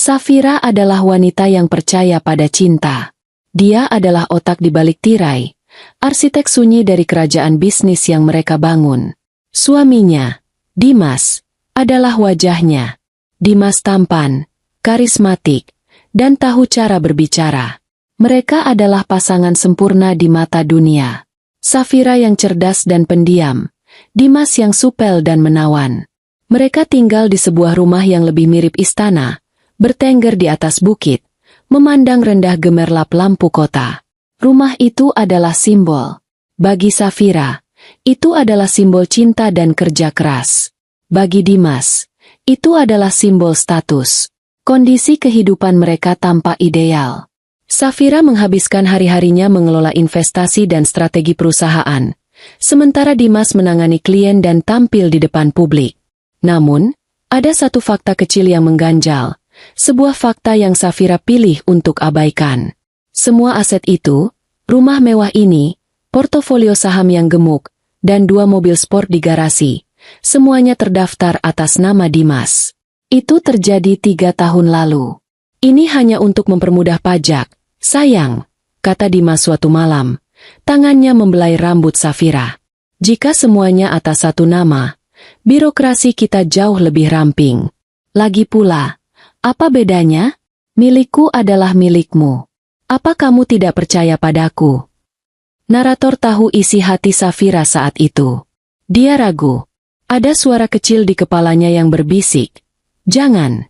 Safira adalah wanita yang percaya pada cinta. Dia adalah otak di balik tirai, arsitek sunyi dari kerajaan bisnis yang mereka bangun. Suaminya, Dimas, adalah wajahnya. Dimas tampan, karismatik, dan tahu cara berbicara. Mereka adalah pasangan sempurna di mata dunia. Safira yang cerdas dan pendiam, Dimas yang supel dan menawan. Mereka tinggal di sebuah rumah yang lebih mirip istana, bertengger di atas bukit, memandang rendah gemerlap lampu kota. Rumah itu adalah simbol. Bagi Safira, itu adalah simbol cinta dan kerja keras. Bagi Dimas, itu adalah simbol status. Kondisi kehidupan mereka tampak ideal. Safira menghabiskan hari-harinya mengelola investasi dan strategi perusahaan, sementara Dimas menangani klien dan tampil di depan publik. Namun, ada satu fakta kecil yang mengganjal, sebuah fakta yang Safira pilih untuk abaikan. Semua aset itu, rumah mewah ini, portofolio saham yang gemuk, dan 2 mobil sport di garasi, semuanya terdaftar atas nama Dimas. Itu terjadi 3 tahun lalu. Ini hanya untuk mempermudah pajak. Sayang, kata Dimas suatu malam, tangannya membelai rambut Safira. Jika semuanya atas satu nama, birokrasi kita jauh lebih ramping. Lagi pula, apa bedanya? Milikku adalah milikmu. Apa kamu tidak percaya padaku? Narator tahu isi hati Safira saat itu. Dia ragu. Ada suara kecil di kepalanya yang berbisik, "Jangan."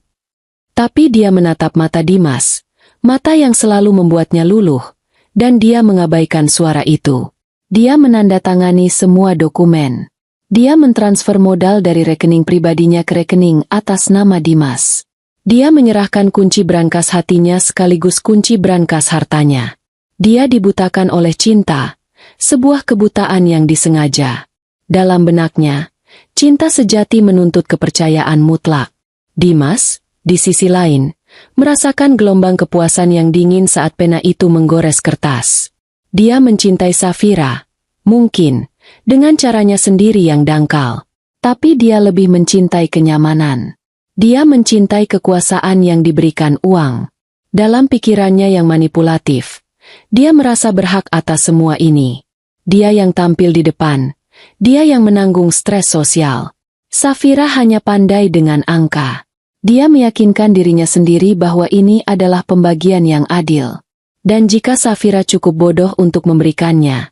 Tapi dia menatap mata Dimas, mata yang selalu membuatnya luluh, dan dia mengabaikan suara itu. Dia menandatangani semua dokumen. Dia mentransfer modal dari rekening pribadinya ke rekening atas nama Dimas. Dia menyerahkan kunci brankas hatinya sekaligus kunci brankas hartanya. Dia dibutakan oleh cinta, sebuah kebutaan yang disengaja. Dalam benaknya, cinta sejati menuntut kepercayaan mutlak. Dimas, di sisi lain, merasakan gelombang kepuasan yang dingin saat pena itu menggores kertas. Dia mencintai Safira, mungkin, dengan caranya sendiri yang dangkal. Tapi dia lebih mencintai kenyamanan. Dia mencintai kekuasaan yang diberikan uang. Dalam pikirannya yang manipulatif, dia merasa berhak atas semua ini. Dia yang tampil di depan. Dia yang menanggung stres sosial. Safira hanya pandai dengan angka. Dia meyakinkan dirinya sendiri bahwa ini adalah pembagian yang adil. Dan jika Safira cukup bodoh untuk memberikannya,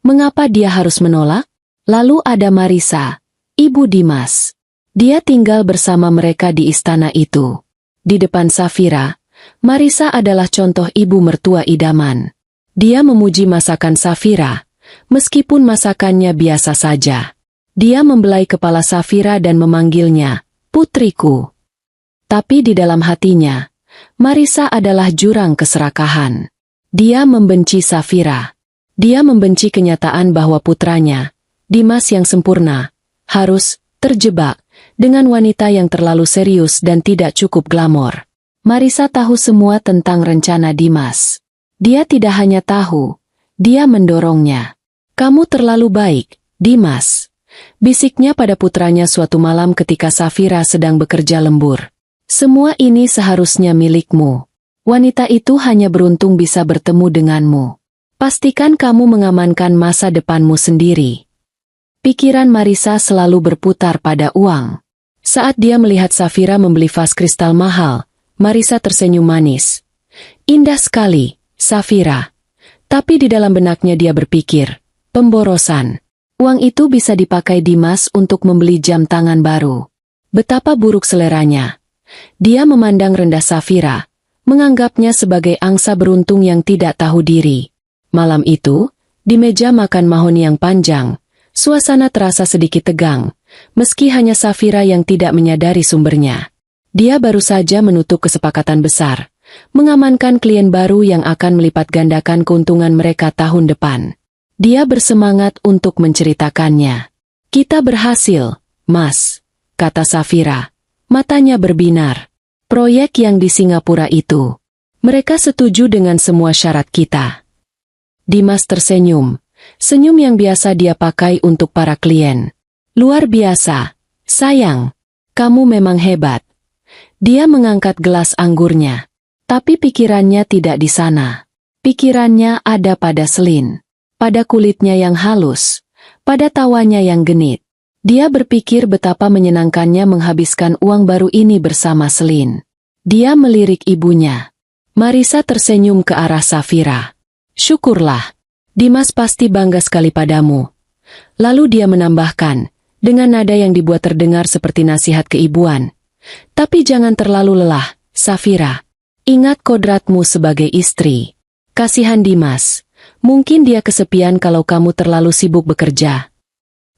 mengapa dia harus menolak? Lalu ada Marisa, ibu Dimas. Dia tinggal bersama mereka di istana itu. Di depan Safira, Marisa adalah contoh ibu mertua idaman. Dia memuji masakan Safira, meskipun masakannya biasa saja. Dia membelai kepala Safira dan memanggilnya, "Putriku." Tapi di dalam hatinya, Marisa adalah jurang keserakahan. Dia membenci Safira. Dia membenci kenyataan bahwa putranya, Dimas yang sempurna, harus terjebak dengan wanita yang terlalu serius dan tidak cukup glamor. Marisa tahu semua tentang rencana Dimas. Dia tidak hanya tahu, dia mendorongnya. "Kamu terlalu baik, Dimas," bisiknya pada putranya suatu malam ketika Safira sedang bekerja lembur. "Semua ini seharusnya milikmu. Wanita itu hanya beruntung bisa bertemu denganmu. Pastikan kamu mengamankan masa depanmu sendiri." Pikiran Marisa selalu berputar pada uang. Saat dia melihat Safira membeli vas kristal mahal, Marisa tersenyum manis. "Indah sekali, Safira." Tapi di dalam benaknya dia berpikir, pemborosan. Uang itu bisa dipakai Dimas untuk membeli jam tangan baru. Betapa buruk seleranya. Dia memandang rendah Safira, menganggapnya sebagai angsa beruntung yang tidak tahu diri. Malam itu, di meja makan mahoni yang panjang, suasana terasa sedikit tegang, meski hanya Safira yang tidak menyadari sumbernya. Dia baru saja menutup kesepakatan besar, mengamankan klien baru yang akan melipat gandakan keuntungan mereka tahun depan. Dia bersemangat untuk menceritakannya. "Kita berhasil, Mas," kata Safira. Matanya berbinar. "Proyek yang di Singapura itu. Mereka setuju dengan semua syarat kita." Dimas tersenyum. Senyum yang biasa dia pakai untuk para klien. "Luar biasa. Sayang. Kamu memang hebat." Dia mengangkat gelas anggurnya. Tapi pikirannya tidak di sana. Pikirannya ada pada Selin. Pada kulitnya yang halus. Pada tawanya yang genit. Dia berpikir betapa menyenangkannya menghabiskan uang baru ini bersama Selin. Dia melirik ibunya. Marisa tersenyum ke arah Safira. Syukurlah. Dimas pasti bangga sekali padamu. Lalu dia menambahkan, dengan nada yang dibuat terdengar seperti nasihat keibuan. Tapi jangan terlalu lelah, Safira. Ingat kodratmu sebagai istri. Kasihan Dimas. Mungkin dia kesepian kalau kamu terlalu sibuk bekerja.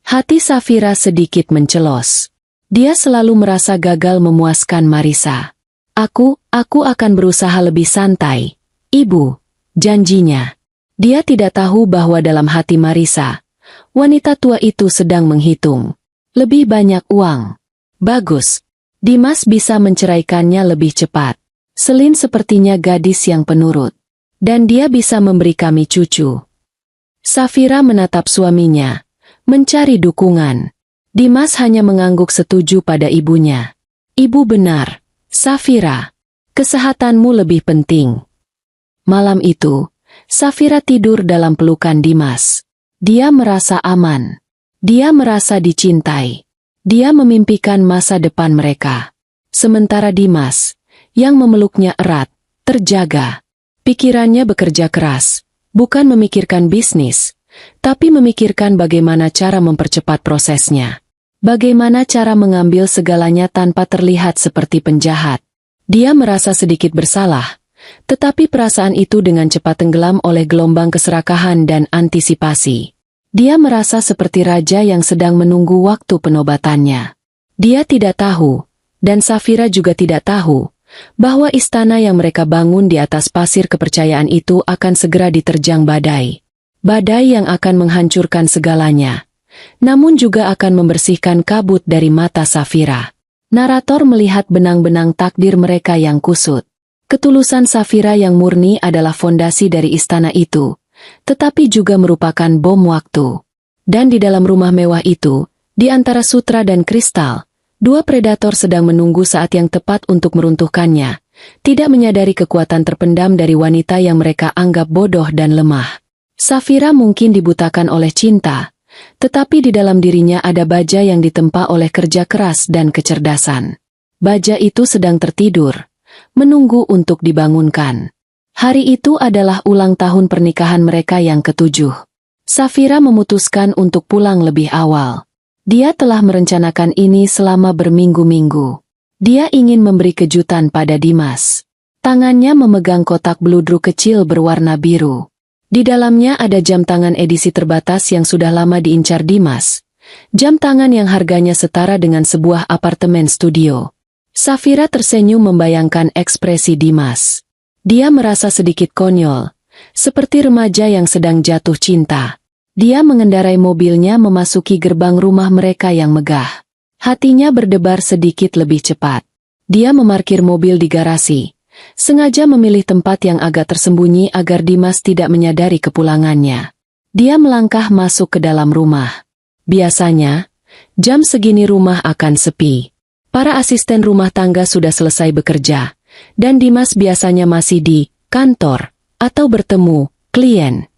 Hati Safira sedikit mencelos. Dia selalu merasa gagal memuaskan Marisa. Aku akan berusaha lebih santai. Ibu, janjinya. Dia tidak tahu bahwa dalam hati Marisa, wanita tua itu sedang menghitung. Lebih banyak uang. Bagus. Dimas bisa menceraikannya lebih cepat. Selin sepertinya gadis yang penurut. Dan dia bisa memberi kami cucu. Safira menatap suaminya. Mencari dukungan. Dimas hanya mengangguk setuju pada ibunya. Ibu benar, Safira. Kesehatanmu lebih penting. Malam itu, Safira tidur dalam pelukan Dimas. Dia merasa aman. Dia merasa dicintai. Dia memimpikan masa depan mereka. Sementara Dimas, yang memeluknya erat, terjaga. Pikirannya bekerja keras, bukan memikirkan bisnis, tapi memikirkan bagaimana cara mempercepat prosesnya. Bagaimana cara mengambil segalanya tanpa terlihat seperti penjahat. Dia merasa sedikit bersalah, tetapi perasaan itu dengan cepat tenggelam oleh gelombang keserakahan dan antisipasi. Dia merasa seperti raja yang sedang menunggu waktu penobatannya. Dia tidak tahu, dan Safira juga tidak tahu, bahwa istana yang mereka bangun di atas pasir kepercayaan itu akan segera diterjang badai. Badai yang akan menghancurkan segalanya, namun juga akan membersihkan kabut dari mata Safira. Narator melihat benang-benang takdir mereka yang kusut. Ketulusan Safira yang murni adalah fondasi dari istana itu, tetapi juga merupakan bom waktu. Dan di dalam rumah mewah itu, di antara sutra dan kristal, dua predator sedang menunggu saat yang tepat untuk meruntuhkannya, tidak menyadari kekuatan terpendam dari wanita yang mereka anggap bodoh dan lemah. Safira mungkin dibutakan oleh cinta, tetapi di dalam dirinya ada baja yang ditempa oleh kerja keras dan kecerdasan. Baja itu sedang tertidur, menunggu untuk dibangunkan. Hari itu adalah ulang tahun pernikahan mereka yang ke-7. Safira memutuskan untuk pulang lebih awal. Dia telah merencanakan ini selama berminggu-minggu. Dia ingin memberi kejutan pada Dimas. Tangannya memegang kotak bludru kecil berwarna biru. Di dalamnya ada jam tangan edisi terbatas yang sudah lama diincar Dimas. Jam tangan yang harganya setara dengan sebuah apartemen studio. Safira tersenyum membayangkan ekspresi Dimas. Dia merasa sedikit konyol, seperti remaja yang sedang jatuh cinta. Dia mengendarai mobilnya memasuki gerbang rumah mereka yang megah. Hatinya berdebar sedikit lebih cepat. Dia memarkir mobil di garasi. Sengaja memilih tempat yang agak tersembunyi agar Dimas tidak menyadari kepulangannya. Dia melangkah masuk ke dalam rumah. Biasanya, jam segini rumah akan sepi. Para asisten rumah tangga sudah selesai bekerja, dan Dimas biasanya masih di kantor atau bertemu klien.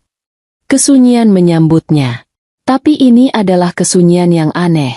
Kesunyian menyambutnya. Tapi ini adalah kesunyian yang aneh.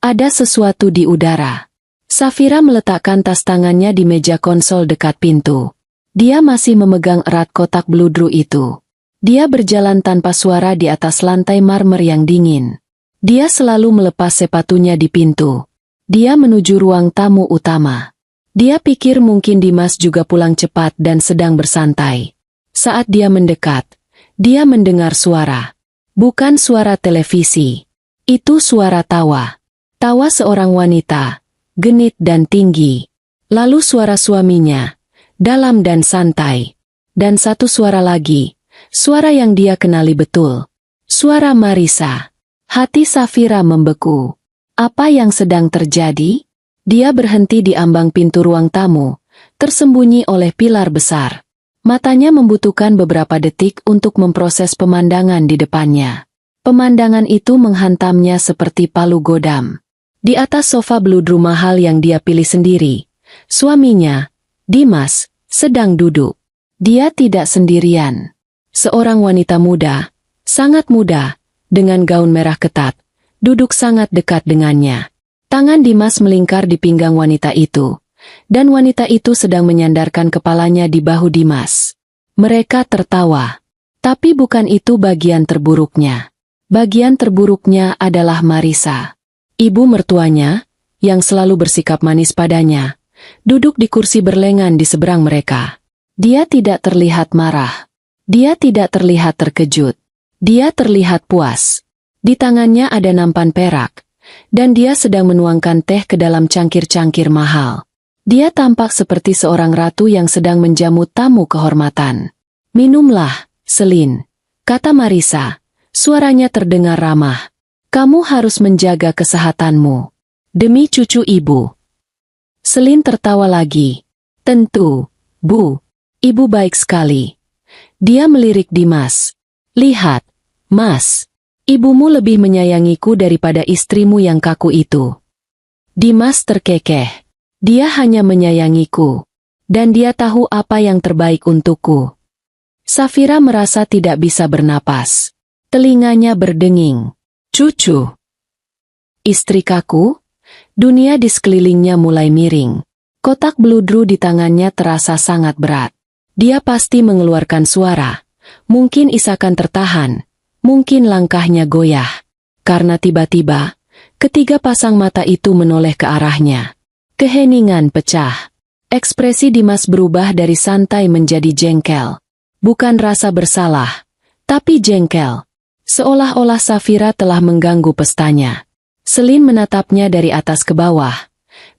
Ada sesuatu di udara. Safira meletakkan tas tangannya di meja konsol dekat pintu. Dia masih memegang erat kotak bludru itu. Dia berjalan tanpa suara di atas lantai marmer yang dingin. Dia selalu melepas sepatunya di pintu. Dia menuju ruang tamu utama. Dia pikir mungkin Dimas juga pulang cepat dan sedang bersantai. Saat dia mendekat, dia mendengar suara. Bukan suara televisi. Itu suara tawa. Tawa seorang wanita. Genit dan tinggi. Lalu suara suaminya, dalam dan santai. Dan satu suara lagi, suara yang dia kenali betul. Suara Marisa. Hati Safira membeku. Apa yang sedang terjadi? Dia berhenti di ambang pintu ruang tamu, tersembunyi oleh pilar besar. Matanya membutuhkan beberapa detik untuk memproses pemandangan di depannya. Pemandangan itu menghantamnya seperti palu godam. Di atas sofa bludru mahal yang dia pilih sendiri, Suaminya, Dimas, sedang duduk. Dia tidak sendirian. Seorang wanita muda, sangat muda, dengan gaun merah ketat, duduk sangat dekat dengannya. Tangan Dimas melingkar di pinggang wanita itu, dan wanita itu sedang menyandarkan kepalanya di bahu Dimas. Mereka tertawa. Tapi bukan itu bagian terburuknya. Bagian terburuknya adalah Marisa. Ibu mertuanya, yang selalu bersikap manis padanya, duduk di kursi berlengan di seberang mereka. Dia tidak terlihat marah. Dia tidak terlihat terkejut. Dia terlihat puas. Di tangannya ada nampan perak, dan dia sedang menuangkan teh ke dalam cangkir-cangkir mahal. Dia tampak seperti seorang ratu yang sedang menjamu tamu kehormatan. "Minumlah, Selin," kata Marisa. Suaranya terdengar ramah. "Kamu harus menjaga kesehatanmu. Demi cucu ibu." Selin tertawa lagi. "Tentu, Bu. Ibu baik sekali." Dia melirik Dimas. "Lihat, Mas. Ibumu lebih menyayangiku daripada istrimu yang kaku itu." Dimas terkekeh. "Dia hanya menyayangiku. Dan dia tahu apa yang terbaik untukku." Safira merasa tidak bisa bernapas. Telinganya berdenging. "Cucu. Istri kaku?" Dunia di sekelilingnya mulai miring. Kotak bludru di tangannya terasa sangat berat. Dia pasti mengeluarkan suara. Mungkin isakan tertahan. Mungkin langkahnya goyah. Karena tiba-tiba, ketiga pasang mata itu menoleh ke arahnya. Keheningan pecah. Ekspresi Dimas berubah dari santai menjadi jengkel. Bukan rasa bersalah, tapi jengkel. Seolah-olah Safira telah mengganggu pestanya. Selin menatapnya dari atas ke bawah.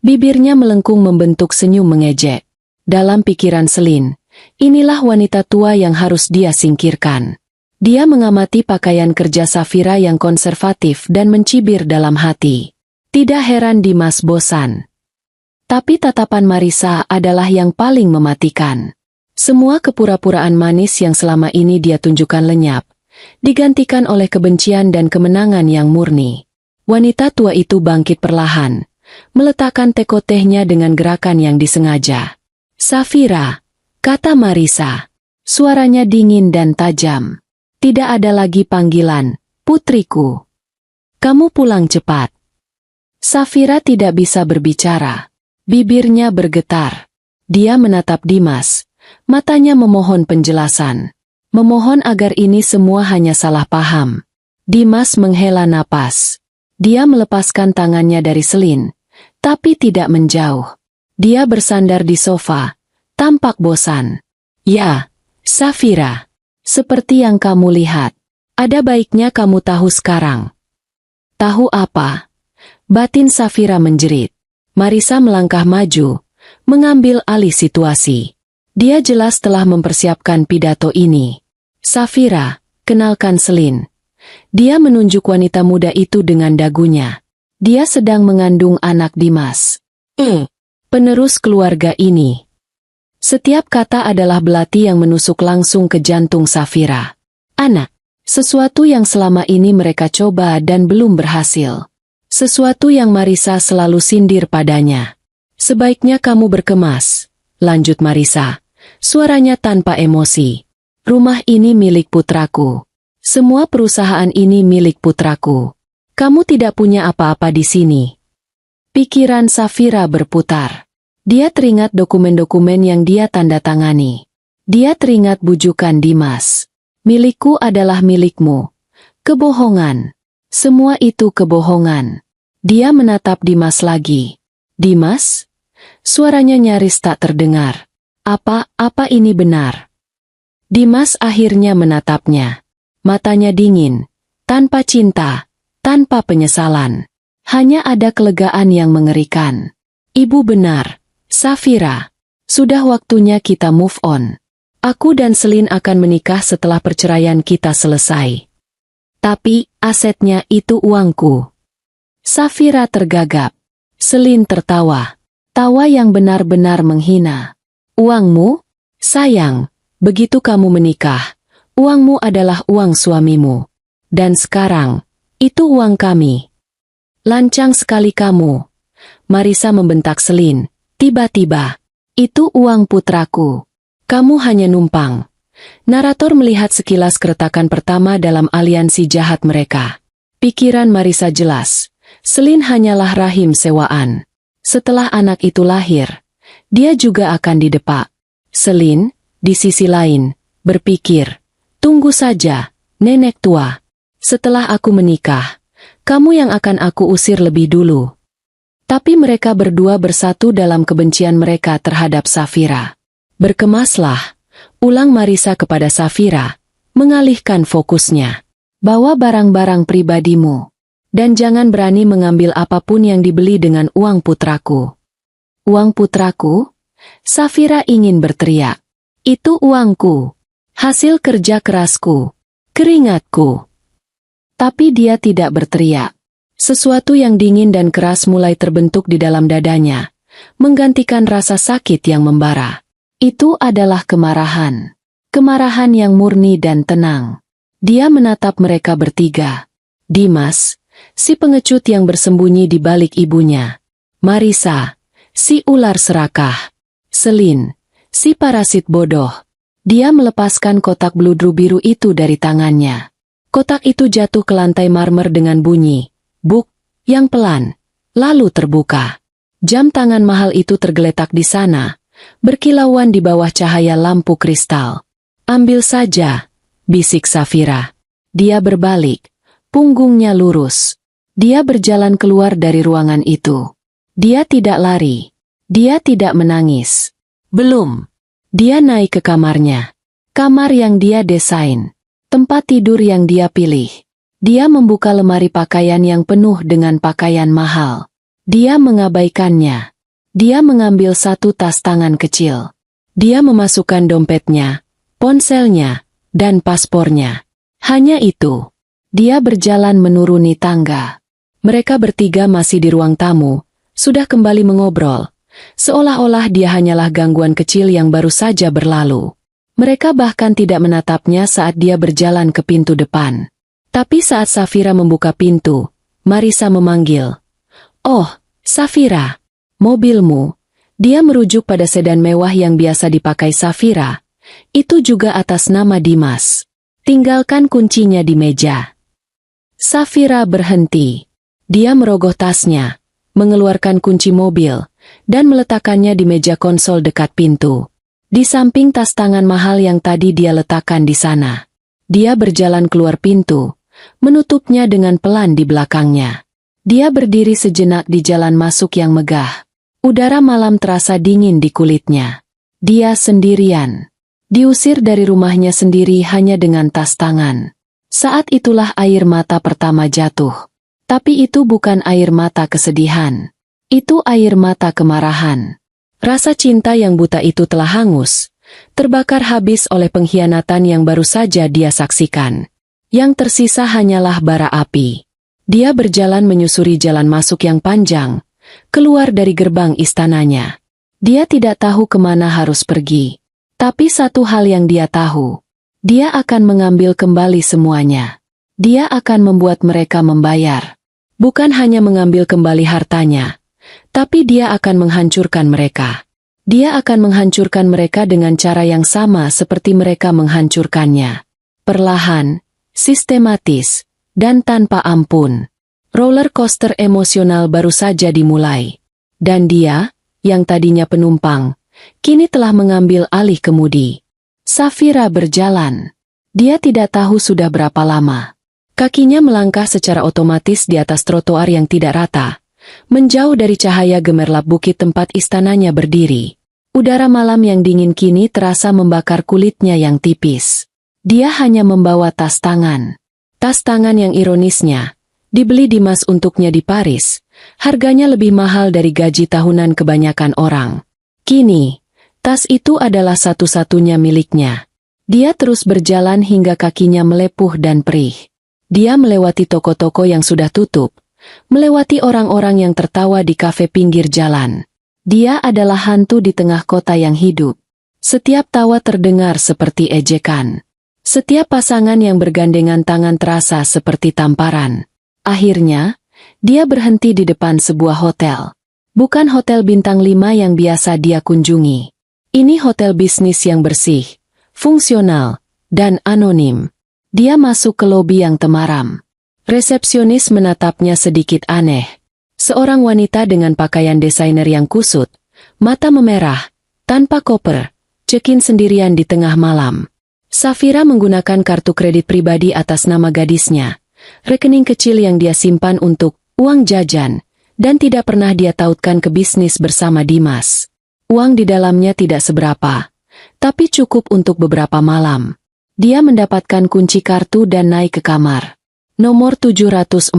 Bibirnya melengkung membentuk senyum mengejek. Dalam pikiran Selin, inilah wanita tua yang harus dia singkirkan. Dia mengamati pakaian kerja Safira yang konservatif dan mencibir dalam hati. Tidak heran Dimas bosan. Tapi tatapan Marisa adalah yang paling mematikan. Semua kepura-puraan manis yang selama ini dia tunjukkan lenyap, digantikan oleh kebencian dan kemenangan yang murni. Wanita tua itu bangkit perlahan, meletakkan teko tehnya dengan gerakan yang disengaja. "Safira," kata Marisa. Suaranya dingin dan tajam. "Tidak ada lagi panggilan, putriku. Kamu pulang cepat." Safira tidak bisa berbicara. Bibirnya bergetar. Dia menatap Dimas. Matanya memohon penjelasan. Memohon agar ini semua hanya salah paham. Dimas menghela napas. Dia melepaskan tangannya dari Selin, tapi tidak menjauh. Dia bersandar di sofa, tampak bosan. "Ya, Safira. Seperti yang kamu lihat. Ada baiknya kamu tahu sekarang." "Tahu apa?" Batin Safira menjerit. Marisa melangkah maju, mengambil alih situasi. Dia jelas telah mempersiapkan pidato ini. "Safira, kenalkan Selin." Dia menunjuk wanita muda itu dengan dagunya. Dia sedang mengandung anak Dimas. Penerus keluarga ini. Setiap kata adalah belati yang menusuk langsung ke jantung Safira. Anak. Sesuatu yang selama ini mereka coba dan belum berhasil. Sesuatu yang Marisa selalu sindir padanya. "Sebaiknya kamu berkemas," lanjut Marisa. Suaranya tanpa emosi. "Rumah ini milik putraku. Semua perusahaan ini milik putraku. Kamu tidak punya apa-apa di sini." Pikiran Safira berputar. Dia teringat dokumen-dokumen yang dia tanda tangani. Dia teringat bujukan Dimas. "Milikku adalah milikmu." Kebohongan. Semua itu kebohongan. Dia menatap Dimas lagi. "Dimas?" Suaranya nyaris tak terdengar. Apa ini benar?" Dimas akhirnya menatapnya. Matanya dingin, tanpa cinta, tanpa penyesalan. Hanya ada kelegaan yang mengerikan. "Ibu benar, Safira. Sudah waktunya kita move on. Aku dan Selin akan menikah setelah perceraian kita selesai. Tapi, asetnya itu uangku." Safira tergagap. Selin tertawa. Tawa yang benar-benar menghina. "Uangmu? Sayang, begitu kamu menikah, uangmu adalah uang suamimu. Dan sekarang, itu uang kami." "Lancang sekali kamu." Marisa membentak Selin. Tiba-tiba, "Itu uang putraku. Kamu hanya numpang." Narator melihat sekilas keretakan pertama dalam aliansi jahat mereka. Pikiran Marisa jelas. Selin hanyalah rahim sewaan. Setelah anak itu lahir, dia juga akan didepak. Selin, di sisi lain, berpikir, "Tunggu saja, nenek tua. Setelah aku menikah, kamu yang akan aku usir lebih dulu." Tapi mereka berdua bersatu dalam kebencian mereka terhadap Safira. "Berkemaslah," ulang Marisa kepada Safira, mengalihkan fokusnya. "Bawa barang-barang pribadimu. Dan jangan berani mengambil apapun yang dibeli dengan uang putraku." "Uang putraku?" Safira ingin berteriak. "Itu uangku. Hasil kerja kerasku. Keringatku." Tapi dia tidak berteriak. Sesuatu yang dingin dan keras mulai terbentuk di dalam dadanya, menggantikan rasa sakit yang membara. Itu adalah kemarahan. Kemarahan yang murni dan tenang. Dia menatap mereka bertiga. Dimas, si pengecut yang bersembunyi di balik ibunya. Marisa, si ular serakah. Selin, si parasit bodoh. Dia melepaskan kotak bludru biru itu dari tangannya. Kotak itu jatuh ke lantai marmer dengan bunyi buk yang pelan, lalu terbuka. Jam tangan mahal itu tergeletak di sana, berkilauan di bawah cahaya lampu kristal. "Ambil saja," bisik Safira. Dia berbalik, punggungnya lurus. Dia berjalan keluar dari ruangan itu. Dia tidak lari. Dia tidak menangis. Belum. Dia naik ke kamarnya. Kamar yang dia desain. Tempat tidur yang dia pilih. Dia membuka lemari pakaian yang penuh dengan pakaian mahal. Dia mengabaikannya. Dia mengambil satu tas tangan kecil. Dia memasukkan dompetnya, ponselnya, dan paspornya. Hanya itu. Dia berjalan menuruni tangga. Mereka bertiga masih di ruang tamu, sudah kembali mengobrol. Seolah-olah dia hanyalah gangguan kecil yang baru saja berlalu. Mereka bahkan tidak menatapnya saat dia berjalan ke pintu depan. Tapi saat Safira membuka pintu, Marisa memanggil, "Oh, Safira, mobilmu." Dia merujuk pada sedan mewah yang biasa dipakai Safira. Itu juga atas nama Dimas. "Tinggalkan kuncinya di meja." Safira berhenti. Dia merogoh tasnya, mengeluarkan kunci mobil, dan meletakkannya di meja konsol dekat pintu. Di samping tas tangan mahal yang tadi dia letakkan di sana. Dia berjalan keluar pintu, menutupnya dengan pelan di belakangnya. Dia berdiri sejenak di jalan masuk yang megah. Udara malam terasa dingin di kulitnya. Dia sendirian. Diusir dari rumahnya sendiri hanya dengan tas tangan. Saat itulah air mata pertama jatuh. Tapi itu bukan air mata kesedihan. Itu air mata kemarahan. Rasa cinta yang buta itu telah hangus, terbakar habis oleh pengkhianatan yang baru saja dia saksikan. Yang tersisa hanyalah bara api. Dia berjalan menyusuri jalan masuk yang panjang, keluar dari gerbang istananya. Dia tidak tahu kemana harus pergi. Tapi satu hal yang dia tahu, dia akan mengambil kembali semuanya. Dia akan membuat mereka membayar. Bukan hanya mengambil kembali hartanya, tapi dia akan menghancurkan mereka. Dia akan menghancurkan mereka dengan cara yang sama seperti mereka menghancurkannya. Perlahan, sistematis, dan tanpa ampun. Roller coaster emosional baru saja dimulai. Dan dia, yang tadinya penumpang, kini telah mengambil alih kemudi. Safira berjalan. Dia tidak tahu sudah berapa lama. Kakinya melangkah secara otomatis di atas trotoar yang tidak rata, menjauh dari cahaya gemerlap bukit tempat istananya berdiri. Udara malam yang dingin kini terasa membakar kulitnya yang tipis. Dia hanya membawa tas tangan. Tas tangan yang ironisnya dibeli Dimas untuknya di Paris. Harganya lebih mahal dari gaji tahunan kebanyakan orang. Kini, tas itu adalah satu-satunya miliknya. Dia terus berjalan hingga kakinya melepuh dan perih. Dia melewati toko-toko yang sudah tutup, melewati orang-orang yang tertawa di kafe pinggir jalan. Dia adalah hantu di tengah kota yang hidup. Setiap tawa terdengar seperti ejekan. Setiap pasangan yang bergandengan tangan terasa seperti tamparan. Akhirnya, dia berhenti di depan sebuah hotel. Bukan hotel bintang 5 yang biasa dia kunjungi. Ini hotel bisnis yang bersih, fungsional, dan anonim. Dia masuk ke lobi yang temaram. Resepsionis menatapnya sedikit aneh. Seorang wanita dengan pakaian desainer yang kusut, mata memerah, tanpa koper, check-in sendirian di tengah malam. Safira menggunakan kartu kredit pribadi atas nama gadisnya, rekening kecil yang dia simpan untuk uang jajan, dan tidak pernah dia tautkan ke bisnis bersama Dimas. Uang di dalamnya tidak seberapa, tapi cukup untuk beberapa malam. Dia mendapatkan kunci kartu dan naik ke kamar. Nomor 714.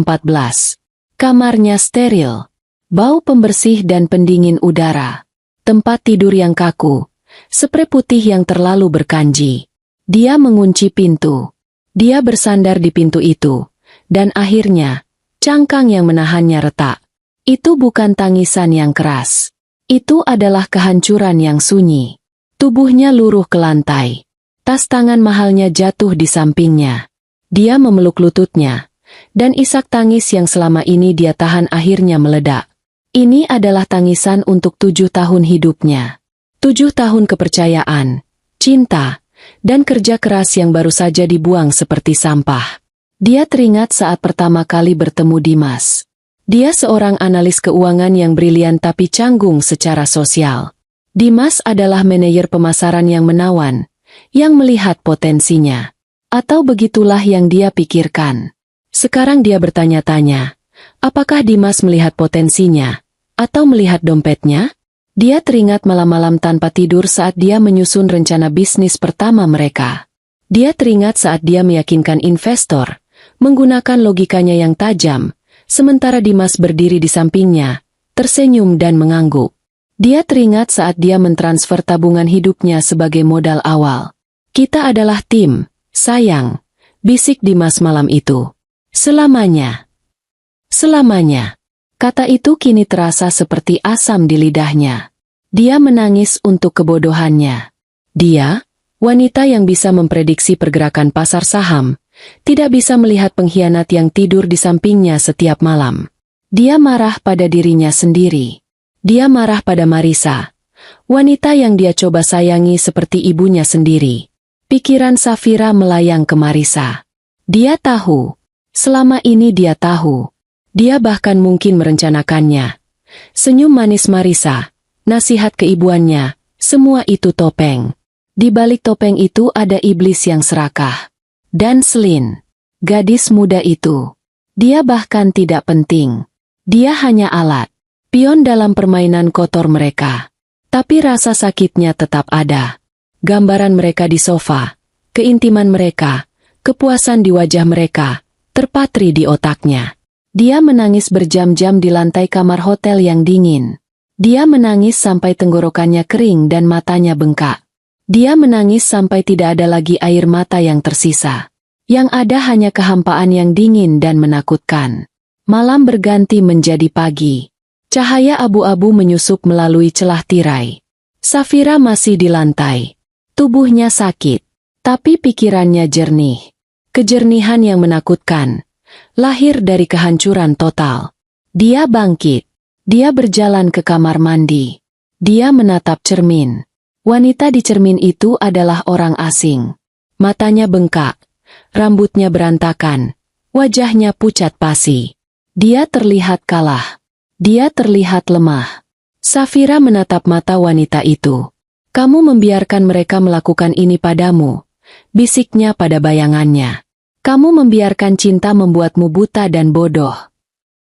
Kamarnya steril. Bau pembersih dan pendingin udara. Tempat tidur yang kaku. Sprei putih yang terlalu berkanji. Dia mengunci pintu. Dia bersandar di pintu itu. Dan akhirnya, cangkang yang menahannya retak. Itu bukan tangisan yang keras. Itu adalah kehancuran yang sunyi. Tubuhnya luruh ke lantai. Tas tangan mahalnya jatuh di sampingnya. Dia memeluk lututnya. Dan isak tangis yang selama ini dia tahan akhirnya meledak. Ini adalah tangisan untuk 7 tahun hidupnya. 7 tahun kepercayaan, cinta, dan kerja keras yang baru saja dibuang seperti sampah. Dia teringat saat pertama kali bertemu Dimas. Dia seorang analis keuangan yang brilian tapi canggung secara sosial. Dimas adalah manajer pemasaran yang menawan, yang melihat potensinya. Atau begitulah yang dia pikirkan. Sekarang dia bertanya-tanya, apakah Dimas melihat potensinya, atau melihat dompetnya? Dia teringat malam-malam tanpa tidur saat dia menyusun rencana bisnis pertama mereka. Dia teringat saat dia meyakinkan investor, menggunakan logikanya yang tajam, sementara Dimas berdiri di sampingnya, tersenyum dan mengangguk. Dia teringat saat dia mentransfer tabungan hidupnya sebagai modal awal. Kita adalah tim, sayang, bisik Dimas malam itu. Selamanya. Selamanya. Kata itu kini terasa seperti asam di lidahnya. Dia menangis untuk kebodohannya. Dia, wanita yang bisa memprediksi pergerakan pasar saham, tidak bisa melihat pengkhianat yang tidur di sampingnya setiap malam. Dia marah pada dirinya sendiri. Dia marah pada Marisa, wanita yang dia coba sayangi seperti ibunya sendiri. Pikiran Safira melayang ke Marisa. Dia tahu. Selama ini dia tahu. Dia bahkan mungkin merencanakannya. Senyum manis Marisa, nasihat keibuannya, semua itu topeng. Di balik topeng itu ada iblis yang serakah. Dan Selin, gadis muda itu. Dia bahkan tidak penting. Dia hanya alat, pion dalam permainan kotor mereka. Tapi rasa sakitnya tetap ada. Gambaran mereka di sofa, keintiman mereka, kepuasan di wajah mereka, terpatri di otaknya. Dia menangis berjam-jam di lantai kamar hotel yang dingin. Dia menangis sampai tenggorokannya kering dan matanya bengkak. Dia menangis sampai tidak ada lagi air mata yang tersisa. Yang ada hanya kehampaan yang dingin dan menakutkan. Malam berganti menjadi pagi. Cahaya abu-abu menyusup melalui celah tirai. Safira masih di lantai. Tubuhnya sakit, tapi pikirannya jernih. Kejernihan yang menakutkan. Lahir dari kehancuran total. Dia bangkit. Dia berjalan ke kamar mandi. Dia menatap cermin. Wanita di cermin itu adalah orang asing. Matanya bengkak. Rambutnya berantakan. Wajahnya pucat pasi. Dia terlihat kalah. Dia terlihat lemah. Safira menatap mata wanita itu. Kamu membiarkan mereka melakukan ini padamu. Bisiknya pada bayangannya. Kamu membiarkan cinta membuatmu buta dan bodoh.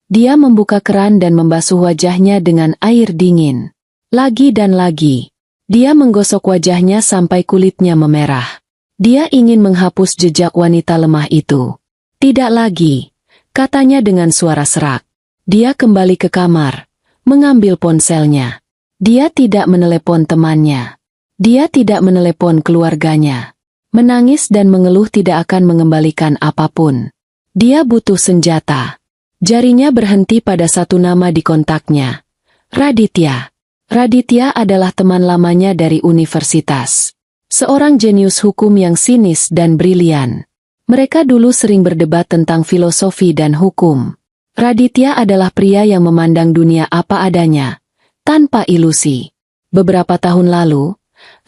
Dia membuka keran dan membasuh wajahnya dengan air dingin. Lagi dan lagi. Dia menggosok wajahnya sampai kulitnya memerah. Dia ingin menghapus jejak wanita lemah itu. Tidak lagi, katanya dengan suara serak. Dia kembali ke kamar, mengambil ponselnya. Dia tidak menelepon temannya. Dia tidak menelepon keluarganya. Menangis dan mengeluh tidak akan mengembalikan apapun. Dia butuh senjata. Jarinya berhenti pada satu nama di kontaknya. Raditya. Raditya adalah teman lamanya dari universitas. Seorang jenius hukum yang sinis dan brilian. Mereka dulu sering berdebat tentang filosofi dan hukum. Raditya adalah pria yang memandang dunia apa adanya, tanpa ilusi. Beberapa tahun lalu,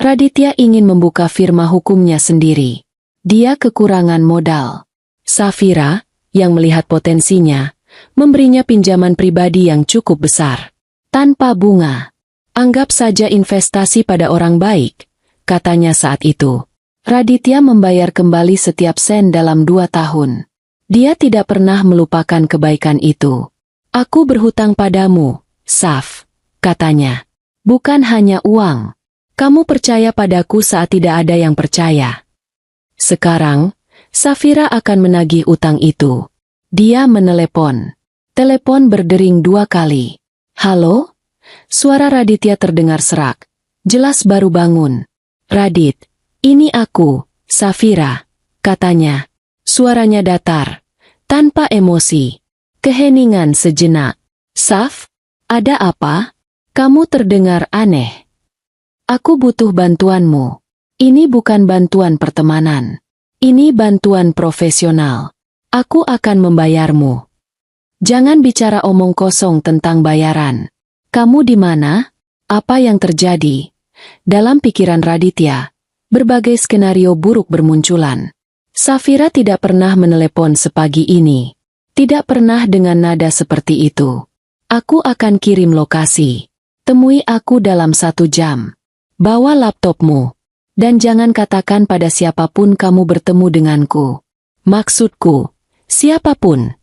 Raditya ingin membuka firma hukumnya sendiri. Dia kekurangan modal. Safira, yang melihat potensinya, memberinya pinjaman pribadi yang cukup besar. Tanpa bunga. Anggap saja investasi pada orang baik, katanya saat itu. Raditya membayar kembali setiap sen dalam 2 tahun. Dia tidak pernah melupakan kebaikan itu. Aku berhutang padamu, Saf, katanya. Bukan hanya uang. Kamu percaya padaku saat tidak ada yang percaya. Sekarang, Safira akan menagih utang itu. Dia menelepon. Telepon berdering 2 kali. Halo? Suara Raditya terdengar serak. Jelas baru bangun. Radit, ini aku, Safira, katanya. Suaranya datar, tanpa emosi. Keheningan sejenak. Saf, ada apa? Kamu terdengar aneh. Aku butuh bantuanmu. Ini bukan bantuan pertemanan. Ini bantuan profesional. Aku akan membayarmu. Jangan bicara omong kosong tentang bayaran. Kamu di mana? Apa yang terjadi? Dalam pikiran Raditya, berbagai skenario buruk bermunculan. Safira tidak pernah menelepon sepagi ini. Tidak pernah dengan nada seperti itu. Aku akan kirim lokasi. Temui aku dalam 1 jam. Bawa laptopmu. Dan jangan katakan pada siapapun kamu bertemu denganku. Maksudku, siapapun.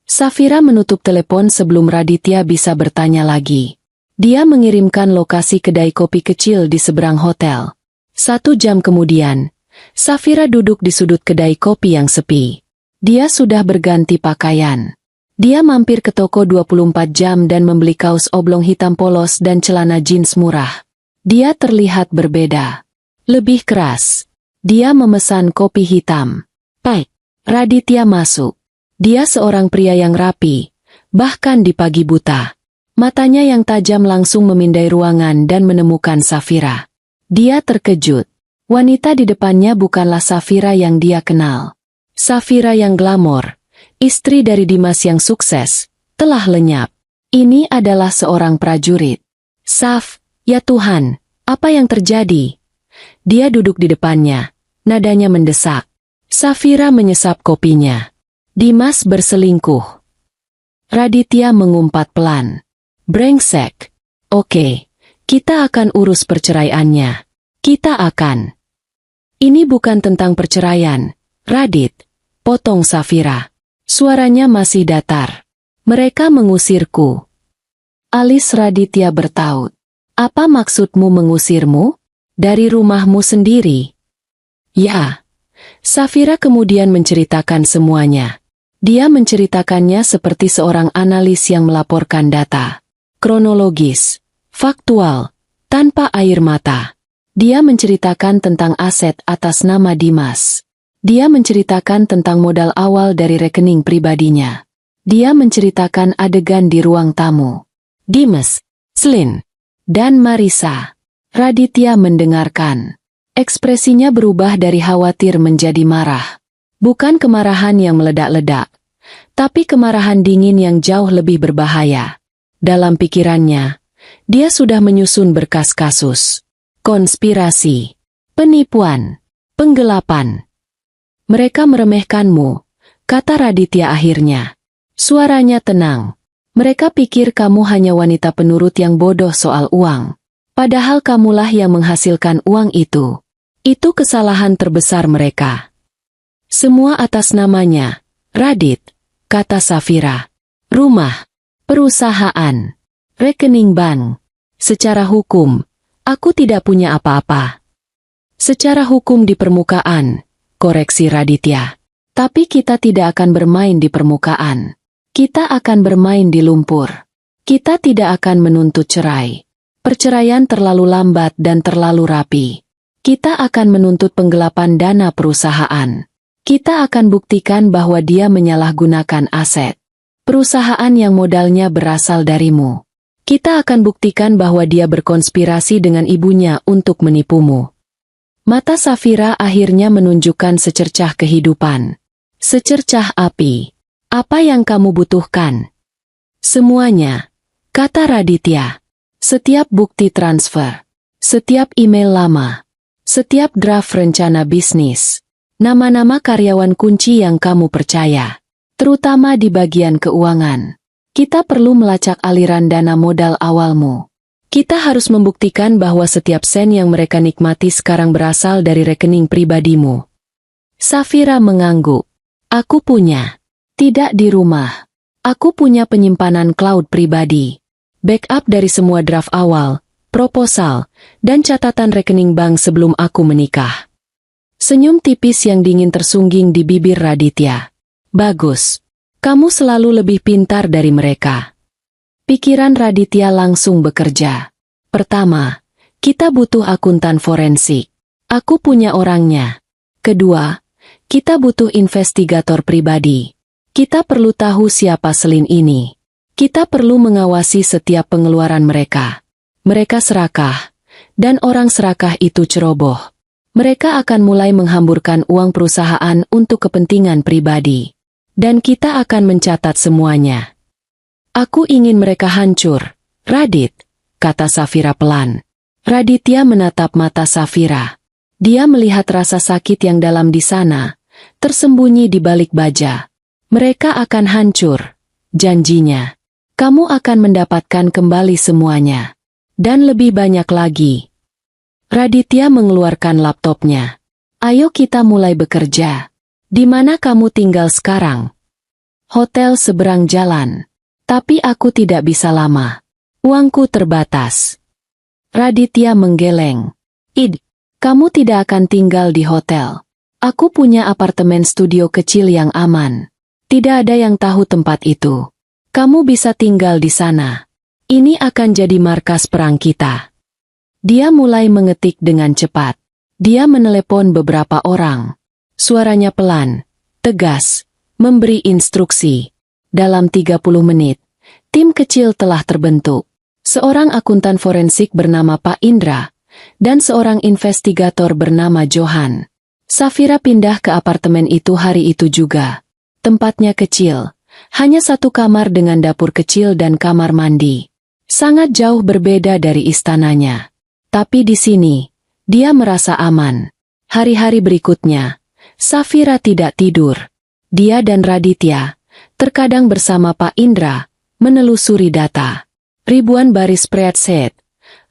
Safira menutup telepon sebelum Raditya bisa bertanya lagi. Dia mengirimkan lokasi kedai kopi kecil di seberang hotel. 1 jam kemudian, Safira duduk di sudut kedai kopi yang sepi. Dia sudah berganti pakaian. Dia mampir ke toko 24 jam dan membeli kaos oblong hitam polos dan celana jeans murah. Dia terlihat berbeda. Lebih keras. Dia memesan kopi hitam. Pahit. Raditya masuk. Dia seorang pria yang rapi, bahkan di pagi buta. Matanya yang tajam langsung memindai ruangan dan menemukan Safira. Dia terkejut. Wanita di depannya bukanlah Safira yang dia kenal. Safira yang glamor, istri dari Dimas yang sukses, telah lenyap. Ini adalah seorang prajurit. Saf, ya Tuhan, apa yang terjadi? Dia duduk di depannya, nadanya mendesak. Safira menyesap kopinya. Dimas berselingkuh. Raditya mengumpat pelan. Brengsek. Oke, kita akan urus perceraiannya. Kita akan. Ini bukan tentang perceraian, Radit, potong Safira. Suaranya masih datar. Mereka mengusirku. Alis Raditya bertaut. Apa maksudmu mengusirmu? Dari rumahmu sendiri? Ya. Safira kemudian menceritakan semuanya. Dia menceritakannya seperti seorang analis yang melaporkan data. Kronologis, faktual, tanpa air mata. Dia menceritakan tentang aset atas nama Dimas. Dia menceritakan tentang modal awal dari rekening pribadinya. Dia menceritakan adegan di ruang tamu. Dimas, Slin, dan Marisa. Raditya mendengarkan. Ekspresinya berubah dari khawatir menjadi marah. Bukan kemarahan yang meledak-ledak, tapi kemarahan dingin yang jauh lebih berbahaya. Dalam pikirannya, dia sudah menyusun berkas kasus. Konspirasi, penipuan, penggelapan. Mereka meremehkanmu, kata Raditya akhirnya. Suaranya tenang. Mereka pikir kamu hanya wanita penurut yang bodoh soal uang. Padahal kamulah yang menghasilkan uang itu. Itu kesalahan terbesar mereka. Semua atas namanya, Radit, kata Safira. Rumah, perusahaan, rekening bank. Secara hukum, aku tidak punya apa-apa. Secara hukum di permukaan, koreksi Raditya. Tapi kita tidak akan bermain di permukaan. Kita akan bermain di lumpur. Kita tidak akan menuntut cerai. Perceraian terlalu lambat dan terlalu rapi. Kita akan menuntut penggelapan dana perusahaan. Kita akan buktikan bahwa dia menyalahgunakan aset perusahaan yang modalnya berasal darimu. Kita akan buktikan bahwa dia berkonspirasi dengan ibunya untuk menipumu. Mata Safira akhirnya menunjukkan secercah kehidupan. Secercah api. Apa yang kamu butuhkan? Semuanya, kata Raditya. Setiap bukti transfer, setiap email lama, setiap draft rencana bisnis, nama-nama karyawan kunci yang kamu percaya, terutama di bagian keuangan. Kita perlu melacak aliran dana modal awalmu. Kita harus membuktikan bahwa setiap sen yang mereka nikmati sekarang berasal dari rekening pribadimu. Safira mengangguk. Aku punya. Tidak di rumah. Aku punya penyimpanan cloud pribadi. Backup dari semua draft awal, proposal, dan catatan rekening bank sebelum aku menikah. Senyum tipis yang dingin tersungging di bibir Raditya. Bagus. Kamu selalu lebih pintar dari mereka. Pikiran Raditya langsung bekerja. Pertama, kita butuh akuntan forensik. Aku punya orangnya. Kedua, kita butuh investigator pribadi. Kita perlu tahu siapa Selin ini. Kita perlu mengawasi setiap pengeluaran mereka. Mereka serakah, dan orang serakah itu ceroboh. Mereka akan mulai menghamburkan uang perusahaan untuk kepentingan pribadi. Dan kita akan mencatat semuanya. Aku ingin mereka hancur, Radit, kata Safira pelan. Raditya menatap mata Safira. Dia melihat rasa sakit yang dalam di sana, tersembunyi di balik baja. Mereka akan hancur, janjinya. Kamu akan mendapatkan kembali semuanya. Dan lebih banyak lagi. Raditya mengeluarkan laptopnya. Ayo kita mulai bekerja. Di mana kamu tinggal sekarang? Hotel seberang jalan. Tapi aku tidak bisa lama. Uangku terbatas. Raditya menggeleng. Kamu tidak akan tinggal di hotel. Aku punya apartemen studio kecil yang aman. Tidak ada yang tahu tempat itu. Kamu bisa tinggal di sana. Ini akan jadi markas perang kita. Dia mulai mengetik dengan cepat. Dia menelepon beberapa orang. Suaranya pelan, tegas, memberi instruksi. Dalam 30 menit, tim kecil telah terbentuk. Seorang akuntan forensik bernama Pak Indra, dan seorang investigator bernama Johan. Safira pindah ke apartemen itu hari itu juga. Tempatnya kecil, hanya satu kamar dengan dapur kecil dan kamar mandi. Sangat jauh berbeda dari istananya. Tapi di sini, dia merasa aman. Hari-hari berikutnya, Safira tidak tidur. Dia dan Raditya, terkadang bersama Pak Indra, menelusuri data. Ribuan baris spreadsheet,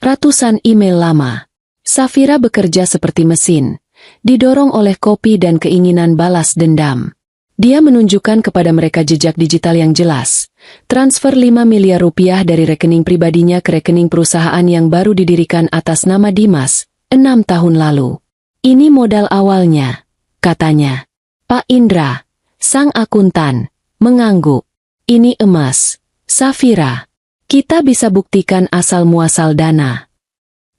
ratusan email lama. Safira bekerja seperti mesin, didorong oleh kopi dan keinginan balas dendam. Dia menunjukkan kepada mereka jejak digital yang jelas. Transfer 5 miliar rupiah dari rekening pribadinya ke rekening perusahaan yang baru didirikan atas nama Dimas, 6 tahun lalu. Ini modal awalnya, katanya. Pak Indra, sang akuntan, mengangguk. Ini emas, Safira. Kita bisa buktikan asal-muasal dana.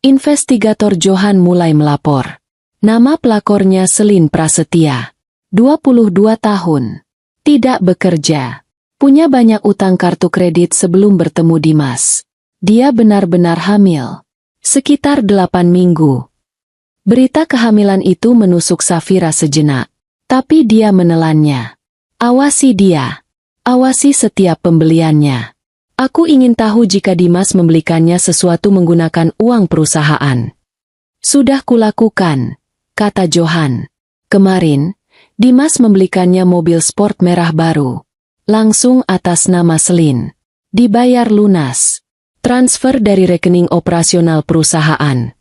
Investigator Johan mulai melapor. Nama pelakornya Selin Prasetya. 22 tahun. Tidak bekerja. Punya banyak utang kartu kredit sebelum bertemu Dimas. Dia benar-benar hamil. Sekitar 8 minggu. Berita kehamilan itu menusuk Safira sejenak. Tapi dia menelannya. Awasi dia. Awasi setiap pembeliannya. Aku ingin tahu jika Dimas membelikannya sesuatu menggunakan uang perusahaan. Sudah kulakukan, kata Johan. Kemarin, Dimas membelikannya mobil sport merah baru. Langsung atas nama Selin. Dibayar lunas. Transfer dari rekening operasional perusahaan.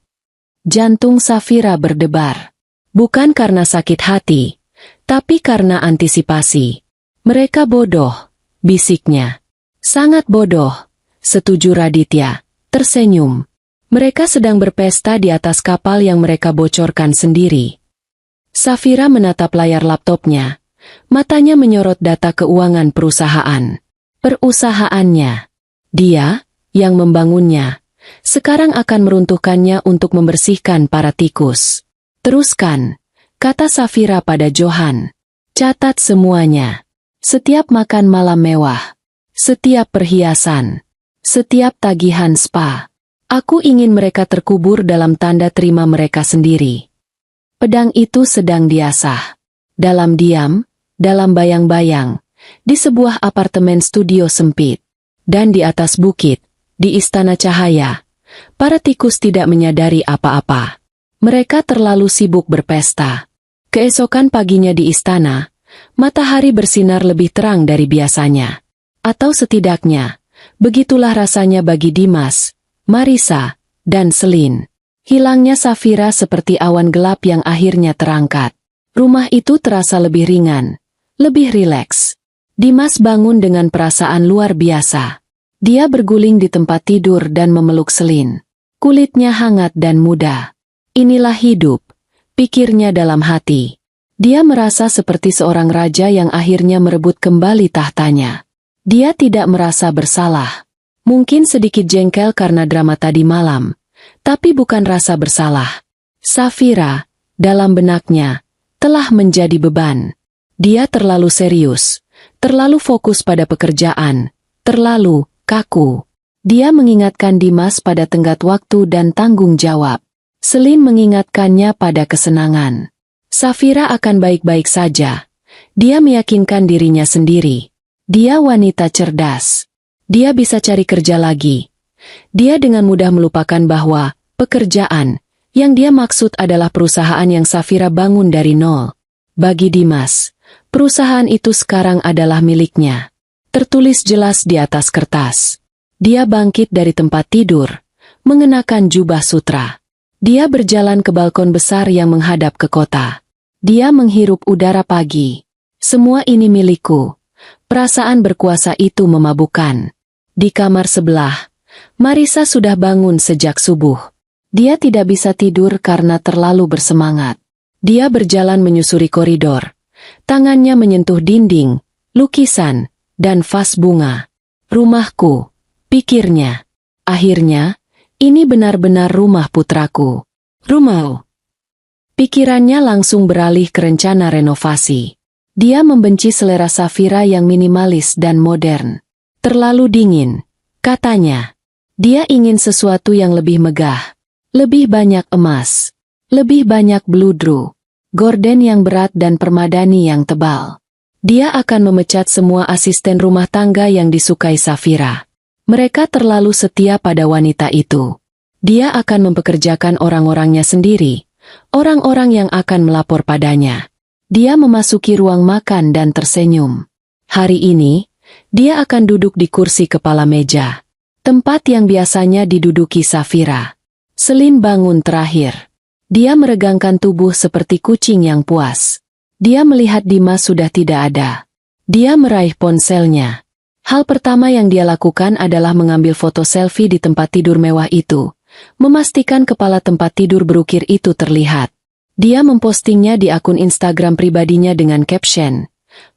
Jantung Safira berdebar. Bukan karena sakit hati, tapi karena antisipasi. Mereka bodoh, bisiknya. Sangat bodoh, setuju Raditya, tersenyum. Mereka sedang berpesta di atas kapal yang mereka bocorkan sendiri. Safira menatap layar laptopnya. Matanya menyorot data keuangan perusahaan. Perusahaannya. Dia, yang membangunnya, sekarang akan meruntuhkannya untuk membersihkan para tikus. Teruskan, kata Safira pada Johan. Catat semuanya. Setiap makan malam mewah. Setiap perhiasan. Setiap tagihan spa. Aku ingin mereka terkubur dalam tanda terima mereka sendiri. Pedang itu sedang diasah. Dalam diam, dalam bayang-bayang, di sebuah apartemen studio sempit. Dan di atas bukit, di Istana Cahaya, para tikus tidak menyadari apa-apa. Mereka terlalu sibuk berpesta. Keesokan paginya di istana, matahari bersinar lebih terang dari biasanya. Atau setidaknya, begitulah rasanya bagi Dimas, Marisa, dan Selin. Hilangnya Safira seperti awan gelap yang akhirnya terangkat. Rumah itu terasa lebih ringan, lebih rileks. Dimas bangun dengan perasaan luar biasa. Dia berguling di tempat tidur dan memeluk Selin. Kulitnya hangat dan muda. Inilah hidup, pikirnya dalam hati. Dia merasa seperti seorang raja yang akhirnya merebut kembali tahtanya. Dia tidak merasa bersalah. Mungkin sedikit jengkel karena drama tadi malam. Tapi bukan rasa bersalah. Safira, dalam benaknya, telah menjadi beban. Dia terlalu serius, terlalu fokus pada pekerjaan, terlalu kaku. Dia mengingatkan Dimas pada tenggat waktu dan tanggung jawab. Selin mengingatkannya pada kesenangan. Safira akan baik-baik saja. Dia meyakinkan dirinya sendiri. Dia wanita cerdas. Dia bisa cari kerja lagi. Dia dengan mudah melupakan bahwa pekerjaan yang dia maksud adalah perusahaan yang Safira bangun dari nol. Bagi Dimas, perusahaan itu sekarang adalah miliknya. Tertulis jelas di atas kertas. Dia bangkit dari tempat tidur, mengenakan jubah sutra. Dia berjalan ke balkon besar yang menghadap ke kota. Dia menghirup udara pagi. Semua ini milikku. Perasaan berkuasa itu memabukkan. Di kamar sebelah, Marisa sudah bangun sejak subuh. Dia tidak bisa tidur karena terlalu bersemangat. Dia berjalan menyusuri koridor. Tangannya menyentuh dinding, lukisan, dan vas bunga. Rumahku, pikirnya. Akhirnya, ini benar-benar rumah putraku. Rumahku. Pikirannya langsung beralih ke rencana renovasi. Dia membenci selera Safira yang minimalis dan modern. Terlalu dingin, katanya. Dia ingin sesuatu yang lebih megah. Lebih banyak emas. Lebih banyak bludru. Gorden yang berat dan permadani yang tebal. Dia akan memecat semua asisten rumah tangga yang disukai Safira. Mereka terlalu setia pada wanita itu. Dia akan mempekerjakan orang-orangnya sendiri. Orang-orang yang akan melapor padanya. Dia memasuki ruang makan dan tersenyum. Hari ini, dia akan duduk di kursi kepala meja. Tempat yang biasanya diduduki Safira. Selin bangun terakhir. Dia meregangkan tubuh seperti kucing yang puas. Dia melihat Dimas sudah tidak ada. Dia meraih ponselnya. Hal pertama yang dia lakukan adalah mengambil foto selfie di tempat tidur mewah itu. Memastikan kepala tempat tidur berukir itu terlihat. Dia mempostingnya di akun Instagram pribadinya dengan caption,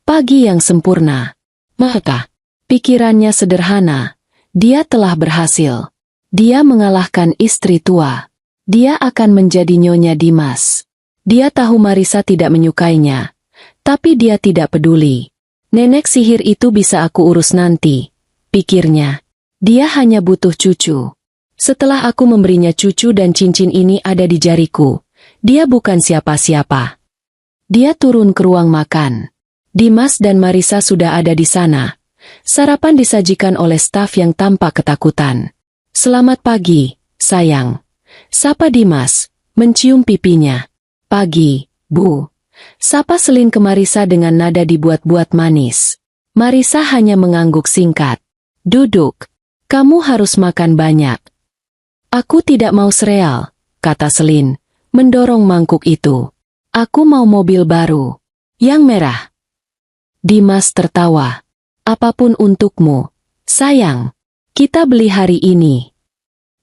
"Pagi yang sempurna." Maka, pikirannya sederhana. Dia telah berhasil. Dia mengalahkan istri tua. Dia akan menjadi nyonya Dimas. Dia tahu Marisa tidak menyukainya. Tapi dia tidak peduli. Nenek sihir itu bisa aku urus nanti, pikirnya. Dia hanya butuh cucu. Setelah aku memberinya cucu dan cincin ini ada di jariku, dia bukan siapa-siapa. Dia turun ke ruang makan. Dimas dan Marisa sudah ada di sana. Sarapan disajikan oleh staf yang tampak ketakutan. "Selamat pagi, sayang." Sapa Dimas, mencium pipinya. "Pagi, Bu." Sapa Selin ke Marisa dengan nada dibuat-buat manis. Marisa hanya mengangguk singkat. "Duduk. Kamu harus makan banyak." "Aku tidak mau sereal," kata Selin, mendorong mangkuk itu. "Aku mau mobil baru. Yang merah." Dimas tertawa. "Apapun untukmu, sayang. Kita beli hari ini."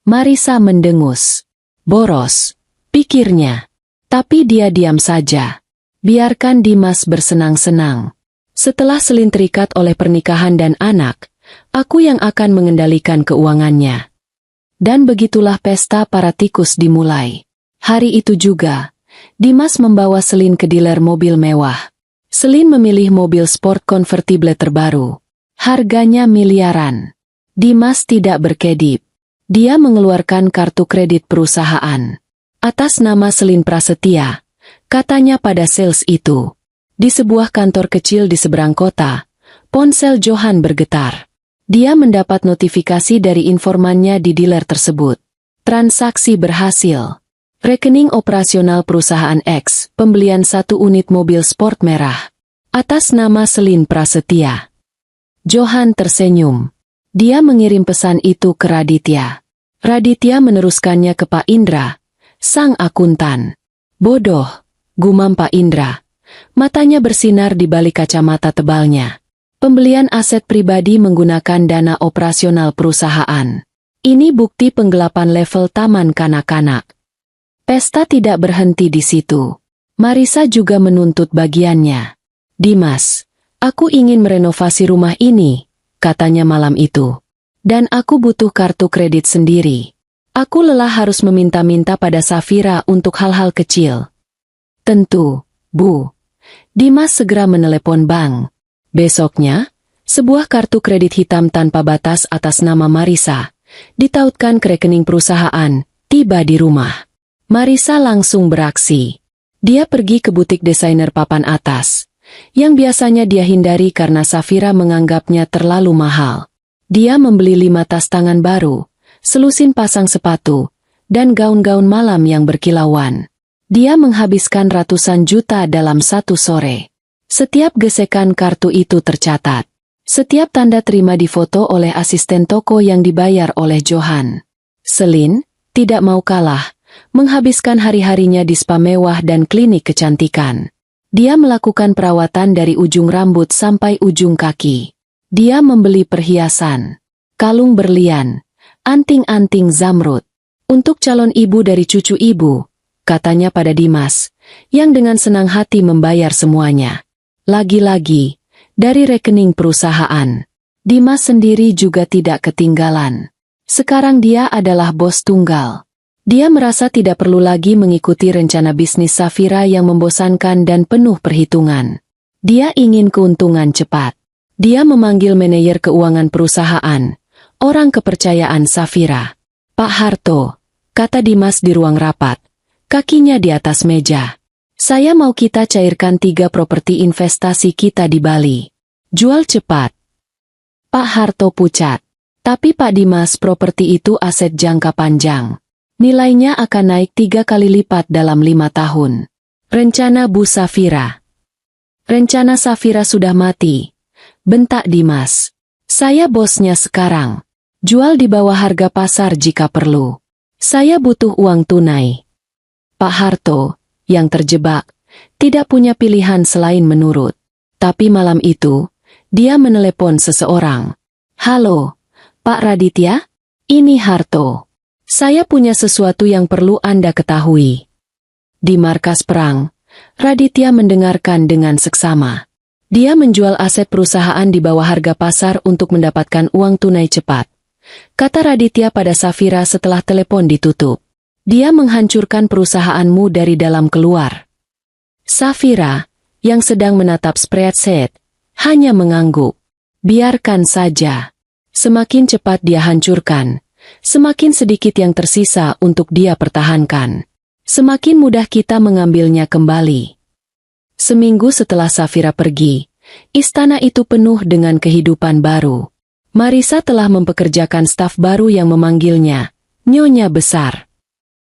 Marisa mendengus. Boros, pikirnya. Tapi dia diam saja. Biarkan Dimas bersenang-senang. Setelah Selin terikat oleh pernikahan dan anak, aku yang akan mengendalikan keuangannya. Dan begitulah pesta para tikus dimulai. Hari itu juga, Dimas membawa Selin ke dealer mobil mewah. Selin memilih mobil sport konvertible terbaru. Harganya miliaran. Dimas tidak berkedip. Dia mengeluarkan kartu kredit perusahaan. Atas nama Selin Prasetya, katanya pada sales itu. Di sebuah kantor kecil di seberang kota, Ponsel Johan bergetar. Dia mendapat notifikasi dari informannya di dealer tersebut. Transaksi berhasil. Rekening operasional perusahaan X, pembelian 1 unit mobil sport merah. Atas nama Selin Prasetya. Johan tersenyum. Dia mengirim pesan itu ke Raditya. Raditya meneruskannya ke Pak Indra, sang akuntan. Bodoh, gumam Pak Indra. Matanya bersinar di balik kacamata tebalnya. Pembelian aset pribadi menggunakan dana operasional perusahaan. Ini bukti penggelapan level taman kanak-kanak. Pesta tidak berhenti di situ. Marisa juga menuntut bagiannya. Dimas, aku ingin merenovasi rumah ini, katanya malam itu. Dan aku butuh kartu kredit sendiri. Aku lelah harus meminta-minta pada Safira untuk hal-hal kecil. Tentu, Bu. Dimas segera menelepon bank. Besoknya, sebuah kartu kredit hitam tanpa batas atas nama Marisa, ditautkan ke rekening perusahaan, tiba di rumah. Marisa langsung beraksi. Dia pergi ke butik desainer papan atas, yang biasanya dia hindari karena Safira menganggapnya terlalu mahal. Dia membeli 5 tas tangan baru, selusin pasang sepatu, dan gaun-gaun malam yang berkilauan. Dia menghabiskan ratusan juta dalam satu sore. Setiap gesekan kartu itu tercatat. Setiap tanda terima difoto oleh asisten toko yang dibayar oleh Johan. Selin tidak mau kalah, menghabiskan hari-harinya di spa mewah dan klinik kecantikan. Dia melakukan perawatan dari ujung rambut sampai ujung kaki. Dia membeli perhiasan, kalung berlian, anting-anting zamrud. Untuk calon ibu dari cucu ibu, katanya pada Dimas, yang dengan senang hati membayar semuanya. Lagi-lagi, dari rekening perusahaan. Dimas sendiri juga tidak ketinggalan. Sekarang dia adalah bos tunggal. Dia merasa tidak perlu lagi mengikuti rencana bisnis Safira yang membosankan dan penuh perhitungan. Dia ingin keuntungan cepat. Dia memanggil manajer keuangan perusahaan, orang kepercayaan Safira. Pak Harto, kata Dimas di ruang rapat, kakinya di atas meja. Saya mau kita cairkan 3 properti investasi kita di Bali. Jual cepat. Pak Harto pucat. Tapi Pak Dimas, properti itu aset jangka panjang. Nilainya akan naik 3 kali lipat dalam 5 tahun. Rencana Bu Safira. Rencana Safira sudah mati. Bentak Dimas. Saya bosnya sekarang. Jual di bawah harga pasar jika perlu. Saya butuh uang tunai. Pak Harto, yang terjebak, tidak punya pilihan selain menurut. Tapi malam itu, dia menelepon seseorang. Halo, Pak Raditya? Ini Harto. Saya punya sesuatu yang perlu Anda ketahui. Di markas perang, Raditya mendengarkan dengan seksama. Dia menjual aset perusahaan di bawah harga pasar untuk mendapatkan uang tunai cepat. Kata Raditya pada Safira setelah telepon ditutup. Dia menghancurkan perusahaanmu dari dalam keluar. Safira, yang sedang menatap spreadsheet, hanya mengangguk. Biarkan saja. Semakin cepat dia hancurkan, semakin sedikit yang tersisa untuk dia pertahankan. Semakin mudah kita mengambilnya kembali. Seminggu setelah Safira pergi, istana itu penuh dengan kehidupan baru. Marisa telah mempekerjakan staf baru yang memanggilnya Nyonya Besar.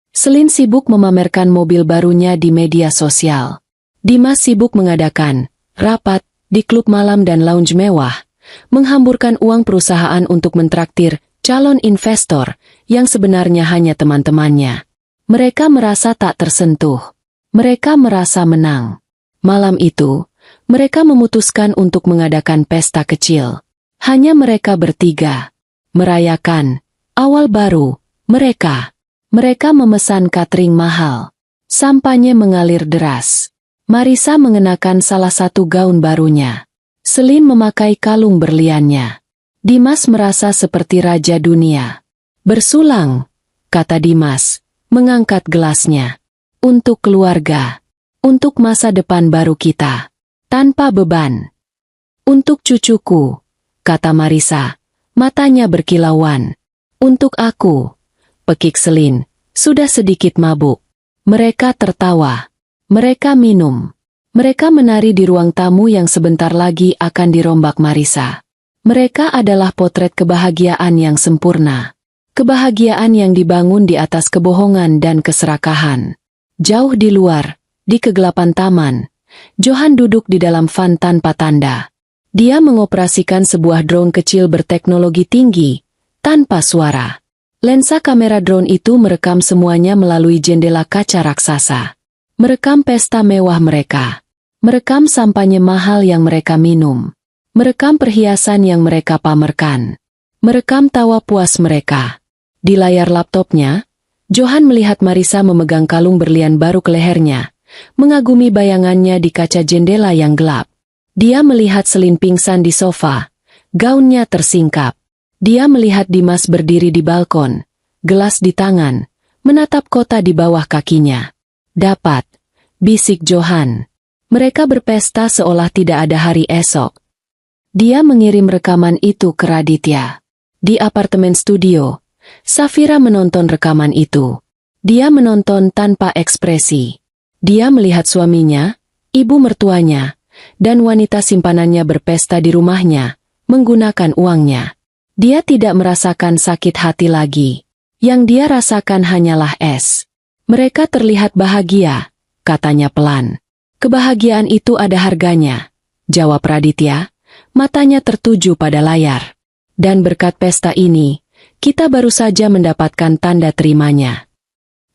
Selin sibuk memamerkan mobil barunya di media sosial. Dimas sibuk mengadakan rapat di klub malam dan lounge mewah, menghamburkan uang perusahaan untuk mentraktir calon investor yang sebenarnya hanya teman-temannya. Mereka merasa tak tersentuh. Mereka merasa menang. Malam itu, mereka memutuskan untuk mengadakan pesta kecil. Hanya mereka bertiga. Merayakan awal baru mereka. Mereka memesan catering mahal. Sampahnya mengalir deras. Marisa mengenakan salah satu gaun barunya. Selin memakai kalung berliannya. Dimas merasa seperti raja dunia. Bersulang, kata Dimas, mengangkat gelasnya. Untuk keluarga. Untuk masa depan baru kita. Tanpa beban. Untuk cucuku, kata Marisa, matanya berkilauan. Untuk aku, pekik Selin, sudah sedikit mabuk. Mereka tertawa. Mereka minum. Mereka menari di ruang tamu yang sebentar lagi akan dirombak Marisa. Mereka adalah potret kebahagiaan yang sempurna. Kebahagiaan yang dibangun di atas kebohongan dan keserakahan. Jauh di luar, di kegelapan taman, Johan duduk di dalam van tanpa tanda. Dia mengoperasikan sebuah drone kecil berteknologi tinggi, tanpa suara. Lensa kamera drone itu merekam semuanya melalui jendela kaca raksasa. Merekam pesta mewah mereka. Merekam sampanye mahal yang mereka minum. Merekam perhiasan yang mereka pamerkan. Merekam tawa puas mereka. Di layar laptopnya, Johan melihat Marisa memegang kalung berlian baru ke lehernya, mengagumi bayangannya di kaca jendela yang gelap. Dia melihat Selin pingsan di sofa, gaunnya tersingkap. Dia melihat Dimas berdiri di balkon, gelas di tangan, menatap kota di bawah kakinya. Dapat, bisik Johan. Mereka berpesta seolah tidak ada hari esok. Dia mengirim rekaman itu ke Raditya. Di apartemen studio, Safira menonton rekaman itu. Dia menonton tanpa ekspresi. Dia melihat suaminya, ibu mertuanya, dan wanita simpanannya berpesta di rumahnya, menggunakan uangnya. Dia tidak merasakan sakit hati lagi. Yang dia rasakan hanyalah es. Mereka terlihat bahagia, katanya pelan. Kebahagiaan itu ada harganya, jawab Raditya, matanya tertuju pada layar. Dan berkat pesta ini, kita baru saja mendapatkan tanda terimanya.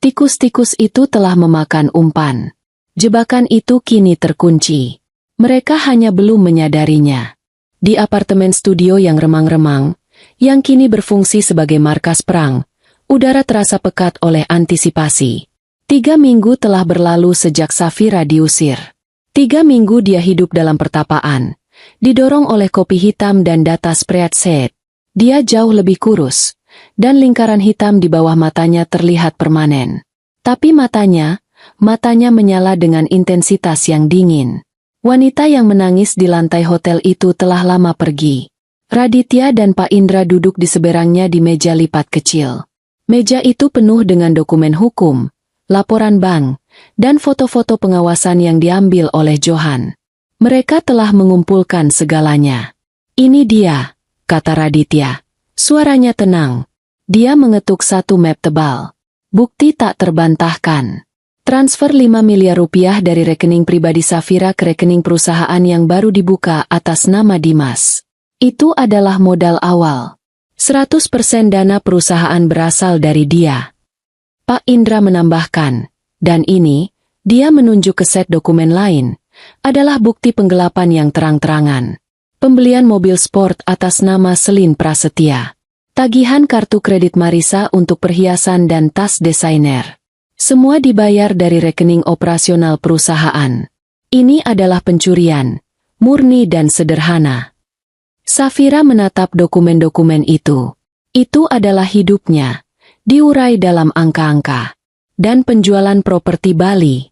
Tikus-tikus itu telah memakan umpan. Jebakan itu kini terkunci. Mereka hanya belum menyadarinya. Di apartemen studio yang remang-remang, yang kini berfungsi sebagai markas perang, udara terasa pekat oleh antisipasi. 3 minggu telah berlalu sejak Safira diusir. 3 minggu dia hidup dalam pertapaan, didorong oleh kopi hitam dan data spreadsheet. Dia jauh lebih kurus, dan lingkaran hitam di bawah matanya terlihat permanen. Tapi matanya menyala dengan intensitas yang dingin. Wanita yang menangis di lantai hotel itu telah lama pergi. Raditya dan Pak Indra duduk di seberangnya di meja lipat kecil. Meja itu penuh dengan dokumen hukum, laporan bank, dan foto-foto pengawasan yang diambil oleh Johan. Mereka telah mengumpulkan segalanya. Ini dia, kata Raditya. Suaranya tenang. Dia mengetuk satu map tebal. Bukti tak terbantahkan. Transfer 5 miliar rupiah dari rekening pribadi Safira ke rekening perusahaan yang baru dibuka atas nama Dimas. Itu adalah modal awal. 100% dana perusahaan berasal dari dia. Pak Indra menambahkan, dan ini, dia menunjuk ke set dokumen lain, adalah bukti penggelapan yang terang-terangan. Pembelian mobil sport atas nama Selin Prasetya. Tagihan kartu kredit Marisa untuk perhiasan dan tas desainer. Semua dibayar dari rekening operasional perusahaan. Ini adalah pencurian, murni dan sederhana. Safira menatap dokumen-dokumen itu. Itu adalah hidupnya, diurai dalam angka-angka. Dan penjualan properti Bali.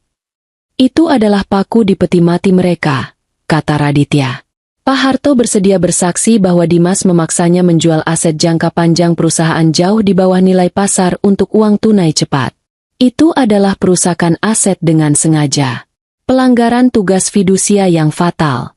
Itu adalah paku di peti mati mereka, kata Raditya. Pak Harto bersedia bersaksi bahwa Dimas memaksanya menjual aset jangka panjang perusahaan jauh di bawah nilai pasar untuk uang tunai cepat. Itu adalah perusakan aset dengan sengaja. Pelanggaran tugas fidusia yang fatal.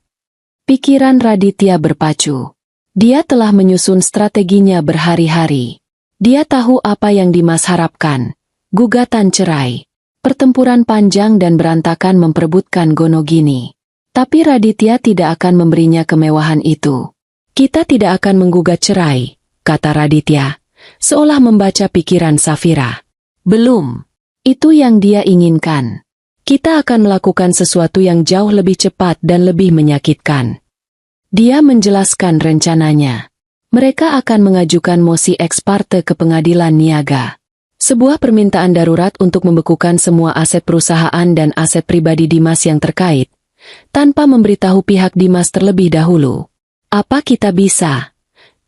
Pikiran Raditya berpacu. Dia telah menyusun strateginya berhari-hari. Dia tahu apa yang Dimas harapkan. Gugatan cerai. Pertempuran panjang dan berantakan memperebutkan Gonogini. Tapi Raditya tidak akan memberinya kemewahan itu. Kita tidak akan menggugat cerai, kata Raditya, seolah membaca pikiran Safira. Belum. Itu yang dia inginkan. Kita akan melakukan sesuatu yang jauh lebih cepat dan lebih menyakitkan. Dia menjelaskan rencananya. Mereka akan mengajukan mosi ex parte ke pengadilan niaga. Sebuah permintaan darurat untuk membekukan semua aset perusahaan dan aset pribadi Dimas yang terkait, tanpa memberitahu pihak Dimas terlebih dahulu. Apa kita bisa?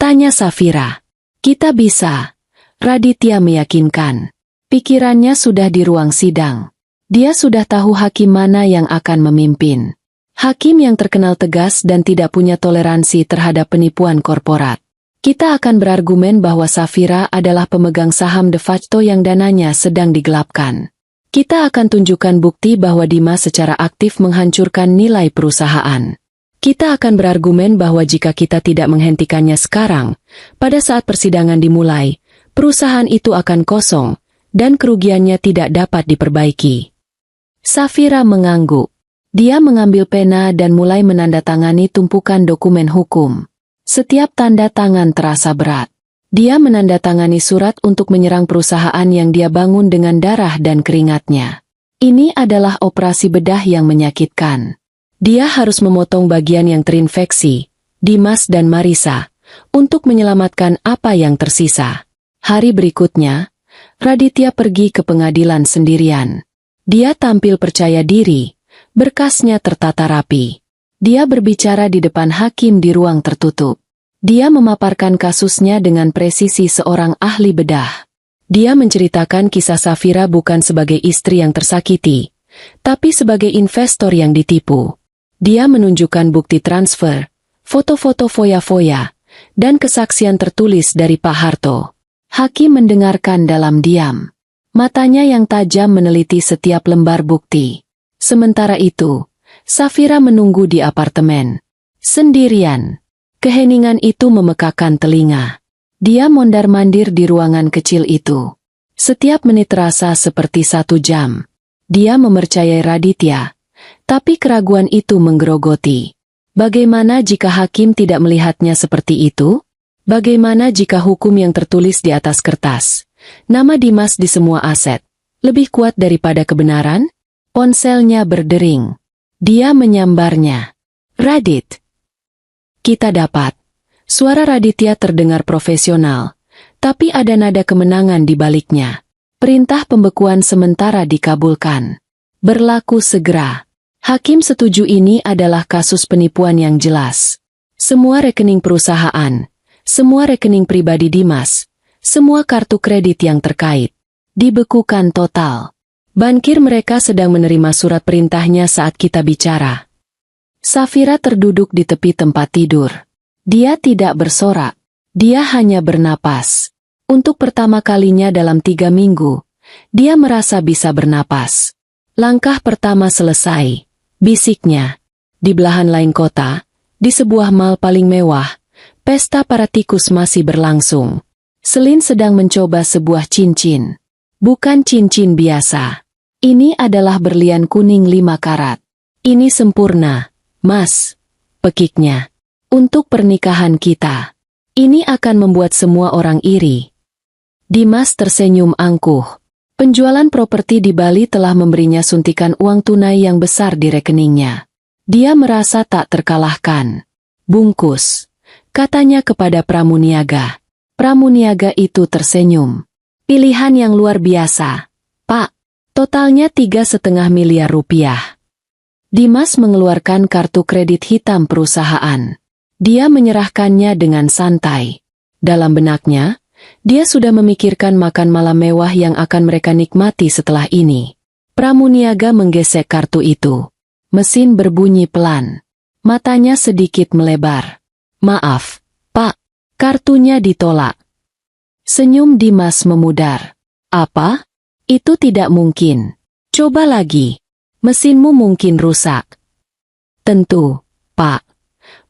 Tanya Safira. Kita bisa. Raditya meyakinkan. Pikirannya sudah di ruang sidang. Dia sudah tahu hakim mana yang akan memimpin. Hakim yang terkenal tegas dan tidak punya toleransi terhadap penipuan korporat. Kita akan berargumen bahwa Safira adalah pemegang saham de facto yang dananya sedang digelapkan. Kita akan tunjukkan bukti bahwa Dimas secara aktif menghancurkan nilai perusahaan. Kita akan berargumen bahwa jika kita tidak menghentikannya sekarang, pada saat persidangan dimulai, perusahaan itu akan kosong, dan kerugiannya tidak dapat diperbaiki. Safira mengangguk. Dia mengambil pena dan mulai menandatangani tumpukan dokumen hukum. Setiap tanda tangan terasa berat. Dia menandatangani surat untuk menyerang perusahaan yang dia bangun dengan darah dan keringatnya. Ini adalah operasi bedah yang menyakitkan. Dia harus memotong bagian yang terinfeksi, Dimas dan Marisa, untuk menyelamatkan apa yang tersisa. Hari berikutnya, Raditya pergi ke pengadilan sendirian. Dia tampil percaya diri, berkasnya tertata rapi. Dia berbicara di depan hakim di ruang tertutup. Dia memaparkan kasusnya dengan presisi seorang ahli bedah. Dia menceritakan kisah Safira bukan sebagai istri yang tersakiti, tapi sebagai investor yang ditipu. Dia menunjukkan bukti transfer, foto-foto foya-foya, dan kesaksian tertulis dari Pak Harto. Hakim mendengarkan dalam diam. Matanya yang tajam meneliti setiap lembar bukti. Sementara itu, Safira menunggu di apartemen. Sendirian. Keheningan itu memekakan telinga. Dia mondar-mandir di ruangan kecil itu. Setiap menit terasa seperti 1 jam. Dia mempercayai Raditya, tapi keraguan itu menggerogoti. Bagaimana jika hakim tidak melihatnya seperti itu? Bagaimana jika hukum yang tertulis di atas kertas, nama Dimas di semua aset, lebih kuat daripada kebenaran? Ponselnya berdering. Dia menyambarnya. Radit. Kita dapat. Suara Raditya terdengar profesional, tapi ada nada kemenangan di baliknya. Perintah pembekuan sementara dikabulkan. Berlaku segera. Hakim setuju ini adalah kasus penipuan yang jelas. Semua rekening perusahaan, semua rekening pribadi Dimas, semua kartu kredit yang terkait, dibekukan total. Bankir mereka sedang menerima surat perintahnya saat kita bicara. Safira terduduk di tepi tempat tidur. Dia tidak bersorak. Dia hanya bernapas. Untuk pertama kalinya dalam 3 minggu, dia merasa bisa bernapas. Langkah pertama selesai, bisiknya. Di belahan lain kota, di sebuah mal paling mewah, pesta para tikus masih berlangsung. Selin sedang mencoba sebuah cincin. Bukan cincin biasa. Ini adalah berlian kuning 5 karat. Ini sempurna, Mas, pekiknya. Untuk pernikahan kita. Ini akan membuat semua orang iri. Dimas tersenyum angkuh. Penjualan properti di Bali telah memberinya suntikan uang tunai yang besar di rekeningnya. Dia merasa tak terkalahkan. Bungkus, katanya kepada Pramuniaga. Pramuniaga itu tersenyum. Pilihan yang luar biasa, Pak. Totalnya 3,5 miliar rupiah. Dimas mengeluarkan kartu kredit hitam perusahaan. Dia menyerahkannya dengan santai. Dalam benaknya, dia sudah memikirkan makan malam mewah yang akan mereka nikmati setelah ini. Pramuniaga menggesek kartu itu. Mesin berbunyi pelan. Matanya sedikit melebar. Maaf, Pak, kartunya ditolak. Senyum Dimas memudar. Apa? Itu tidak mungkin. Coba lagi. Mesinmu mungkin rusak. Tentu, Pak.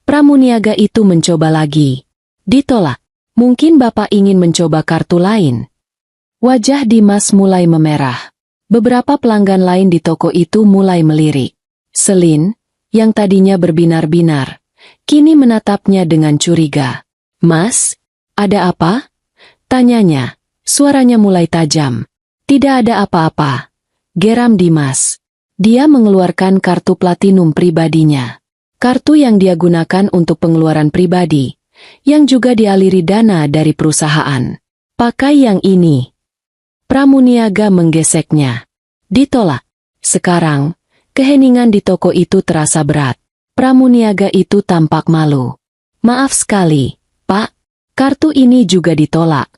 Pramuniaga itu mencoba lagi. Ditolak. Mungkin Bapak ingin mencoba kartu lain. Wajah Dimas mulai memerah. Beberapa pelanggan lain di toko itu mulai melirik. Selin, yang tadinya berbinar-binar, kini menatapnya dengan curiga. Mas, ada apa? Tanyanya. Suaranya mulai tajam. Tidak ada apa-apa. Geram Dimas. Dia mengeluarkan kartu platinum pribadinya. Kartu yang dia gunakan untuk pengeluaran pribadi, yang juga dialiri dana dari perusahaan. Pakai yang ini. Pramuniaga menggeseknya. Ditolak. Sekarang, keheningan di toko itu terasa berat. Pramuniaga itu tampak malu. Maaf sekali, Pak. Kartu ini juga ditolak.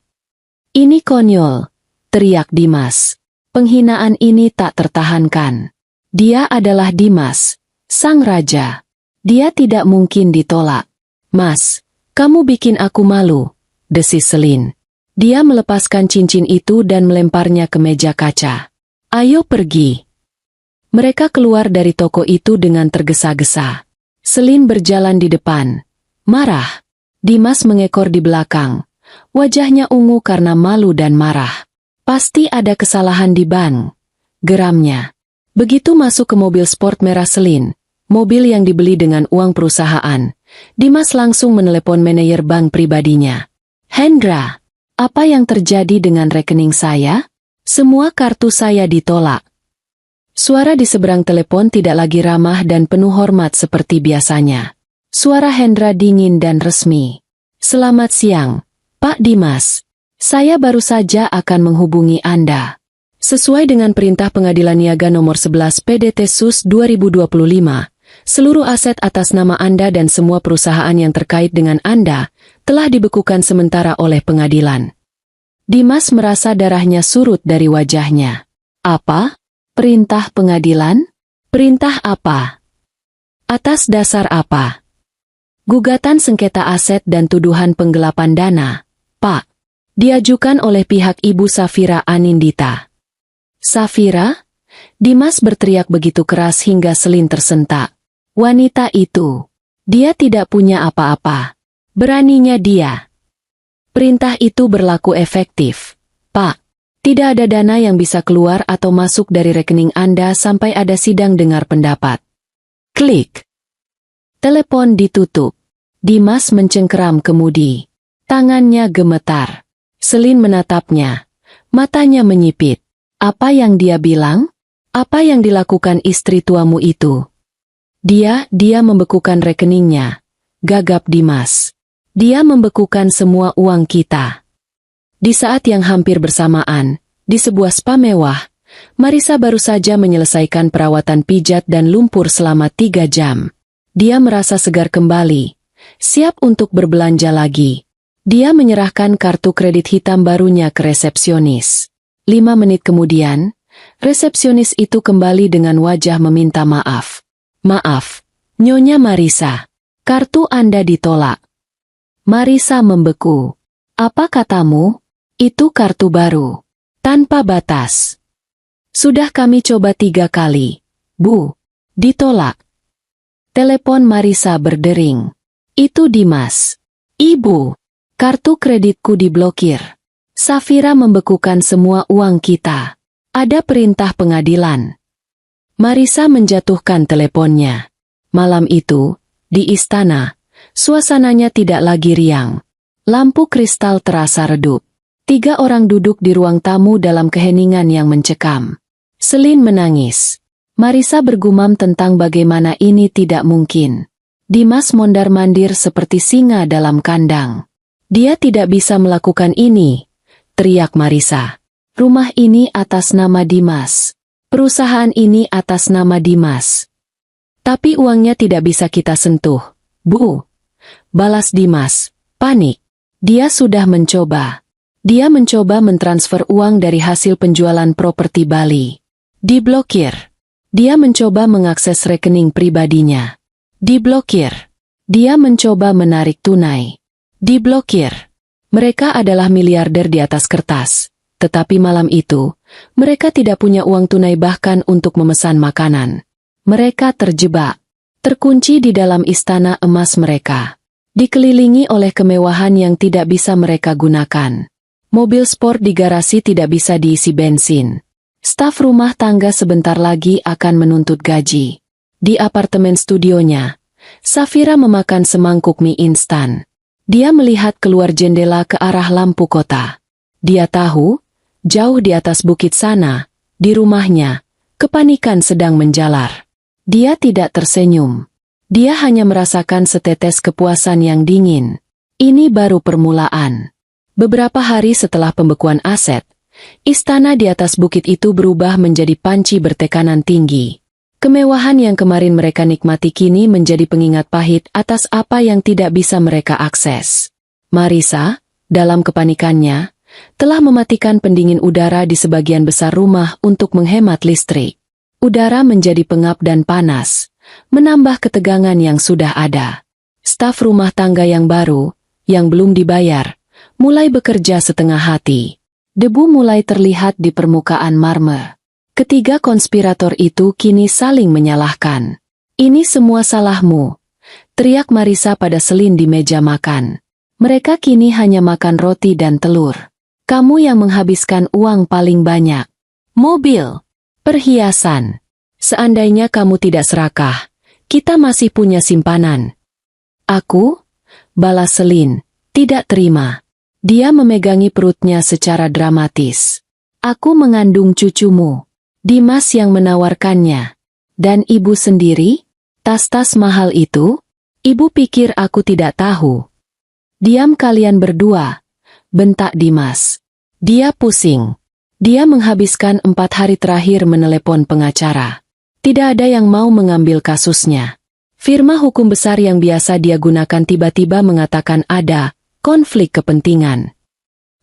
Ini konyol, teriak Dimas. Penghinaan ini tak tertahankan. Dia adalah Dimas, sang raja. Dia tidak mungkin ditolak. Mas, kamu bikin aku malu, desis Selin. Dia melepaskan cincin itu dan melemparnya ke meja kaca. Ayo pergi. Mereka keluar dari toko itu dengan tergesa-gesa. Selin berjalan di depan. Marah. Dimas mengekor di belakang. Wajahnya ungu karena malu dan marah. Pasti ada kesalahan di ban. Geramnya. Begitu masuk ke mobil sport merah Selin, mobil yang dibeli dengan uang perusahaan, Dimas langsung menelepon manajer bank pribadinya. Hendra, apa yang terjadi dengan rekening saya? Semua kartu saya ditolak. Suara di seberang telepon tidak lagi ramah dan penuh hormat seperti biasanya. Suara Hendra dingin dan resmi. Selamat siang, Pak Dimas. Saya baru saja akan menghubungi Anda. Sesuai dengan perintah Pengadilan Niaga nomor 11 PDT Sus 2025, seluruh aset atas nama Anda dan semua perusahaan yang terkait dengan Anda telah dibekukan sementara oleh pengadilan. Dimas merasa darahnya surut dari wajahnya. Apa? Perintah pengadilan? Perintah apa? Atas dasar apa? Gugatan sengketa aset dan tuduhan penggelapan dana, Pak. Diajukan oleh pihak Ibu Safira Anindita. Safira? Dimas berteriak begitu keras hingga Selin tersentak. Wanita itu. Dia tidak punya apa-apa. Beraninya dia. Perintah itu berlaku efektif. Pak. Tidak ada dana yang bisa keluar atau masuk dari rekening Anda sampai ada sidang dengar pendapat. Klik. Telepon ditutup. Dimas mencengkeram kemudi. Tangannya gemetar. Selin menatapnya. Matanya menyipit. Apa yang dia bilang? Apa yang dilakukan istri tuamu itu? Dia membekukan rekeningnya. Gagap Dimas. Dia membekukan semua uang kita. Di saat yang hampir bersamaan, di sebuah spa mewah, Marisa baru saja menyelesaikan perawatan pijat dan lumpur selama 3 jam. Dia merasa segar kembali, siap untuk berbelanja lagi. Dia menyerahkan kartu kredit hitam barunya ke resepsionis. 5 menit kemudian, resepsionis itu kembali dengan wajah meminta maaf. Maaf, Nyonya Marisa, kartu Anda ditolak. Marisa membeku. Apa katamu? Itu kartu baru. Tanpa batas. Sudah kami coba 3 kali. Bu, ditolak. Telepon Marisa berdering. Itu Dimas. Ibu, kartu kreditku diblokir. Safira membekukan semua uang kita. Ada perintah pengadilan. Marisa menjatuhkan teleponnya. Malam itu, di istana, suasananya tidak lagi riang. Lampu kristal terasa redup. 3 orang duduk di ruang tamu dalam keheningan yang mencekam. Selin menangis. Marisa bergumam tentang bagaimana ini tidak mungkin. Dimas mondar-mandir seperti singa dalam kandang. Dia tidak bisa melakukan ini, teriak Marisa. Rumah ini atas nama Dimas. Perusahaan ini atas nama Dimas. Tapi uangnya tidak bisa kita sentuh, Bu. Balas Dimas, panik. Dia sudah mencoba. Dia mencoba mentransfer uang dari hasil penjualan properti Bali. Diblokir. Dia mencoba mengakses rekening pribadinya. Diblokir. Dia mencoba menarik tunai. Diblokir. Mereka adalah miliarder di atas kertas. Tetapi malam itu, mereka tidak punya uang tunai bahkan untuk memesan makanan. Mereka terjebak. Terkunci di dalam istana emas mereka. Dikelilingi oleh kemewahan yang tidak bisa mereka gunakan. Mobil sport di garasi tidak bisa diisi bensin. Staf rumah tangga sebentar lagi akan menuntut gaji. Di apartemen studionya, Safira memakan semangkuk mie instan. Dia melihat keluar jendela ke arah lampu kota. Dia tahu, jauh di atas bukit sana, di rumahnya, kepanikan sedang menjalar. Dia tidak tersenyum. Dia hanya merasakan setetes kepuasan yang dingin. Ini baru permulaan. Beberapa hari setelah pembekuan aset, istana di atas bukit itu berubah menjadi panci bertekanan tinggi. Kemewahan yang kemarin mereka nikmati kini menjadi pengingat pahit atas apa yang tidak bisa mereka akses. Marisa, dalam kepanikannya, telah mematikan pendingin udara di sebagian besar rumah untuk menghemat listrik. Udara menjadi pengap dan panas, menambah ketegangan yang sudah ada. Staf rumah tangga yang baru, yang belum dibayar, mulai bekerja setengah hati. Debu mulai terlihat di permukaan marmer. Ketiga konspirator itu kini saling menyalahkan. "Ini semua salahmu," teriak Marisa pada Selin di meja makan. "Mereka kini hanya makan roti dan telur. Kamu yang menghabiskan uang paling banyak. Mobil, perhiasan. Seandainya kamu tidak serakah, kita masih punya simpanan." "Aku?" balas Selin, tidak terima. Dia memegangi perutnya secara dramatis. "Aku mengandung cucumu. Dimas yang menawarkannya. Dan ibu sendiri? Tas-tas mahal itu? Ibu pikir aku tidak tahu." "Diam kalian berdua," bentak Dimas. Dia pusing. Dia menghabiskan 4 hari terakhir menelepon pengacara. Tidak ada yang mau mengambil kasusnya. Firma hukum besar yang biasa dia gunakan tiba-tiba mengatakan ada konflik kepentingan.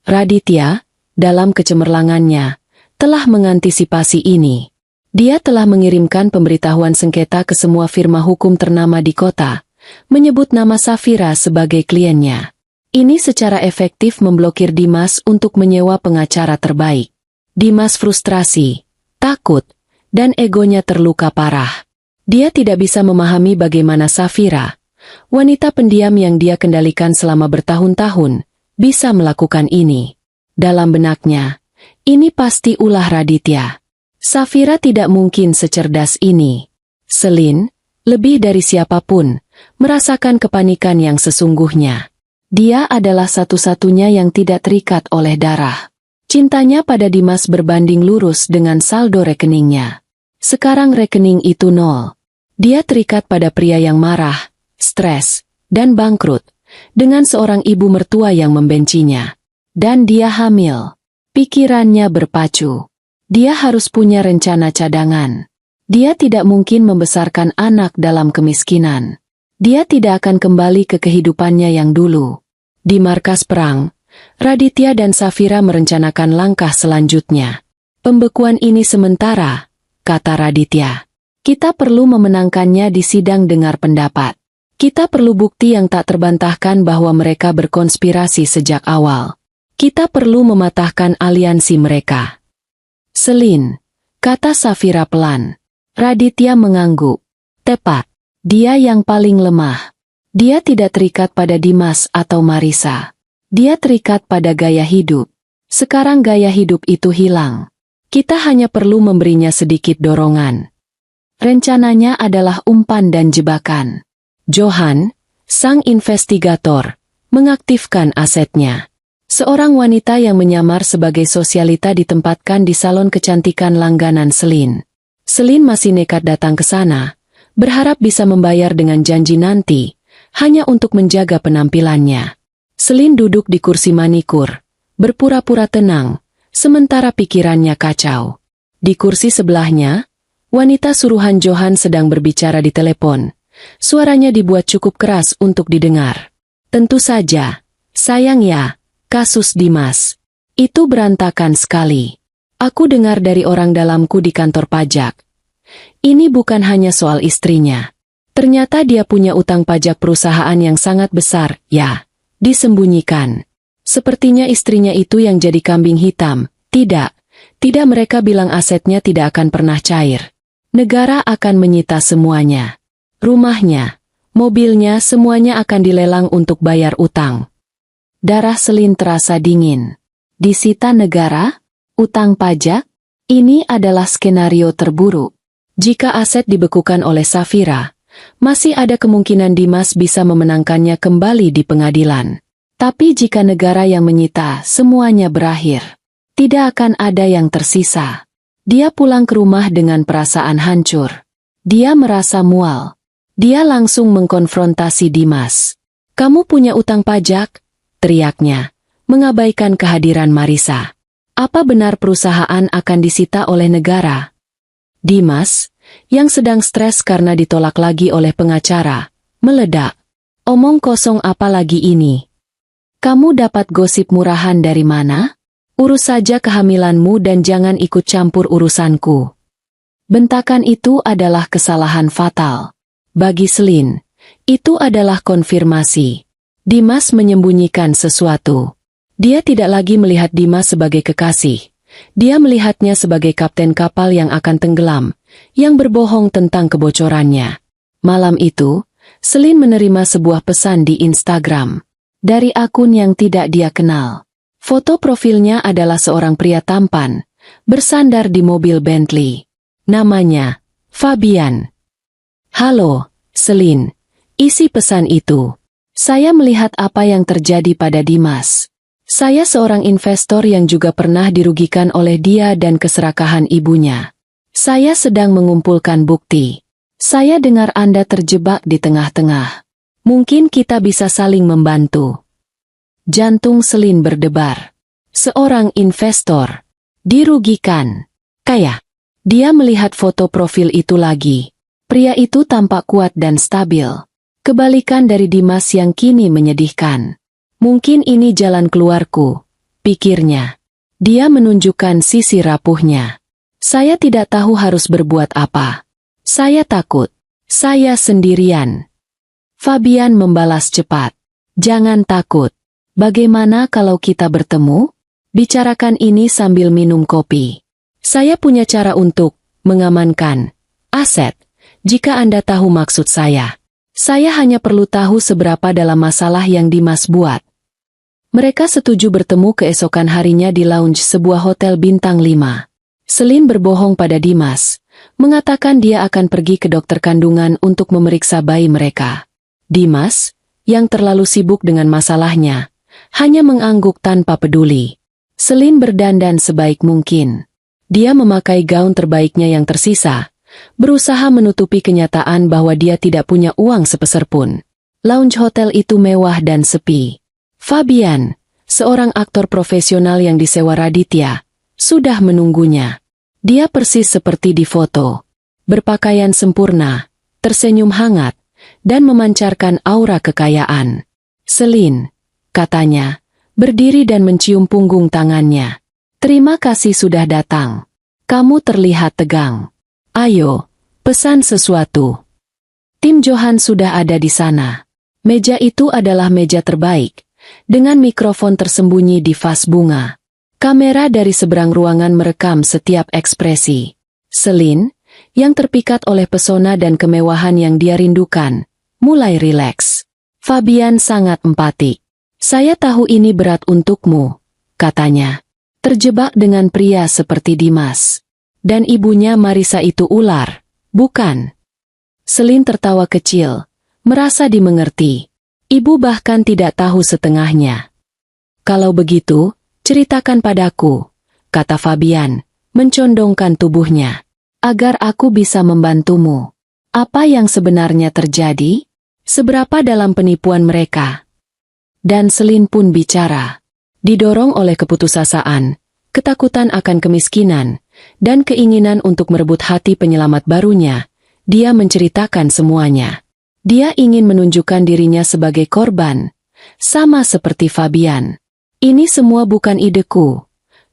Raditya, dalam kecemerlangannya, telah mengantisipasi ini. Dia telah mengirimkan pemberitahuan sengketa ke semua firma hukum ternama di kota, menyebut nama Safira sebagai kliennya. Ini secara efektif memblokir Dimas untuk menyewa pengacara terbaik. Dimas frustrasi, takut, dan egonya terluka parah. Dia tidak bisa memahami bagaimana Safira, wanita pendiam yang dia kendalikan selama bertahun-tahun, bisa melakukan ini. Dalam benaknya, ini pasti ulah Raditya. Safira tidak mungkin secerdas ini. Selin, lebih dari siapapun, merasakan kepanikan yang sesungguhnya. Dia adalah satu-satunya yang tidak terikat oleh darah. Cintanya pada Dimas berbanding lurus dengan saldo rekeningnya. Sekarang rekening itu nol. Dia terikat pada pria yang marah, stres, dan bangkrut, dengan seorang ibu mertua yang membencinya. Dan dia hamil. Pikirannya berpacu. Dia harus punya rencana cadangan. Dia tidak mungkin membesarkan anak dalam kemiskinan. Dia tidak akan kembali ke kehidupannya yang dulu. Di markas perang, Raditya dan Safira merencanakan langkah selanjutnya. "Pembekuan ini sementara," kata Raditya. "Kita perlu memenangkannya di sidang dengar pendapat. Kita perlu bukti yang tak terbantahkan bahwa mereka berkonspirasi sejak awal. Kita perlu mematahkan aliansi mereka." "Selin," kata Safira pelan. Raditya mengangguk. "Tepat. Dia yang paling lemah. Dia tidak terikat pada Dimas atau Marisa. Dia terikat pada gaya hidup. Sekarang gaya hidup itu hilang. Kita hanya perlu memberinya sedikit dorongan." Rencananya adalah umpan dan jebakan. Johan, sang investigator, mengaktifkan asetnya. Seorang wanita yang menyamar sebagai sosialita ditempatkan di salon kecantikan langganan Selin. Selin masih nekat datang ke sana, berharap bisa membayar dengan janji nanti, hanya untuk menjaga penampilannya. Selin duduk di kursi manikur, berpura-pura tenang, sementara pikirannya kacau. Di kursi sebelahnya, wanita suruhan Johan sedang berbicara di telepon. Suaranya dibuat cukup keras untuk didengar. "Tentu saja, sayang ya, kasus Dimas. Itu berantakan sekali. Aku dengar dari orang dalamku di kantor pajak. Ini bukan hanya soal istrinya. Ternyata dia punya utang pajak perusahaan yang sangat besar, ya. Disembunyikan. Sepertinya istrinya itu yang jadi kambing hitam." Tidak mereka bilang asetnya tidak akan pernah cair. Negara akan menyita semuanya. Rumahnya, mobilnya semuanya akan dilelang untuk bayar utang. Darah Selin terasa dingin. Disita negara? Utang pajak? Ini adalah skenario terburuk. Jika aset dibekukan oleh Safira, masih ada kemungkinan Dimas bisa memenangkannya kembali di pengadilan. Tapi jika negara yang menyita, semuanya berakhir. Tidak akan ada yang tersisa. Dia pulang ke rumah dengan perasaan hancur. Dia merasa mual. Dia langsung mengkonfrontasi Dimas. "Kamu punya utang pajak?" teriaknya, mengabaikan kehadiran Marisa. "Apa benar perusahaan akan disita oleh negara?" Dimas, yang sedang stres karena ditolak lagi oleh pengacara, meledak. "Omong kosong apa lagi ini? Kamu dapat gosip murahan dari mana? Urus saja kehamilanmu dan jangan ikut campur urusanku." Bentakan itu adalah kesalahan fatal. Bagi Selin, itu adalah konfirmasi. Dimas menyembunyikan sesuatu. Dia tidak lagi melihat Dimas sebagai kekasih, Dia melihatnya sebagai kapten kapal yang akan tenggelam, yang berbohong tentang kebocorannya. Malam itu, Celine menerima sebuah pesan di Instagram dari akun yang tidak dia kenal. Foto profilnya adalah seorang pria tampan, bersandar di mobil Bentley. Namanya Fabian. "Halo, Celine," isi pesan itu. "Saya melihat apa yang terjadi pada Dimas. Saya seorang investor yang juga pernah dirugikan oleh dia dan keserakahan ibunya. Saya sedang mengumpulkan bukti. Saya dengar Anda terjebak di tengah-tengah. Mungkin kita bisa saling membantu." Jantung Celine berdebar. Seorang investor dirugikan. Kayak dia melihat foto profil itu lagi. Pria itu tampak kuat dan stabil. Kebalikan dari Dimas yang kini menyedihkan. "Mungkin ini jalan keluarku," pikirnya. Dia menunjukkan sisi rapuhnya. "Saya tidak tahu harus berbuat apa. Saya takut. Saya sendirian." Fabian membalas cepat. "Jangan takut. Bagaimana kalau kita bertemu? Bicarakan ini sambil minum kopi. Saya punya cara untuk mengamankan aset. Jika Anda tahu maksud saya. Saya hanya perlu tahu seberapa dalam masalah yang Dimas buat." Mereka setuju bertemu keesokan harinya di lounge sebuah hotel bintang 5. Celine berbohong pada Dimas, mengatakan dia akan pergi ke dokter kandungan untuk memeriksa bayi mereka. Dimas, yang terlalu sibuk dengan masalahnya, hanya mengangguk tanpa peduli. Celine berdandan sebaik mungkin. Dia memakai gaun terbaiknya yang tersisa, berusaha menutupi kenyataan bahwa dia tidak punya uang sepeser pun. Lounge hotel itu mewah dan sepi. Fabian, seorang aktor profesional yang disewa Raditya, sudah menunggunya. Dia persis seperti di foto. Berpakaian sempurna, tersenyum hangat, dan memancarkan aura kekayaan. "Celine," katanya, berdiri dan mencium punggung tangannya. "Terima kasih sudah datang. Kamu terlihat tegang. Ayo, pesan sesuatu." Tim Johan sudah ada di sana. Meja itu adalah meja terbaik, dengan mikrofon tersembunyi di vas bunga. Kamera dari seberang ruangan merekam setiap ekspresi. Celine, yang terpikat oleh pesona dan kemewahan yang dia rindukan, mulai rileks. Fabian sangat empatik. "Saya tahu ini berat untukmu," katanya. "Terjebak dengan pria seperti Dimas. Dan ibunya Marisa itu ular, bukan?" Celine tertawa kecil, merasa dimengerti. Ibu bahkan tidak tahu setengahnya. "Kalau begitu, ceritakan padaku," kata Fabian, mencondongkan tubuhnya. "Agar aku bisa membantumu. Apa yang sebenarnya terjadi? Seberapa dalam penipuan mereka?" Dan Celine pun bicara. Didorong oleh keputusasaan, ketakutan akan kemiskinan, dan keinginan untuk merebut hati penyelamat barunya, dia menceritakan semuanya. Dia ingin menunjukkan dirinya sebagai korban, sama seperti Fabian. "Ini semua bukan ideku,"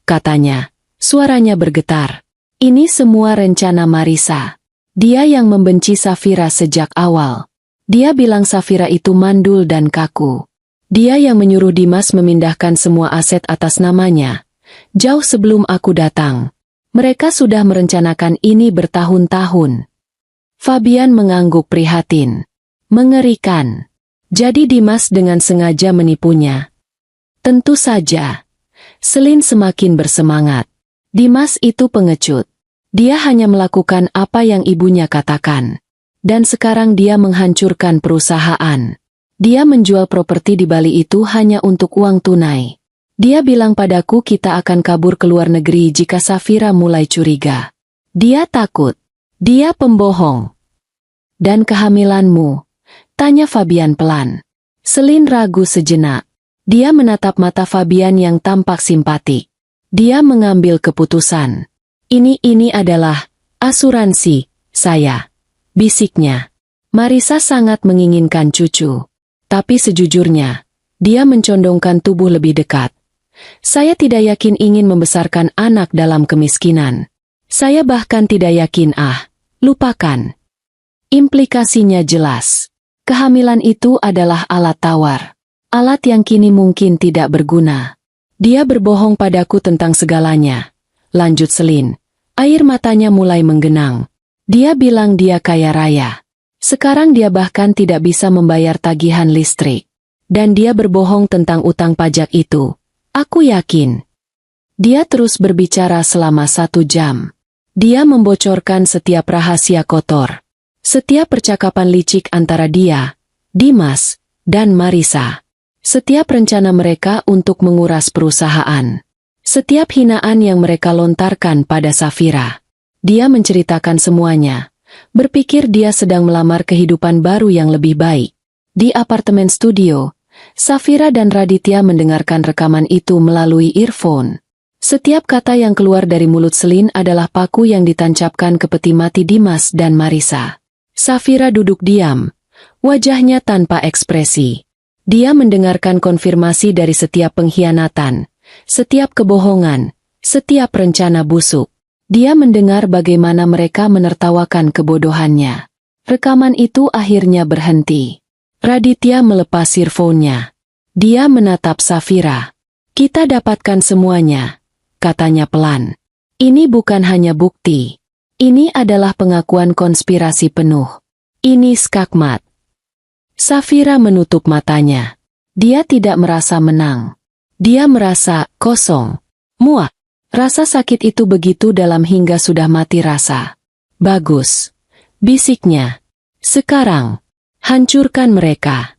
katanya, suaranya bergetar. "Ini semua rencana Marisa. Dia yang membenci Safira sejak awal. Dia bilang Safira itu mandul dan kaku. Dia yang menyuruh Dimas memindahkan semua aset atas namanya. Jauh sebelum aku datang. Mereka sudah merencanakan ini bertahun-tahun." Fabian mengangguk prihatin. Mengerikan. Jadi Dimas dengan sengaja menipunya. Tentu saja. Celine semakin bersemangat. Dimas itu pengecut. Dia hanya melakukan apa yang ibunya katakan. Dan sekarang dia menghancurkan perusahaan. Dia menjual properti di Bali itu hanya untuk uang tunai. Dia bilang padaku kita akan kabur ke luar negeri jika Safira mulai curiga. Dia takut. Dia pembohong. "Dan kehamilanmu?" tanya Fabian pelan. Celine ragu sejenak. Dia menatap mata Fabian yang tampak simpatik. Dia mengambil keputusan. Ini adalah asuransi saya," bisiknya. Marisa sangat menginginkan cucu. Tapi sejujurnya, dia mencondongkan tubuh lebih dekat. "Saya tidak yakin ingin membesarkan anak dalam kemiskinan. Saya bahkan tidak yakin lupakan. Implikasinya jelas. Kehamilan itu adalah alat tawar. Alat yang kini mungkin tidak berguna. Dia berbohong padaku tentang segalanya. lanjut Selin. Air matanya mulai menggenang. Dia bilang dia kaya raya. Sekarang dia bahkan tidak bisa membayar tagihan listrik. Dan dia berbohong tentang utang pajak itu. Aku yakin. Dia terus berbicara selama 1 jam. Dia membocorkan setiap rahasia kotor. Setiap percakapan licik antara dia, Dimas, dan Marisa. Setiap rencana mereka untuk menguras perusahaan. Setiap hinaan yang mereka lontarkan pada Safira. Dia menceritakan semuanya. Berpikir dia sedang melamar kehidupan baru yang lebih baik. Di apartemen studio, Safira dan Raditya mendengarkan rekaman itu melalui earphone. Setiap kata yang keluar dari mulut Selin adalah paku yang ditancapkan ke peti mati Dimas dan Marisa. Safira duduk diam, wajahnya tanpa ekspresi. Dia mendengarkan konfirmasi dari setiap pengkhianatan, setiap kebohongan, setiap rencana busuk. Dia mendengar bagaimana mereka menertawakan kebodohannya. Rekaman itu akhirnya berhenti. Raditya melepas earphone-nya. Dia menatap Safira. Kita dapatkan semuanya, katanya pelan. Ini bukan hanya bukti. Ini adalah pengakuan konspirasi penuh. Ini skakmat. Safira menutup matanya. Dia tidak merasa menang. Dia merasa kosong. Muak. Rasa sakit itu begitu dalam hingga sudah mati rasa. Bagus. Bisiknya. Sekarang. Hancurkan mereka.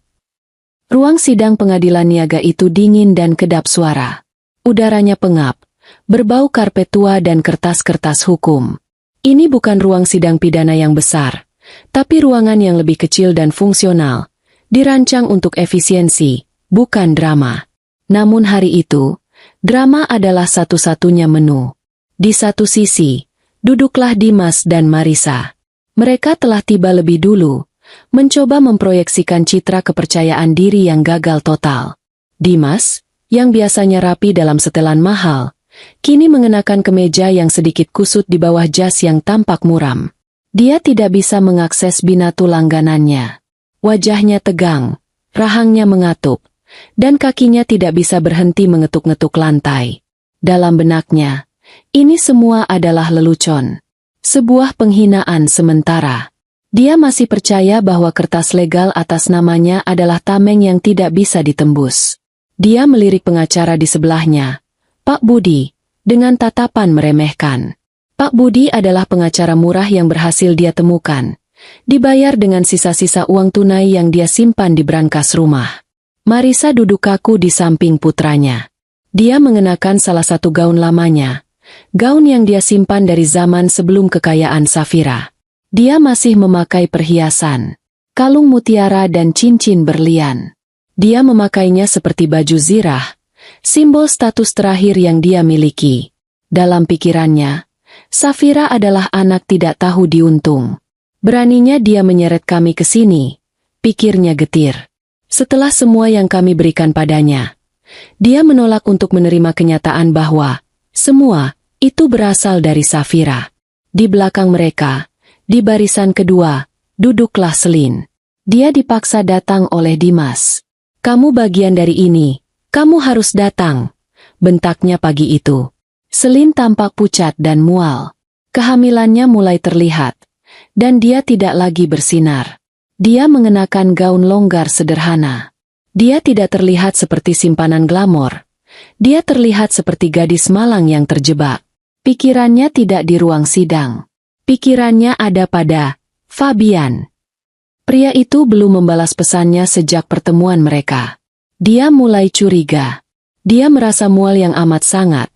Ruang sidang pengadilan niaga itu dingin dan kedap suara. Udaranya pengap. Berbau karpet tua dan kertas-kertas hukum. Ini bukan ruang sidang pidana yang besar. Tapi ruangan yang lebih kecil dan fungsional. Dirancang untuk efisiensi, bukan drama. Namun hari itu, drama adalah satu-satunya menu. Di satu sisi, duduklah Dimas dan Marisa. Mereka telah tiba lebih dulu, mencoba memproyeksikan citra kepercayaan diri yang gagal total. Dimas, yang biasanya rapi dalam setelan mahal, kini mengenakan kemeja yang sedikit kusut di bawah jas yang tampak muram. Dia tidak bisa mengakses binatu langganannya. Wajahnya tegang, rahangnya mengatup, dan kakinya tidak bisa berhenti mengetuk-ngetuk lantai. Dalam benaknya, ini semua adalah lelucon. Sebuah penghinaan sementara. Dia masih percaya bahwa kertas legal atas namanya adalah tameng yang tidak bisa ditembus. Dia melirik pengacara di sebelahnya, Pak Budi, dengan tatapan meremehkan. Pak Budi adalah pengacara murah yang berhasil dia temukan. Dibayar dengan sisa-sisa uang tunai yang dia simpan di brankas rumah. Marisa duduk kaku di samping putranya. Dia mengenakan salah satu gaun lamanya. Gaun yang dia simpan dari zaman sebelum kekayaan Safira. Dia masih memakai perhiasan, kalung mutiara dan cincin berlian. Dia memakainya seperti baju zirah, simbol status terakhir yang dia miliki. Dalam pikirannya, Safira adalah anak tidak tahu diuntung. Beraninya dia menyeret kami ke sini, pikirnya getir. Setelah semua yang kami berikan padanya, dia menolak untuk menerima kenyataan bahwa semua itu berasal dari Safira. Di belakang mereka, di barisan kedua, duduklah Selin. Dia dipaksa datang oleh Dimas. Kamu bagian dari ini, kamu harus datang, bentaknya pagi itu. Selin tampak pucat dan mual. Kehamilannya mulai terlihat. Dan dia tidak lagi bersinar. Dia mengenakan gaun longgar sederhana. Dia tidak terlihat seperti simpanan glamor. Dia terlihat seperti gadis malang yang terjebak. Pikirannya tidak di ruang sidang. Pikirannya ada pada Fabian. Pria itu belum membalas pesannya sejak pertemuan mereka. Dia mulai curiga. Dia merasa mual yang amat sangat.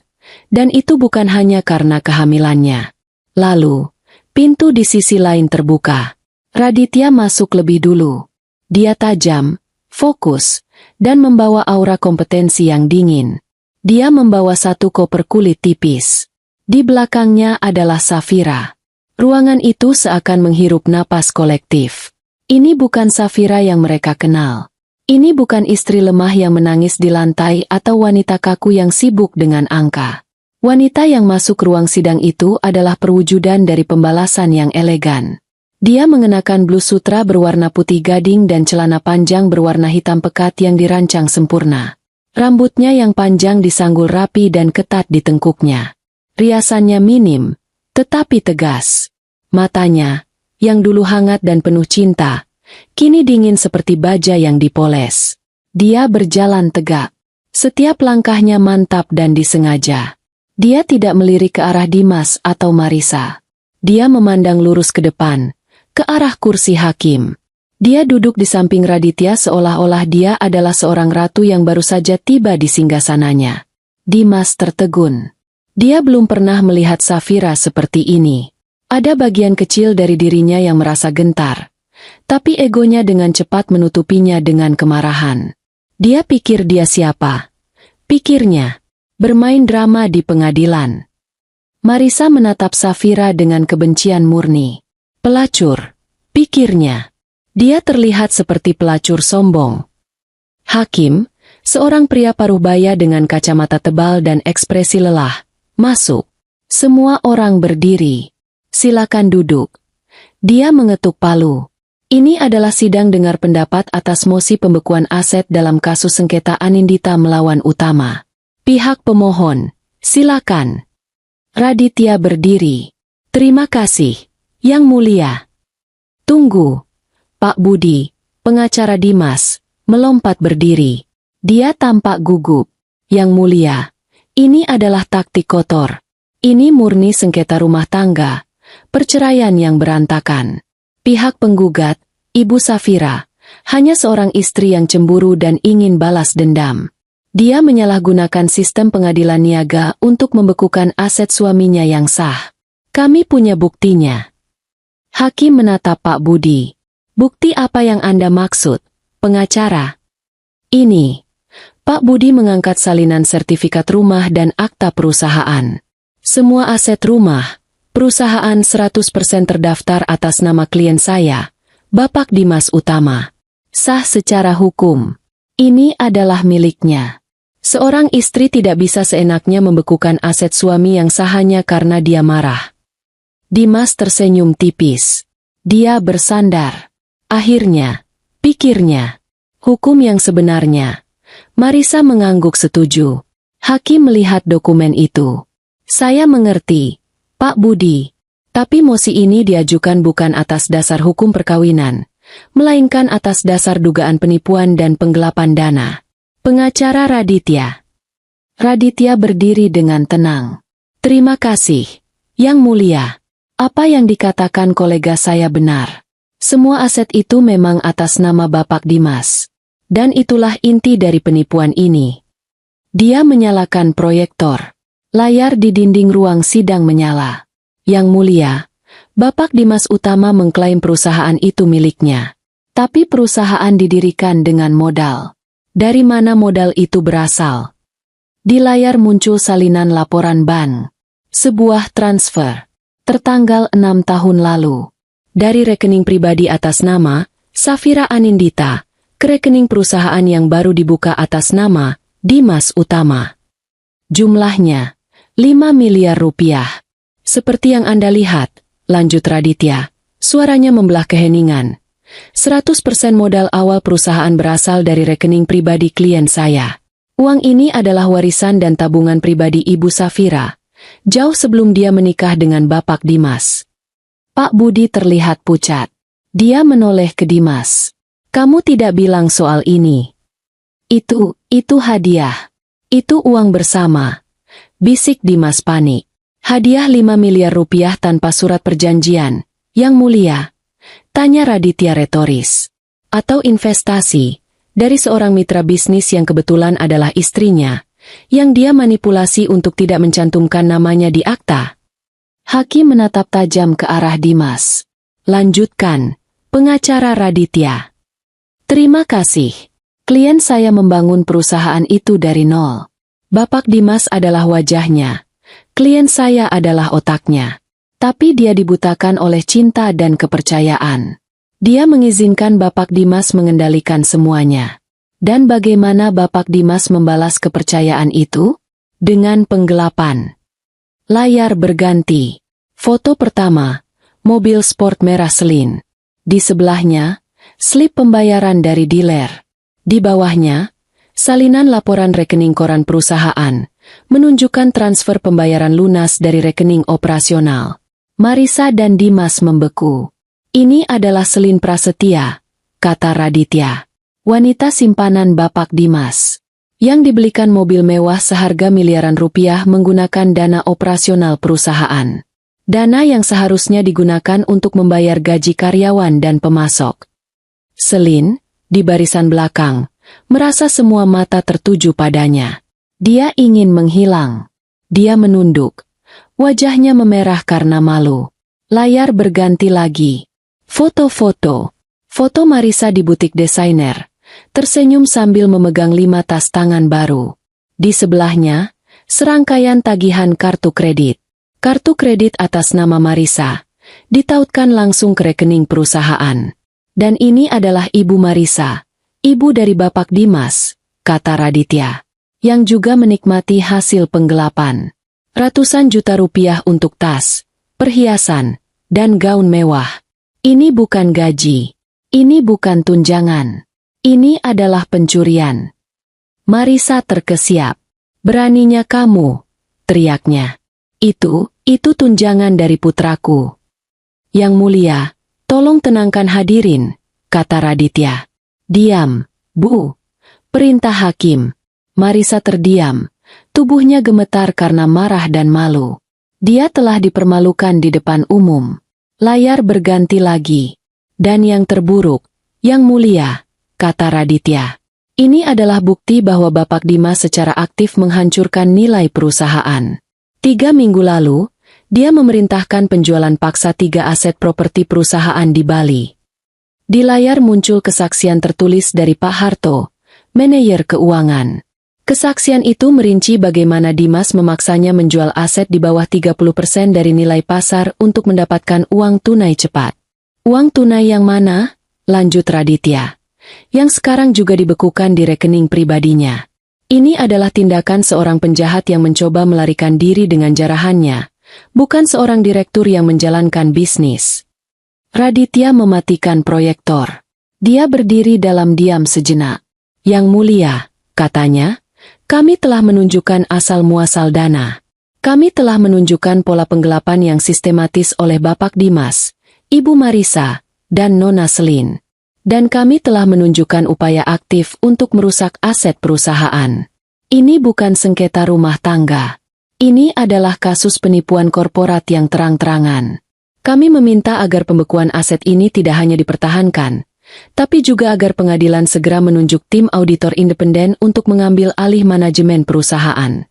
Dan itu bukan hanya karena kehamilannya. Lalu, pintu di sisi lain terbuka. Raditya masuk lebih dulu. Dia tajam, fokus, dan membawa aura kompetensi yang dingin. Dia membawa satu koper kulit tipis. Di belakangnya adalah Safira. Ruangan itu seakan menghirup napas kolektif. Ini bukan Safira yang mereka kenal. Ini bukan istri lemah yang menangis di lantai atau wanita kaku yang sibuk dengan angka. Wanita yang masuk ruang sidang itu adalah perwujudan dari pembalasan yang elegan. Dia mengenakan blus sutra berwarna putih gading dan celana panjang berwarna hitam pekat yang dirancang sempurna. Rambutnya yang panjang disanggul rapi dan ketat di tengkuknya. Riasannya minim, tetapi tegas. Matanya, yang dulu hangat dan penuh cinta, kini dingin seperti baja yang dipoles. Dia berjalan tegak. Setiap langkahnya mantap dan disengaja. Dia tidak melirik ke arah Dimas atau Marisa. Dia memandang lurus ke depan, ke arah kursi hakim. Dia duduk di samping Raditya seolah-olah dia adalah seorang ratu yang baru saja tiba di singgasananya. Dimas tertegun. Dia belum pernah melihat Safira seperti ini. Ada bagian kecil dari dirinya yang merasa gentar. Tapi egonya dengan cepat menutupinya dengan kemarahan. Dia pikir dia siapa? Pikirnya, bermain drama di pengadilan. Marisa menatap Safira dengan kebencian murni. Pelacur, pikirnya. Dia terlihat seperti pelacur sombong. Hakim, seorang pria paruh baya dengan kacamata tebal dan ekspresi lelah, masuk. Semua orang berdiri. Silakan duduk. Dia mengetuk palu. Ini adalah sidang dengar pendapat atas mosi pembekuan aset dalam kasus sengketa Anindita melawan Utama. Pihak pemohon, silakan. Raditya berdiri. Terima kasih, Yang Mulia. Tunggu. Pak Budi, pengacara Dimas, melompat berdiri. Dia tampak gugup. Yang Mulia, ini adalah taktik kotor. Ini murni sengketa rumah tangga, perceraian yang berantakan. Pihak penggugat, Ibu Safira, hanya seorang istri yang cemburu dan ingin balas dendam. Dia menyalahgunakan sistem pengadilan niaga untuk membekukan aset suaminya yang sah. Kami punya buktinya. Hakim menatap Pak Budi. Bukti apa yang Anda maksud, pengacara? Ini. Pak Budi mengangkat salinan sertifikat rumah dan akta perusahaan. Semua aset rumah, perusahaan 100% terdaftar atas nama klien saya, Bapak Dimas Utama. Sah secara hukum. Ini adalah miliknya. Seorang istri tidak bisa seenaknya membekukan aset suami yang sah hanya karena dia marah. Dimas tersenyum tipis. Dia bersandar. Akhirnya, pikirnya, hukum yang sebenarnya. Marisa mengangguk setuju. Hakim melihat dokumen itu. Saya mengerti, Pak Budi. Tapi mosi ini diajukan bukan atas dasar hukum perkawinan, melainkan atas dasar dugaan penipuan dan penggelapan dana. Pengacara Raditya. Raditya berdiri dengan tenang. Terima kasih, Yang Mulia. Apa yang dikatakan kolega saya benar. Semua aset itu memang atas nama Bapak Dimas. Dan itulah inti dari penipuan ini. Dia menyalakan proyektor. Layar di dinding ruang sidang menyala. Yang Mulia, Bapak Dimas Utama mengklaim perusahaan itu miliknya. Tapi perusahaan didirikan dengan modal. Dari mana modal itu berasal? Di layar muncul salinan laporan bank. Sebuah transfer. Tertanggal 6 tahun lalu. Dari rekening pribadi atas nama Safira Anindita ke rekening perusahaan yang baru dibuka atas nama Dimas Utama. Jumlahnya 5 miliar rupiah. Seperti yang Anda lihat, lanjut Raditya, suaranya membelah keheningan. 100% modal awal perusahaan berasal dari rekening pribadi klien saya. Uang ini adalah warisan dan tabungan pribadi Ibu Safira, jauh sebelum dia menikah dengan Bapak Dimas. Pak Budi terlihat pucat. Dia menoleh ke Dimas. Kamu tidak bilang soal ini. Itu hadiah. Itu uang bersama. Bisik Dimas panik. Hadiah 5 miliar rupiah tanpa surat perjanjian, Yang Mulia. Tanya Raditya retoris. Atau investasi, dari seorang mitra bisnis yang kebetulan adalah istrinya, yang dia manipulasi untuk tidak mencantumkan namanya di akta. Hakim menatap tajam ke arah Dimas. Lanjutkan, pengacara Raditya. Terima kasih. Klien saya membangun perusahaan itu dari nol. Bapak Dimas adalah wajahnya. Klien saya adalah otaknya. Tapi dia dibutakan oleh cinta dan kepercayaan. Dia mengizinkan Bapak Dimas mengendalikan semuanya. Dan bagaimana Bapak Dimas membalas kepercayaan itu? Dengan penggelapan. Layar berganti. Foto pertama, mobil sport merah selin. Di sebelahnya, slip pembayaran dari dealer. Di bawahnya, salinan laporan rekening koran perusahaan, menunjukkan transfer pembayaran lunas dari rekening operasional. Marisa dan Dimas membeku. Ini adalah Selin Prasetya, kata Raditya. Wanita simpanan Bapak Dimas. Yang dibelikan mobil mewah seharga miliaran rupiah menggunakan dana operasional perusahaan. Dana yang seharusnya digunakan untuk membayar gaji karyawan dan pemasok. Selin, di barisan belakang, merasa semua mata tertuju padanya. Dia ingin menghilang. Dia menunduk. Wajahnya memerah karena malu. Layar berganti lagi. Foto-foto. Foto Marisa di butik desainer. Tersenyum sambil memegang 5 tas tangan baru. Di sebelahnya, serangkaian tagihan kartu kredit. Kartu kredit atas nama Marisa ditautkan langsung ke rekening perusahaan. Dan ini adalah Ibu Marisa, ibu dari Bapak Dimas, kata Raditya, yang juga menikmati hasil penggelapan. Ratusan juta rupiah untuk tas, perhiasan, dan gaun mewah. Ini bukan gaji. Ini bukan tunjangan. Ini adalah pencurian. Marisa terkesiap. Beraninya kamu, teriaknya. Itu tunjangan dari putraku. Yang mulia, tolong tenangkan hadirin, kata Raditya. Diam, Bu. Perintah hakim. Marisa terdiam. Tubuhnya gemetar karena marah dan malu. Dia telah dipermalukan di depan umum. Layar berganti lagi. Dan yang terburuk, yang mulia, kata Raditya. Ini adalah bukti bahwa Bapak Dimas secara aktif menghancurkan nilai perusahaan. 3 minggu lalu, dia memerintahkan penjualan paksa 3 aset properti perusahaan di Bali. Di layar muncul kesaksian tertulis dari Pak Harto, manajer keuangan. Kesaksian itu merinci bagaimana Dimas memaksanya menjual aset di bawah 30% dari nilai pasar untuk mendapatkan uang tunai cepat. Uang tunai yang mana? Lanjut Raditya. Yang sekarang juga dibekukan di rekening pribadinya. Ini adalah tindakan seorang penjahat yang mencoba melarikan diri dengan jarahannya, bukan seorang direktur yang menjalankan bisnis. Raditya mematikan proyektor. Dia berdiri dalam diam sejenak. Yang mulia, katanya, kami telah menunjukkan asal-muasal dana. Kami telah menunjukkan pola penggelapan yang sistematis oleh Bapak Dimas, Ibu Marisa, dan Nona Selin. Dan kami telah menunjukkan upaya aktif untuk merusak aset perusahaan. Ini bukan sengketa rumah tangga. Ini adalah kasus penipuan korporat yang terang-terangan. Kami meminta agar pembekuan aset ini tidak hanya dipertahankan, tapi juga agar pengadilan segera menunjuk tim auditor independen untuk mengambil alih manajemen perusahaan.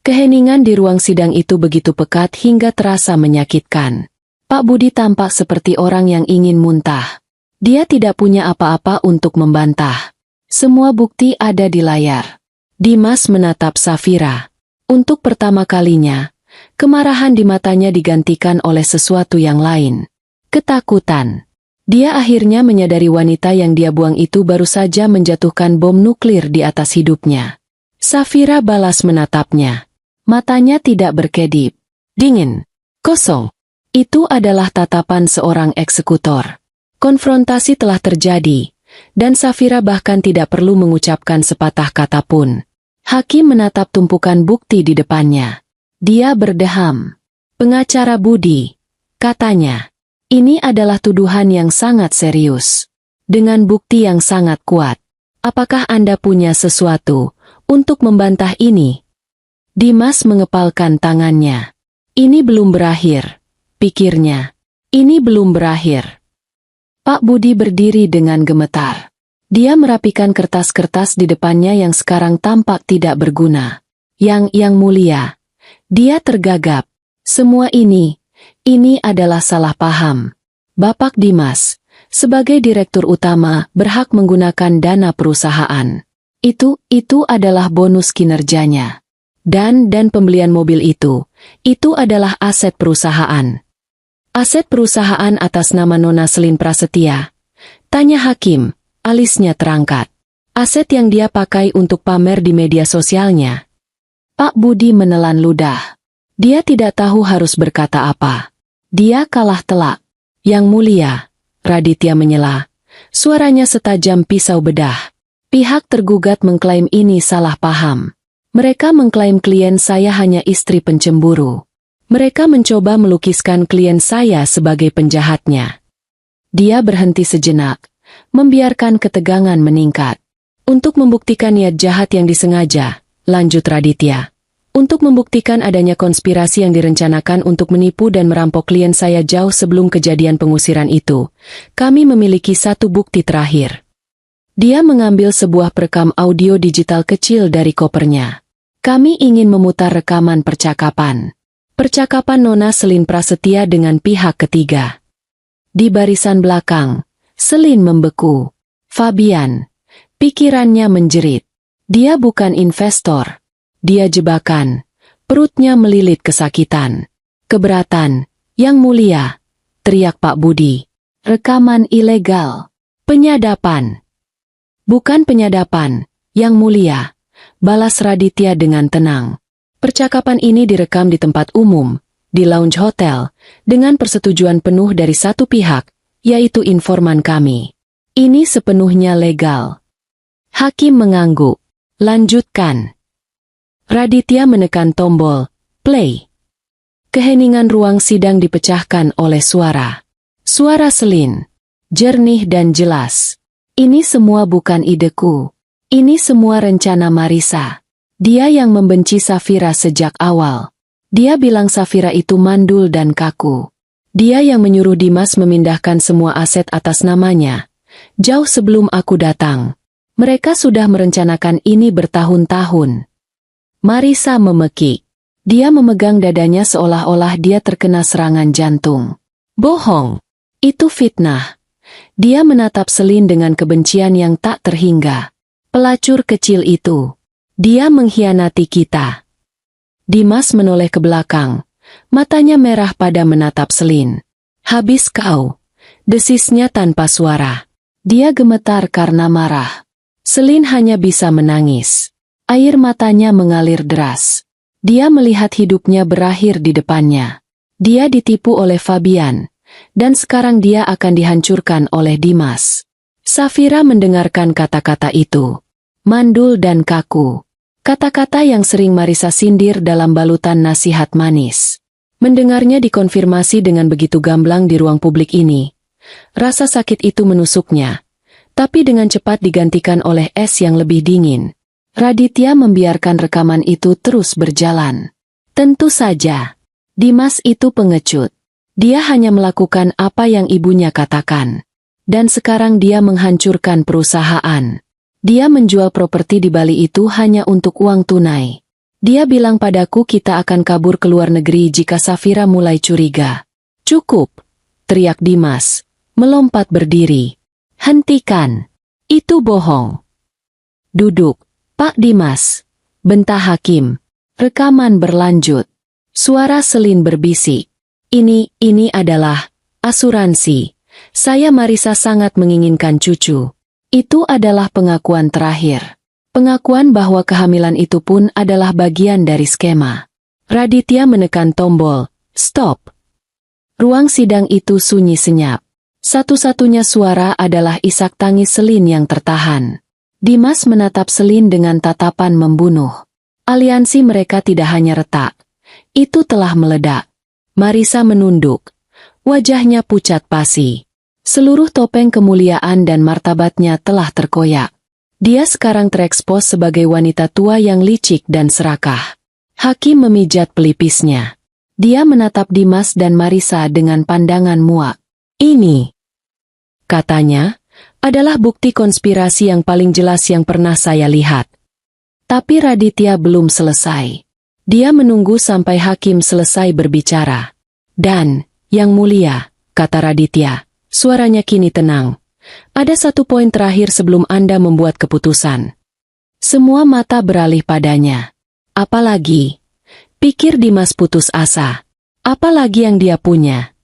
Keheningan di ruang sidang itu begitu pekat hingga terasa menyakitkan. Pak Budi tampak seperti orang yang ingin muntah. Dia tidak punya apa-apa untuk membantah. Semua bukti ada di layar. Dimas menatap Safira. Untuk pertama kalinya, kemarahan di matanya digantikan oleh sesuatu yang lain. Ketakutan. Dia akhirnya menyadari wanita yang dia buang itu baru saja menjatuhkan bom nuklir di atas hidupnya. Safira balas menatapnya. Matanya tidak berkedip. Dingin. Kosong. Itu adalah tatapan seorang eksekutor. Konfrontasi telah terjadi, dan Safira bahkan tidak perlu mengucapkan sepatah kata pun. Hakim menatap tumpukan bukti di depannya. Dia berdeham. Pengacara Budi, katanya, ini adalah tuduhan yang sangat serius. Dengan bukti yang sangat kuat. Apakah Anda punya sesuatu untuk membantah ini? Dimas mengepalkan tangannya. Ini belum berakhir, pikirnya. Ini belum berakhir. Pak Budi berdiri dengan gemetar. Dia merapikan kertas-kertas di depannya yang sekarang tampak tidak berguna. Yang mulia. Dia tergagap. Semua ini adalah salah paham. Bapak Dimas, sebagai direktur utama, berhak menggunakan dana perusahaan. Itu adalah bonus kinerjanya. Dan pembelian mobil itu adalah aset perusahaan. Aset perusahaan atas nama Nona Selin Prasetya. Tanya hakim, alisnya terangkat. Aset yang dia pakai untuk pamer di media sosialnya. Pak Budi menelan ludah. Dia tidak tahu harus berkata apa. Dia kalah telak. Yang mulia, Raditya menyela. Suaranya setajam pisau bedah. Pihak tergugat mengklaim ini salah paham. Mereka mengklaim klien saya hanya istri pencemburu. Mereka mencoba melukiskan klien saya sebagai penjahatnya. Dia berhenti sejenak, membiarkan ketegangan meningkat. Untuk membuktikan niat jahat yang disengaja, lanjut Raditya. Untuk membuktikan adanya konspirasi yang direncanakan untuk menipu dan merampok klien saya jauh sebelum kejadian pengusiran itu, kami memiliki satu bukti terakhir. Dia mengambil sebuah perekam audio digital kecil dari kopernya. Kami ingin memutar rekaman percakapan. Percakapan Nona Selin Prasetya dengan pihak ketiga. Di barisan belakang, Selin membeku. Fabian, pikirannya menjerit. Dia bukan investor. Dia jebakan. Perutnya melilit kesakitan. Keberatan, Yang Mulia, teriak Pak Budi. Rekaman ilegal. Penyadapan. Bukan penyadapan, Yang Mulia, balas Raditya dengan tenang. Percakapan ini direkam di tempat umum, di lounge hotel, dengan persetujuan penuh dari satu pihak, yaitu informan kami. Ini sepenuhnya legal. Hakim mengangguk. Lanjutkan. Raditya menekan tombol play. Keheningan ruang sidang dipecahkan oleh suara. Suara Selin. Jernih dan jelas. Ini semua bukan ideku. Ini semua rencana Marisa. Dia yang membenci Safira sejak awal. Dia bilang Safira itu mandul dan kaku. Dia yang menyuruh Dimas memindahkan semua aset atas namanya. Jauh sebelum aku datang. Mereka sudah merencanakan ini bertahun-tahun. Marisa memekik. Dia memegang dadanya seolah-olah dia terkena serangan jantung. Bohong. Itu fitnah. Dia menatap Selin dengan kebencian yang tak terhingga. Pelacur kecil itu. Dia mengkhianati kita. Dimas menoleh ke belakang. Matanya merah pada menatap Selin. Habis kau. Desisnya tanpa suara. Dia gemetar karena marah. Selin hanya bisa menangis. Air matanya mengalir deras. Dia melihat hidupnya berakhir di depannya. Dia ditipu oleh Fabian. Dan sekarang dia akan dihancurkan oleh Dimas. Safira mendengarkan kata-kata itu. Mandul dan kaku. Kata-kata yang sering Marisa sindir dalam balutan nasihat manis. Mendengarnya dikonfirmasi dengan begitu gamblang di ruang publik ini. Rasa sakit itu menusuknya. Tapi dengan cepat digantikan oleh es yang lebih dingin. Raditya membiarkan rekaman itu terus berjalan. Tentu saja, Dimas itu pengecut. Dia hanya melakukan apa yang ibunya katakan. Dan sekarang dia menghancurkan perusahaan. Dia menjual properti di Bali itu hanya untuk uang tunai. Dia bilang padaku kita akan kabur ke luar negeri jika Safira mulai curiga. Cukup, teriak Dimas, melompat berdiri. Hentikan, itu bohong. Duduk. Pak Dimas, bentak hakim. Rekaman berlanjut. Suara Selin berbisik. Ini adalah asuransi. Saya Marisa sangat menginginkan cucu. Itu adalah pengakuan terakhir. Pengakuan bahwa kehamilan itu pun adalah bagian dari skema. Raditya menekan tombol stop. Ruang sidang itu sunyi senyap. Satu-satunya suara adalah isak tangis Selin yang tertahan. Dimas menatap Selin dengan tatapan membunuh. Aliansi mereka tidak hanya retak. Itu telah meledak. Marisa menunduk. Wajahnya pucat pasi. Seluruh topeng kemuliaan dan martabatnya telah terkoyak. Dia sekarang terekspos sebagai wanita tua yang licik dan serakah. Hakim memijat pelipisnya. Dia menatap Dimas dan Marisa dengan pandangan muak. Ini, katanya, adalah bukti konspirasi yang paling jelas yang pernah saya lihat. Tapi Raditya belum selesai. Dia menunggu sampai hakim selesai berbicara. Dan, Yang Mulia, kata Raditya, suaranya kini tenang. Ada satu poin terakhir sebelum Anda membuat keputusan. Semua mata beralih padanya. Apalagi? Pikir Dimas putus asa. Apalagi yang dia punya?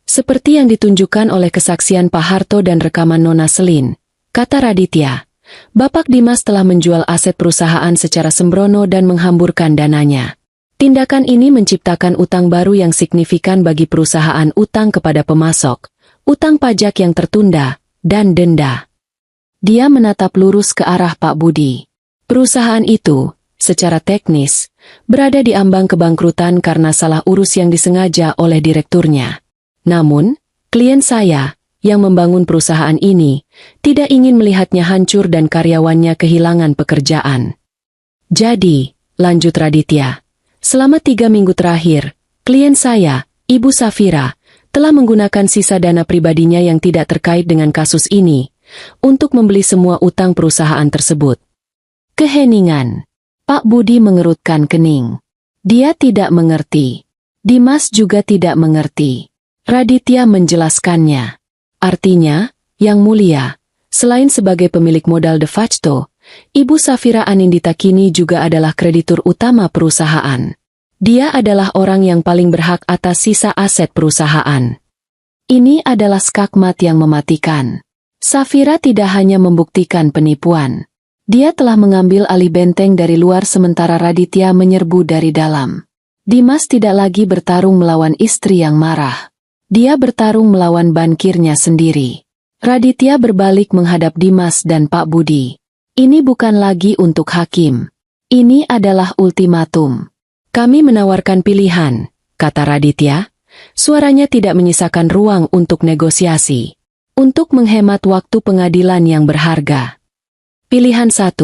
Seperti yang ditunjukkan oleh kesaksian Pak Harto dan rekaman Nona Selin, kata Raditya, Bapak Dimas telah menjual aset perusahaan secara sembrono dan menghamburkan dananya. Tindakan ini menciptakan utang baru yang signifikan bagi perusahaan, utang kepada pemasok, utang pajak yang tertunda, dan denda. Dia menatap lurus ke arah Pak Budi. Perusahaan itu, secara teknis, berada di ambang kebangkrutan karena salah urus yang disengaja oleh direkturnya. Namun, klien saya, yang membangun perusahaan ini, tidak ingin melihatnya hancur dan karyawannya kehilangan pekerjaan. Jadi, lanjut Raditya, selama 3 minggu terakhir, klien saya, Ibu Safira, telah menggunakan sisa dana pribadinya yang tidak terkait dengan kasus ini, untuk membeli semua utang perusahaan tersebut. Keheningan. Pak Budi mengerutkan kening. Dia tidak mengerti. Dimas juga tidak mengerti. Raditya menjelaskannya. Artinya, Yang Mulia, selain sebagai pemilik modal de facto, Ibu Safira Anindita kini juga adalah kreditur utama perusahaan. Dia adalah orang yang paling berhak atas sisa aset perusahaan. Ini adalah skakmat yang mematikan. Safira tidak hanya membuktikan penipuan. Dia telah mengambil alih benteng dari luar sementara Raditya menyerbu dari dalam. Dimas tidak lagi bertarung melawan istri yang marah. Dia bertarung melawan bankirnya sendiri. Raditya berbalik menghadap Dimas dan Pak Budi. Ini bukan lagi untuk hakim. Ini adalah ultimatum. Kami menawarkan pilihan, kata Raditya. Suaranya tidak menyisakan ruang untuk negosiasi. Untuk menghemat waktu pengadilan yang berharga. Pilihan 1.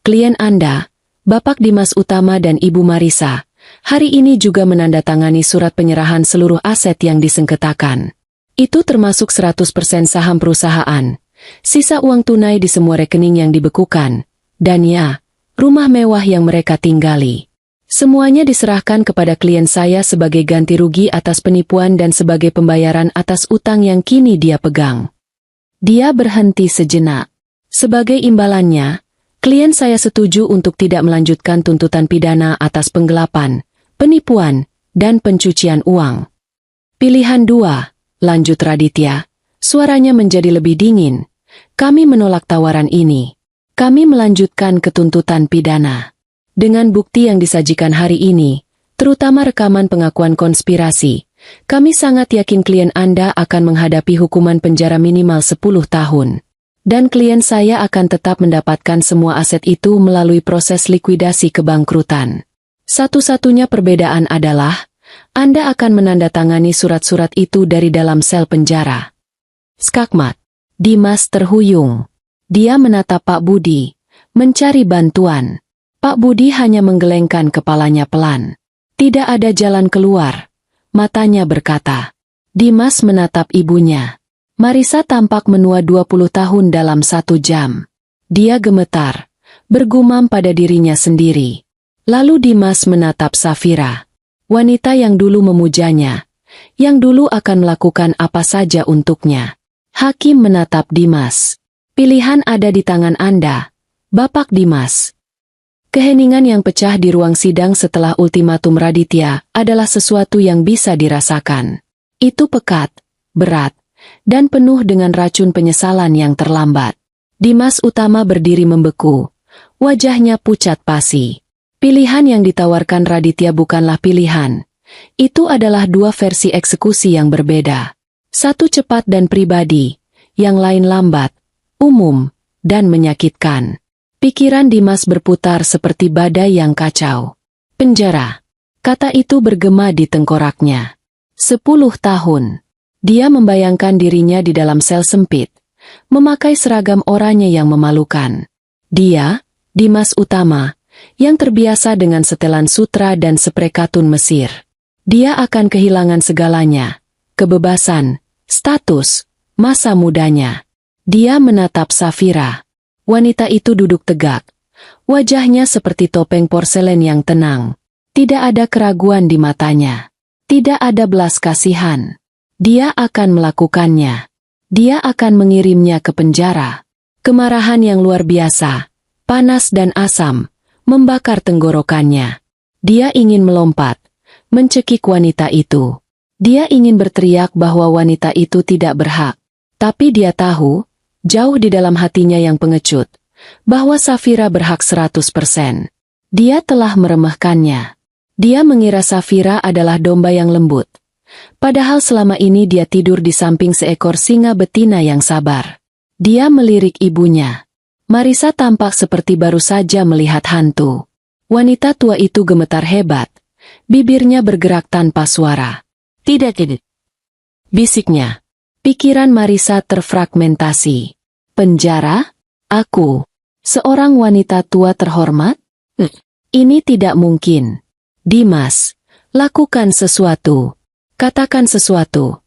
Klien Anda, Bapak Dimas Utama dan Ibu Marisa, hari ini juga menandatangani surat penyerahan seluruh aset yang disengketakan. Itu termasuk 100% saham perusahaan, sisa uang tunai di semua rekening yang dibekukan, dan ya, rumah mewah yang mereka tinggali. Semuanya diserahkan kepada klien saya sebagai ganti rugi atas penipuan dan sebagai pembayaran atas utang yang kini dia pegang. Dia berhenti sejenak. Sebagai imbalannya, klien saya setuju untuk tidak melanjutkan tuntutan pidana atas penggelapan, penipuan, dan pencucian uang. Pilihan 2, lanjut Raditya, suaranya menjadi lebih dingin. Kami menolak tawaran ini. Kami melanjutkan ke tuntutan pidana. Dengan bukti yang disajikan hari ini, terutama rekaman pengakuan konspirasi, kami sangat yakin klien Anda akan menghadapi hukuman penjara minimal 10 tahun. Dan klien saya akan tetap mendapatkan semua aset itu melalui proses likuidasi kebangkrutan. Satu-satunya perbedaan adalah, Anda akan menandatangani surat-surat itu dari dalam sel penjara. Skakmat. Dimas terhuyung. Dia menatap Pak Budi, mencari bantuan. Pak Budi hanya menggelengkan kepalanya pelan. Tidak ada jalan keluar. Matanya berkata. Dimas menatap ibunya. Marisa tampak menua 20 tahun dalam 1 jam. Dia gemetar, bergumam pada dirinya sendiri. Lalu Dimas menatap Safira. Wanita yang dulu memujanya, yang dulu akan melakukan apa saja untuknya. Hakim menatap Dimas. Pilihan ada di tangan Anda, Bapak Dimas. Keheningan yang pecah di ruang sidang setelah ultimatum Raditya adalah sesuatu yang bisa dirasakan. Itu pekat, berat, dan penuh dengan racun penyesalan yang terlambat. Dimas Utama berdiri membeku. Wajahnya pucat pasi. Pilihan yang ditawarkan Raditya bukanlah pilihan. Itu adalah 2 versi eksekusi yang berbeda. Satu cepat dan pribadi, yang lain lambat, umum, dan menyakitkan. Pikiran Dimas berputar seperti badai yang kacau. Penjara. Kata itu bergema di tengkoraknya. 10 tahun. Dia membayangkan dirinya di dalam sel sempit, memakai seragam oranye yang memalukan. Dia, Dimas Utama, yang terbiasa dengan setelan sutra dan sprei katun Mesir. Dia akan kehilangan segalanya, kebebasan, status, masa mudanya. Dia menatap Safira. Wanita itu duduk tegak. Wajahnya seperti topeng porselen yang tenang. Tidak ada keraguan di matanya. Tidak ada belas kasihan. Dia akan melakukannya. Dia akan mengirimnya ke penjara. Kemarahan yang luar biasa, panas dan asam, membakar tenggorokannya. Dia ingin melompat, mencekik wanita itu. Dia ingin berteriak bahwa wanita itu tidak berhak. Tapi dia tahu, jauh di dalam hatinya yang pengecut, bahwa Safira berhak 100%. Dia telah meremehkannya. Dia mengira Safira adalah domba yang lembut. Padahal selama ini dia tidur di samping seekor singa betina yang sabar. Dia melirik ibunya. Marisa tampak seperti baru saja melihat hantu. Wanita tua itu gemetar hebat. Bibirnya bergerak tanpa suara. Tidak. Bisiknya. Pikiran Marisa terfragmentasi. Penjara? Aku. Seorang wanita tua terhormat? Ini tidak mungkin. Dimas, lakukan sesuatu. Katakan sesuatu.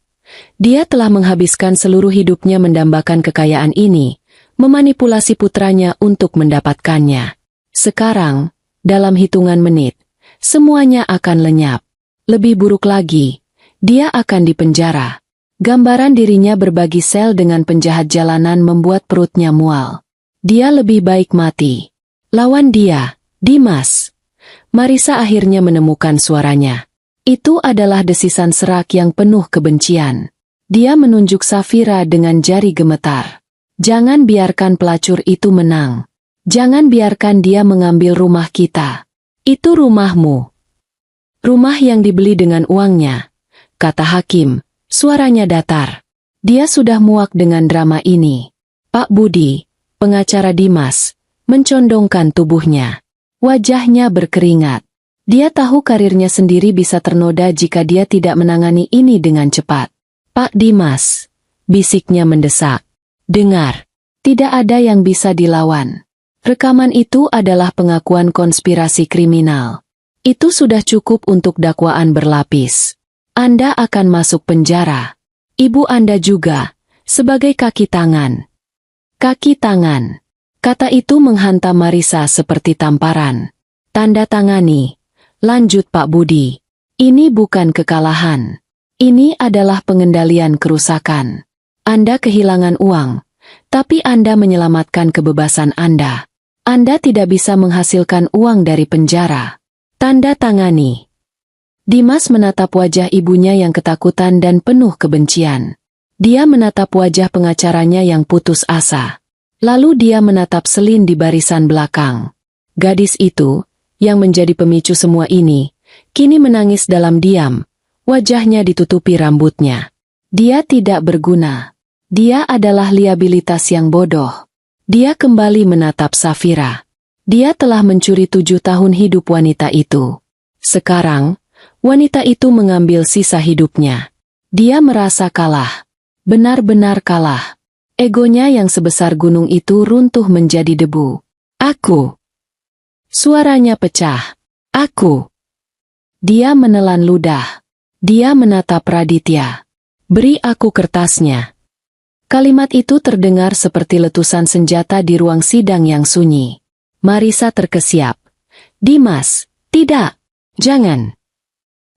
Dia telah menghabiskan seluruh hidupnya mendambakan kekayaan ini, memanipulasi putranya untuk mendapatkannya. Sekarang, dalam hitungan menit, semuanya akan lenyap. Lebih buruk lagi, dia akan dipenjara. Gambaran dirinya berbagi sel dengan penjahat jalanan membuat perutnya mual. Dia lebih baik mati. Lawan dia, Dimas. Marisa akhirnya menemukan suaranya. Itu adalah desisan serak yang penuh kebencian. Dia menunjuk Safira dengan jari gemetar. Jangan biarkan pelacur itu menang. Jangan biarkan dia mengambil rumah kita. Itu rumahmu. Rumah yang dibeli dengan uangnya, kata hakim, suaranya datar. Dia sudah muak dengan drama ini. Pak Budi, pengacara Dimas, mencondongkan tubuhnya. Wajahnya berkeringat. Dia tahu karirnya sendiri bisa ternoda jika dia tidak menangani ini dengan cepat. Pak Dimas, bisiknya mendesak. Dengar, tidak ada yang bisa dilawan. Rekaman itu adalah pengakuan konspirasi kriminal. Itu sudah cukup untuk dakwaan berlapis. Anda akan masuk penjara. Ibu Anda juga, sebagai kaki tangan. Kaki tangan. Kata itu menghantam Marisa seperti tamparan. Tanda tangani. Lanjut Pak Budi. Ini bukan kekalahan. Ini adalah pengendalian kerusakan. Anda kehilangan uang, tapi Anda menyelamatkan kebebasan Anda. Anda tidak bisa menghasilkan uang dari penjara. Tanda tangani. Dimas menatap wajah ibunya yang ketakutan dan penuh kebencian. Dia menatap wajah pengacaranya yang putus asa. Lalu dia menatap Selin di barisan belakang. Gadis itu, yang menjadi pemicu semua ini, kini menangis dalam diam. Wajahnya ditutupi rambutnya. Dia tidak berguna. Dia adalah liabilitas yang bodoh. Dia kembali menatap Safira. Dia telah mencuri 7 tahun hidup wanita itu. Sekarang, wanita itu mengambil sisa hidupnya. Dia merasa kalah. Benar-benar kalah. Egonya yang sebesar gunung itu runtuh menjadi debu. Aku. Suaranya pecah. Aku. Dia menelan ludah. Dia menatap Raditya. Beri aku kertasnya. Kalimat itu terdengar seperti letusan senjata di ruang sidang yang sunyi. Marisa terkesiap. Dimas, tidak. Jangan.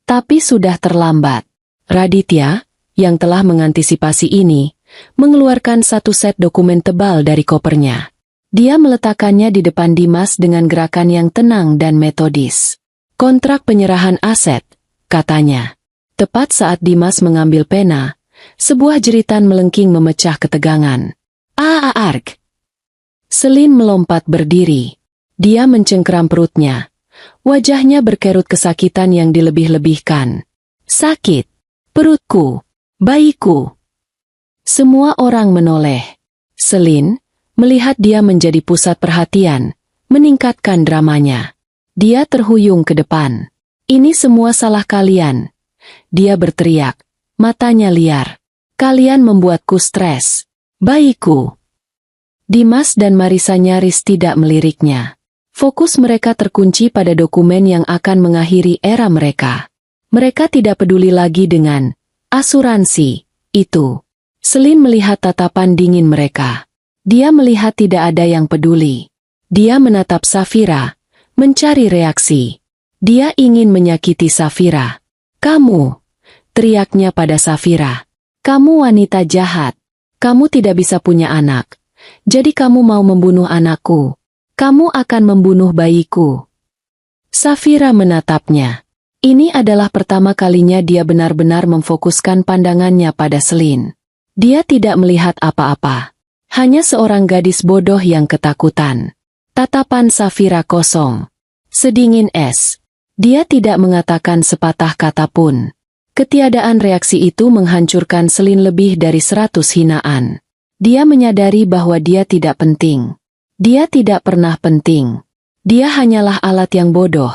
Tapi sudah terlambat. Raditya, yang telah mengantisipasi ini, mengeluarkan satu set dokumen tebal dari kopernya. Dia meletakkannya di depan Dimas dengan gerakan yang tenang dan metodis. Kontrak penyerahan aset, katanya. Tepat saat Dimas mengambil pena, sebuah jeritan melengking memecah ketegangan. Arg! Selin melompat berdiri. Dia mencengkeram perutnya. Wajahnya berkerut kesakitan yang dilebih-lebihkan. Sakit. Perutku. Bayiku. Semua orang menoleh. Selin, melihat dia menjadi pusat perhatian, meningkatkan dramanya. Dia terhuyung ke depan. Ini semua salah kalian. Dia berteriak, matanya liar. Kalian membuatku stres. Bayiku. Dimas dan Marisa nyaris tidak meliriknya. Fokus mereka terkunci pada dokumen yang akan mengakhiri era mereka. Mereka tidak peduli lagi dengan asuransi itu. Selin melihat tatapan dingin mereka. Dia melihat tidak ada yang peduli. Dia menatap Safira, mencari reaksi. Dia ingin menyakiti Safira. Kamu, teriaknya pada Safira. Kamu wanita jahat. Kamu tidak bisa punya anak. Jadi kamu mau membunuh anakku. Kamu akan membunuh bayiku. Safira menatapnya. Ini adalah pertama kalinya dia benar-benar memfokuskan pandangannya pada Selin. Dia tidak melihat apa-apa. Hanya seorang gadis bodoh yang ketakutan. Tatapan Safira kosong. Sedingin es. Dia tidak mengatakan sepatah kata pun. Ketiadaan reaksi itu menghancurkan Selin lebih dari 100 hinaan. Dia menyadari bahwa dia tidak penting. Dia tidak pernah penting. Dia hanyalah alat yang bodoh,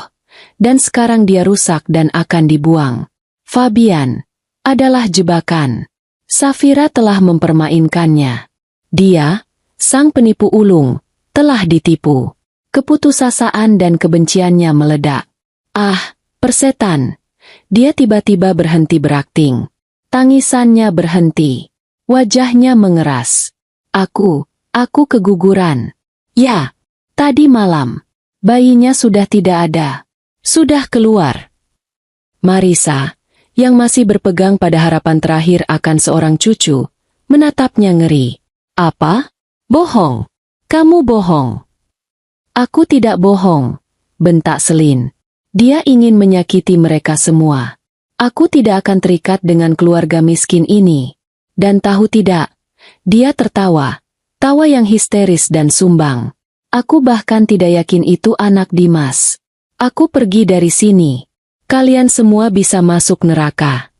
dan sekarang dia rusak dan akan dibuang. Fabian adalah jebakan. Safira telah mempermainkannya. Dia, sang penipu ulung, telah ditipu. Keputusasaan dan kebenciannya meledak. Ah, persetan. Dia tiba-tiba berhenti berakting. Tangisannya berhenti. Wajahnya mengeras. Aku keguguran. Ya, tadi malam. Bayinya sudah tidak ada. Sudah keluar. Marisa, yang masih berpegang pada harapan terakhir akan seorang cucu, menatapnya ngeri. Apa? Bohong. Kamu bohong. Aku tidak bohong, bentak Selin. Dia ingin menyakiti mereka semua. Aku tidak akan terikat dengan keluarga miskin ini. Dan tahu tidak, dia tertawa. Tawa yang histeris dan sumbang. Aku bahkan tidak yakin itu anak Dimas. Aku pergi dari sini. Kalian semua bisa masuk neraka.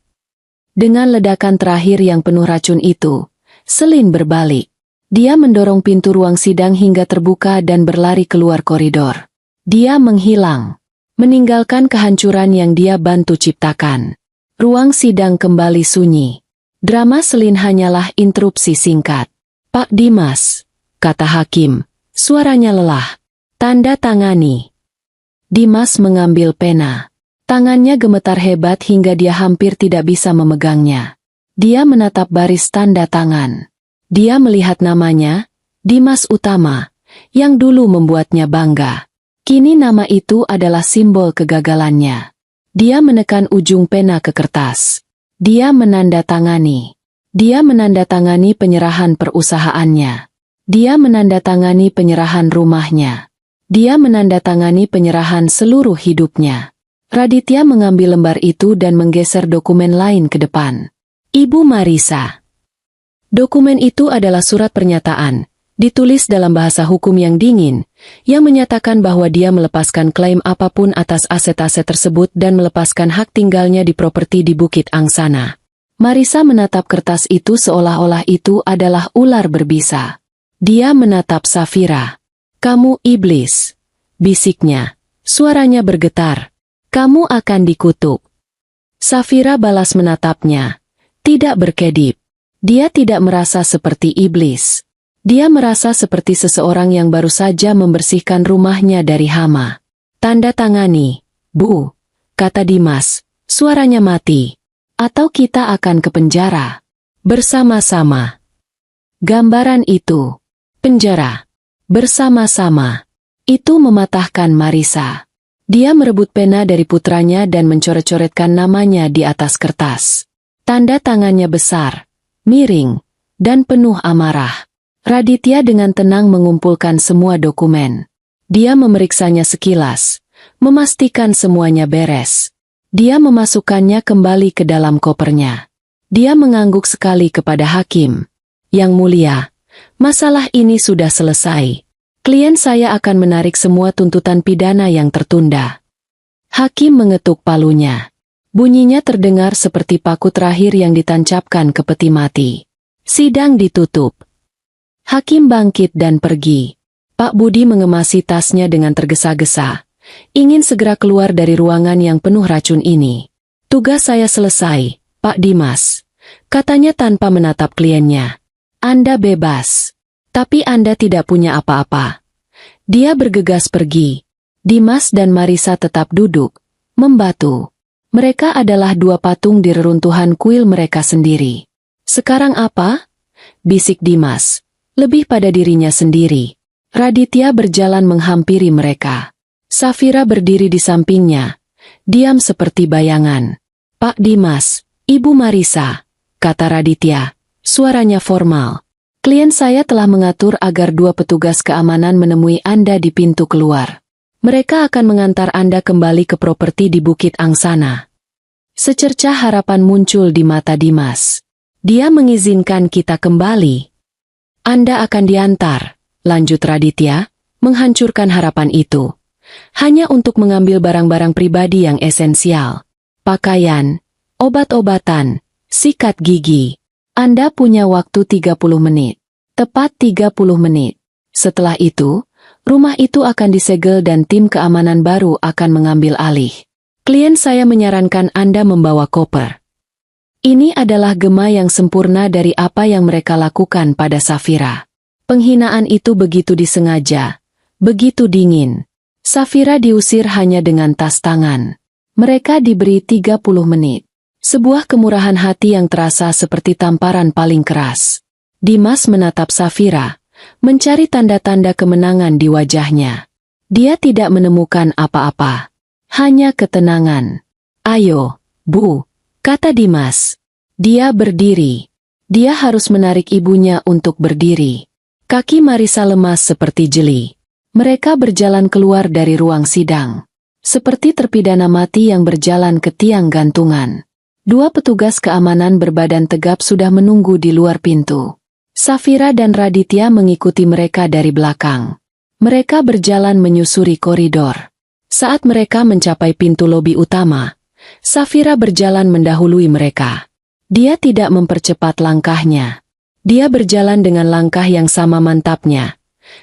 Dengan ledakan terakhir yang penuh racun itu, Selin berbalik. Dia mendorong pintu ruang sidang hingga terbuka dan berlari keluar koridor. Dia menghilang, meninggalkan kehancuran yang dia bantu ciptakan. Ruang sidang kembali sunyi. Drama Selin hanyalah interupsi singkat. Pak Dimas, kata hakim, suaranya lelah. Tanda tangani. Dimas mengambil pena. Tangannya gemetar hebat hingga dia hampir tidak bisa memegangnya. Dia menatap baris tanda tangan. Dia melihat namanya, Dimas Utama, yang dulu membuatnya bangga. Kini nama itu adalah simbol kegagalannya. Dia menekan ujung pena ke kertas. Dia menandatangani. Dia menandatangani penyerahan perusahaannya. Dia menandatangani penyerahan rumahnya. Dia menandatangani penyerahan seluruh hidupnya. Raditya mengambil lembar itu dan menggeser dokumen lain ke depan. Ibu Marisa. Dokumen itu adalah surat pernyataan, ditulis dalam bahasa hukum yang dingin, yang menyatakan bahwa dia melepaskan klaim apapun atas aset-aset tersebut dan melepaskan hak tinggalnya di properti di Bukit Angsana. Marisa menatap kertas itu seolah-olah itu adalah ular berbisa. Dia menatap Safira. Kamu iblis, bisiknya. Suaranya bergetar. Kamu akan dikutuk. Safira balas menatapnya. Tidak berkedip. Dia tidak merasa seperti iblis. Dia merasa seperti seseorang yang baru saja membersihkan rumahnya dari hama. Tanda tangani, Bu, kata Dimas, suaranya mati. Atau kita akan ke penjara. Bersama-sama. Gambaran itu. Penjara. Bersama-sama. Itu mematahkan Marisa. Dia merebut pena dari putranya dan mencoret-coretkan namanya di atas kertas. Tanda tangannya besar, miring, dan penuh amarah. Raditya dengan tenang mengumpulkan semua dokumen. Dia memeriksanya sekilas, memastikan semuanya beres. Dia memasukkannya kembali ke dalam kopernya. Dia mengangguk sekali kepada hakim. Yang mulia, masalah ini sudah selesai. Klien saya akan menarik semua tuntutan pidana yang tertunda. Hakim mengetuk palunya. Bunyinya terdengar seperti paku terakhir yang ditancapkan ke peti mati. Sidang ditutup. Hakim bangkit dan pergi. Pak Budi mengemasi tasnya dengan tergesa-gesa. Ingin segera keluar dari ruangan yang penuh racun ini. Tugas saya selesai, Pak Dimas. Katanya tanpa menatap kliennya. Anda bebas. Tapi Anda tidak punya apa-apa. Dia bergegas pergi. Dimas dan Marisa tetap duduk, membatu. Mereka adalah dua patung di reruntuhan kuil mereka sendiri. Sekarang apa? Bisik Dimas. Lebih pada dirinya sendiri. Raditya berjalan menghampiri mereka. Safira berdiri di sampingnya. Diam seperti bayangan. Pak Dimas, Ibu Marisa, kata Raditya. Suaranya formal. Klien saya telah mengatur agar dua petugas keamanan menemui Anda di pintu keluar. Mereka akan mengantar Anda kembali ke properti di Bukit Angsana. Secercah harapan muncul di mata Dimas. Dia mengizinkan kita kembali. Anda akan diantar, lanjut Raditya, menghancurkan harapan itu. Hanya untuk mengambil barang-barang pribadi yang esensial. Pakaian, obat-obatan, sikat gigi. Anda punya waktu 30 menit. Tepat 30 menit. Setelah itu, Rumah itu akan disegel dan tim keamanan baru akan mengambil alih. Klien saya menyarankan Anda membawa koper. Ini adalah gema yang sempurna dari apa yang mereka lakukan pada Safira. Penghinaan itu begitu disengaja, begitu dingin. Safira diusir hanya dengan tas tangan. Mereka diberi 30 menit. Sebuah kemurahan hati yang terasa seperti tamparan paling keras. Dimas menatap Safira, mencari tanda-tanda kemenangan di wajahnya. Dia tidak menemukan apa-apa. Hanya ketenangan. "Ayo, Bu," kata Dimas. Dia berdiri. Dia harus menarik ibunya untuk berdiri. Kaki Marisa lemas seperti jeli. Mereka berjalan keluar dari ruang sidang. Seperti terpidana mati yang berjalan ke tiang gantungan. Dua petugas keamanan berbadan tegap sudah menunggu di luar pintu. Safira dan Raditya mengikuti mereka dari belakang. Mereka berjalan menyusuri koridor. Saat mereka mencapai pintu lobi utama, Safira berjalan mendahului mereka. Dia tidak mempercepat langkahnya. Dia berjalan dengan langkah yang sama mantapnya.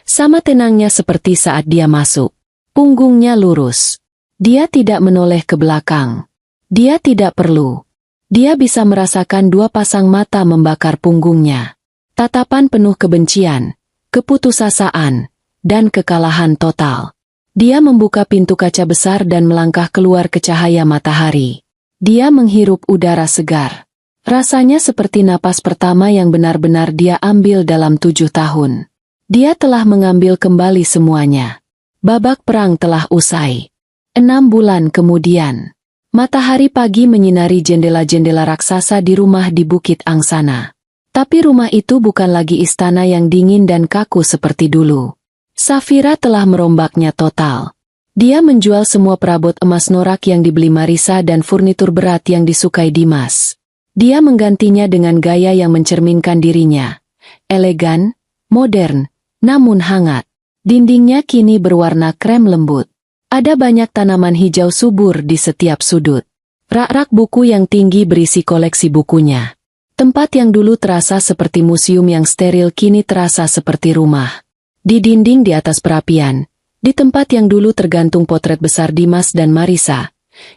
Sama tenangnya seperti saat dia masuk. Punggungnya lurus. Dia tidak menoleh ke belakang. Dia tidak perlu. Dia bisa merasakan dua pasang mata membakar punggungnya. Tatapan penuh kebencian, keputusasaan, dan kekalahan total. Dia membuka pintu kaca besar dan melangkah keluar ke cahaya matahari. Dia menghirup udara segar. Rasanya seperti napas pertama yang benar-benar dia ambil dalam 7 tahun. Dia telah mengambil kembali semuanya. Babak perang telah usai. 6 bulan kemudian, matahari pagi menyinari jendela-jendela raksasa di rumah di Bukit Angsana. Tapi rumah itu bukan lagi istana yang dingin dan kaku seperti dulu. Safira telah merombaknya total. Dia menjual semua perabot emas norak yang dibeli Marisa dan furnitur berat yang disukai Dimas. Dia menggantinya dengan gaya yang mencerminkan dirinya. Elegan, modern, namun hangat. Dindingnya kini berwarna krem lembut. Ada banyak tanaman hijau subur di setiap sudut. Rak-rak buku yang tinggi berisi koleksi bukunya. Tempat yang dulu terasa seperti museum yang steril kini terasa seperti rumah. Di dinding di atas perapian, di tempat yang dulu tergantung potret besar Dimas dan Marisa,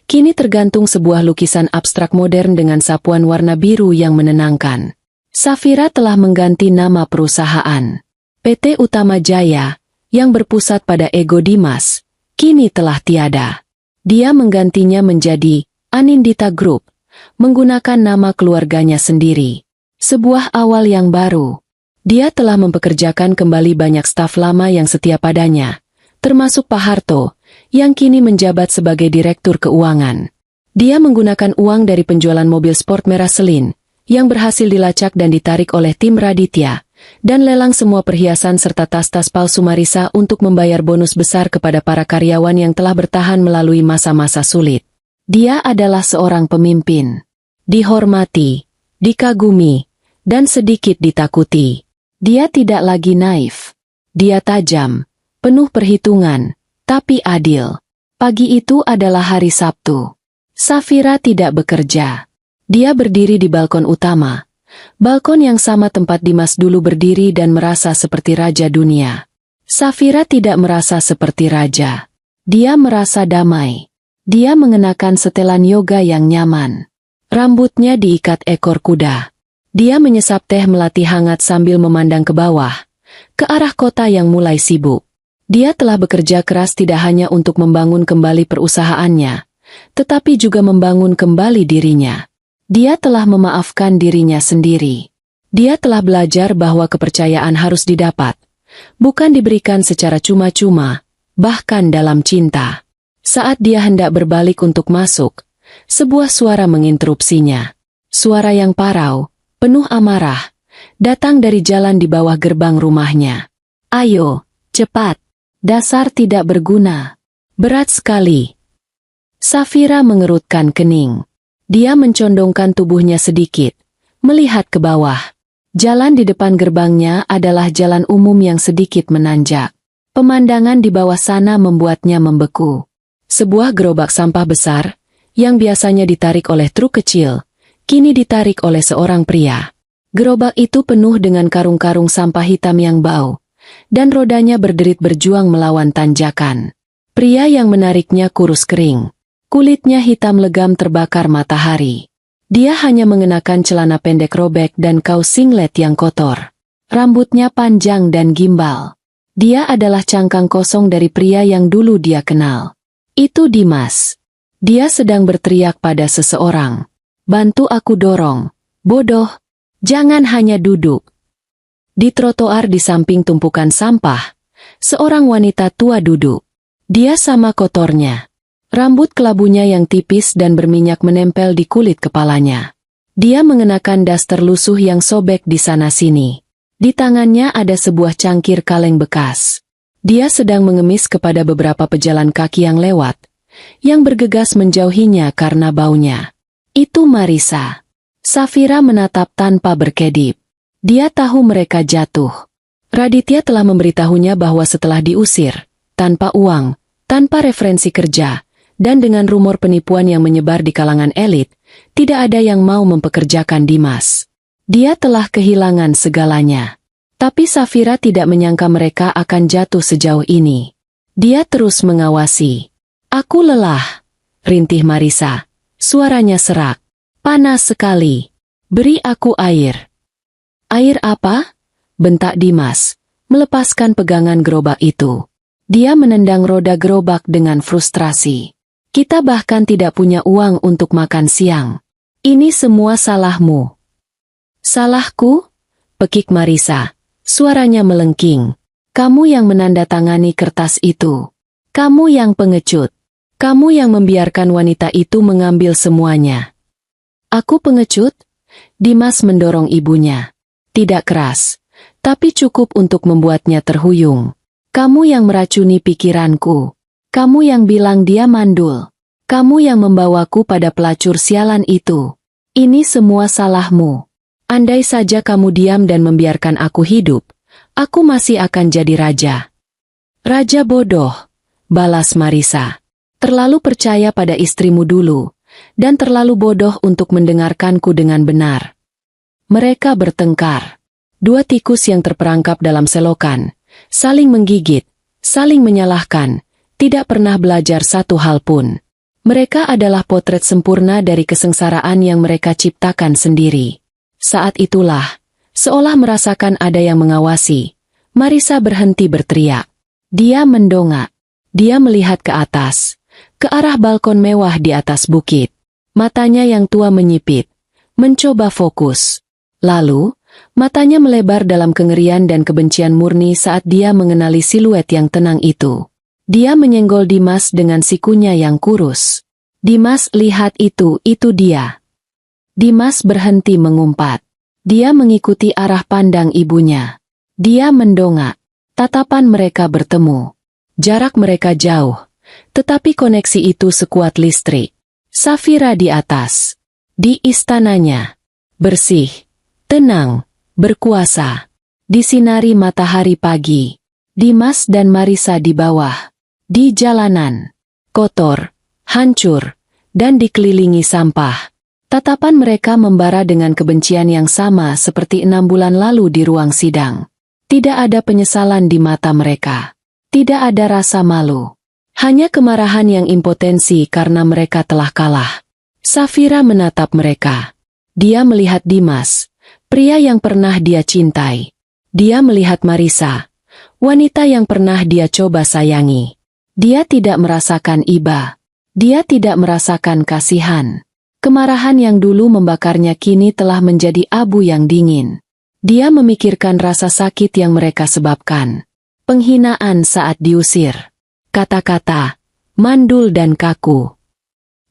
kini tergantung sebuah lukisan abstrak modern dengan sapuan warna biru yang menenangkan. Safira telah mengganti nama perusahaan. PT Utama Jaya, yang berpusat pada ego Dimas, kini telah tiada. Dia menggantinya menjadi Anindita Group, menggunakan nama keluarganya sendiri. Sebuah awal yang baru. Dia telah mempekerjakan kembali banyak staf lama yang setia padanya, termasuk Pak Harto, yang kini menjabat sebagai Direktur Keuangan. Dia menggunakan uang dari penjualan mobil sport merah Selin, yang berhasil dilacak dan ditarik oleh tim Raditya, dan lelang semua perhiasan serta tas-tas palsu Marisa untuk membayar bonus besar kepada para karyawan yang telah bertahan melalui masa-masa sulit. Dia adalah seorang pemimpin. Dihormati, dikagumi, dan sedikit ditakuti. Dia tidak lagi naif. Dia tajam, penuh perhitungan, tapi adil. Pagi itu adalah hari Sabtu. Safira tidak bekerja. Dia berdiri di balkon utama. Balkon yang sama tempat Dimas dulu berdiri dan merasa seperti raja dunia. Safira tidak merasa seperti raja. Dia merasa damai. Dia mengenakan setelan yoga yang nyaman. Rambutnya diikat ekor kuda. Dia menyesap teh melati hangat sambil memandang ke bawah, ke arah kota yang mulai sibuk. Dia telah bekerja keras tidak hanya untuk membangun kembali perusahaannya, tetapi juga membangun kembali dirinya. Dia telah memaafkan dirinya sendiri. Dia telah belajar bahwa kepercayaan harus didapat, bukan diberikan secara cuma-cuma, bahkan dalam cinta. Saat dia hendak berbalik untuk masuk, sebuah suara menginterupsinya. Suara yang parau, penuh amarah, datang dari jalan di bawah gerbang rumahnya. "Ayo, cepat. Dasar tidak berguna. Berat sekali." Safira mengerutkan kening. Dia mencondongkan tubuhnya sedikit, melihat ke bawah. Jalan di depan gerbangnya adalah jalan umum yang sedikit menanjak. Pemandangan di bawah sana membuatnya membeku. Sebuah gerobak sampah besar, yang biasanya ditarik oleh truk kecil, kini ditarik oleh seorang pria. Gerobak itu penuh dengan karung-karung sampah hitam yang bau, dan rodanya berderit berjuang melawan tanjakan. Pria yang menariknya kurus kering. Kulitnya hitam legam terbakar matahari. Dia hanya mengenakan celana pendek robek dan kaos singlet yang kotor. Rambutnya panjang dan gimbal. Dia adalah cangkang kosong dari pria yang dulu dia kenal. Itu Dimas. Dia sedang berteriak pada seseorang. "Bantu aku dorong. Bodoh, jangan hanya duduk." Di trotoar di samping tumpukan sampah, seorang wanita tua duduk. Dia sama kotornya. Rambut kelabunya yang tipis dan berminyak menempel di kulit kepalanya. Dia mengenakan daster lusuh yang sobek di sana-sini. Di tangannya ada sebuah cangkir kaleng bekas. Dia sedang mengemis kepada beberapa pejalan kaki yang lewat, yang bergegas menjauhinya karena baunya. Itu Marisa. Safira menatap tanpa berkedip. Dia tahu mereka jatuh. Raditya telah memberitahunya bahwa setelah diusir, tanpa uang, tanpa referensi kerja, dan dengan rumor penipuan yang menyebar di kalangan elit, tidak ada yang mau mempekerjakan Dimas. Dia telah kehilangan segalanya. Tapi Safira tidak menyangka mereka akan jatuh sejauh ini. Dia terus mengawasi. "Aku lelah," rintih Marisa. Suaranya serak. "Panas sekali. Beri aku air." "Air apa?" bentak Dimas, melepaskan pegangan gerobak itu. Dia menendang roda gerobak dengan frustrasi. "Kita bahkan tidak punya uang untuk makan siang. Ini semua salahmu." "Salahku?" pekik Marisa. Suaranya melengking. "Kamu yang menandatangani kertas itu. Kamu yang pengecut. Kamu yang membiarkan wanita itu mengambil semuanya." "Aku pengecut?" Dimas mendorong ibunya. Tidak keras, tapi cukup untuk membuatnya terhuyung. "Kamu yang meracuni pikiranku. Kamu yang bilang dia mandul. Kamu yang membawaku pada pelacur sialan itu. Ini semua salahmu. Andai saja kamu diam dan membiarkan aku hidup, aku masih akan jadi raja." "Raja bodoh," balas Marisa. "Terlalu percaya pada istrimu dulu, dan terlalu bodoh untuk mendengarkanku dengan benar." Mereka bertengkar. Dua tikus yang terperangkap dalam selokan, saling menggigit, saling menyalahkan, tidak pernah belajar satu hal pun. Mereka adalah potret sempurna dari kesengsaraan yang mereka ciptakan sendiri. Saat itulah, seolah merasakan ada yang mengawasi, Marisa berhenti berteriak. Dia mendongak. Dia melihat ke atas, ke arah balkon mewah di atas bukit. Matanya yang tua menyipit, mencoba fokus. Lalu, matanya melebar dalam kengerian dan kebencian murni saat dia mengenali siluet yang tenang itu. Dia menyenggol Dimas dengan sikunya yang kurus. "Dimas, lihat itu dia." Dimas berhenti mengumpat. Dia mengikuti arah pandang ibunya. Dia mendongak. Tatapan mereka bertemu. Jarak mereka jauh, tetapi koneksi itu sekuat listrik. Safira di atas. Di istananya. Bersih, tenang, berkuasa. Disinari matahari pagi. Dimas dan Marisa di bawah. Di jalanan, kotor, hancur, dan dikelilingi sampah. Tatapan mereka membara dengan kebencian yang sama seperti 6 bulan lalu di ruang sidang. Tidak ada penyesalan di mata mereka. Tidak ada rasa malu. Hanya kemarahan yang impotensi karena mereka telah kalah. Safira menatap mereka. Dia melihat Dimas, pria yang pernah dia cintai. Dia melihat Marisa, wanita yang pernah dia coba sayangi. Dia tidak merasakan iba. Dia tidak merasakan kasihan. Kemarahan yang dulu membakarnya kini telah menjadi abu yang dingin. Dia memikirkan rasa sakit yang mereka sebabkan. Penghinaan saat diusir. Kata-kata, mandul dan kaku.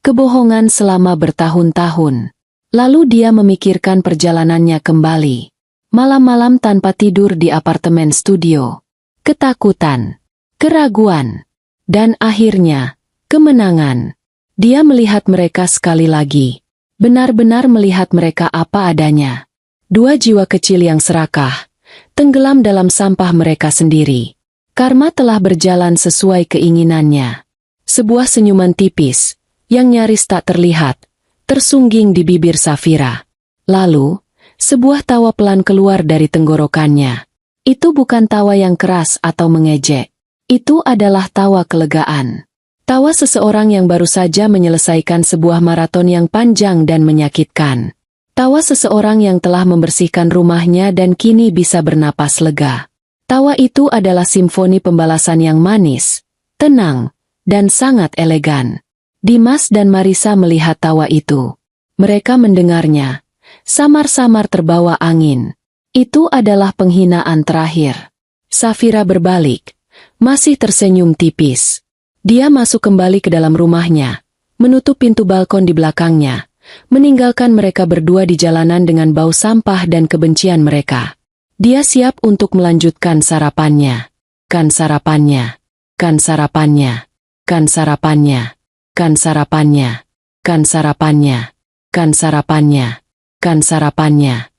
Kebohongan selama bertahun-tahun. Lalu dia memikirkan perjalanannya kembali. Malam-malam tanpa tidur di apartemen studio. Ketakutan. Keraguan. Dan akhirnya, kemenangan. Dia melihat mereka sekali lagi. Benar-benar melihat mereka apa adanya. Dua jiwa kecil yang serakah, tenggelam dalam sampah mereka sendiri. Karma telah berjalan sesuai keinginannya. Sebuah senyuman tipis, yang nyaris tak terlihat, tersungging di bibir Safira. Lalu, sebuah tawa pelan keluar dari tenggorokannya. Itu bukan tawa yang keras atau mengejek. Itu adalah tawa kelegaan. Tawa seseorang yang baru saja menyelesaikan sebuah maraton yang panjang dan menyakitkan. Tawa seseorang yang telah membersihkan rumahnya dan kini bisa bernapas lega. Tawa itu adalah simfoni pembalasan yang manis, tenang, dan sangat elegan. Dimas dan Marisa melihat tawa itu. Mereka mendengarnya. Samar-samar terbawa angin. Itu adalah penghinaan terakhir. Safira berbalik, masih tersenyum tipis. Dia masuk kembali ke dalam rumahnya, menutup pintu balkon di belakangnya, meninggalkan mereka berdua di jalanan dengan bau sampah dan kebencian mereka. Dia siap untuk melanjutkan sarapannya. Kan sarapannya, kan sarapannya, kan sarapannya, kan sarapannya, kan sarapannya, kan sarapannya, kan sarapannya.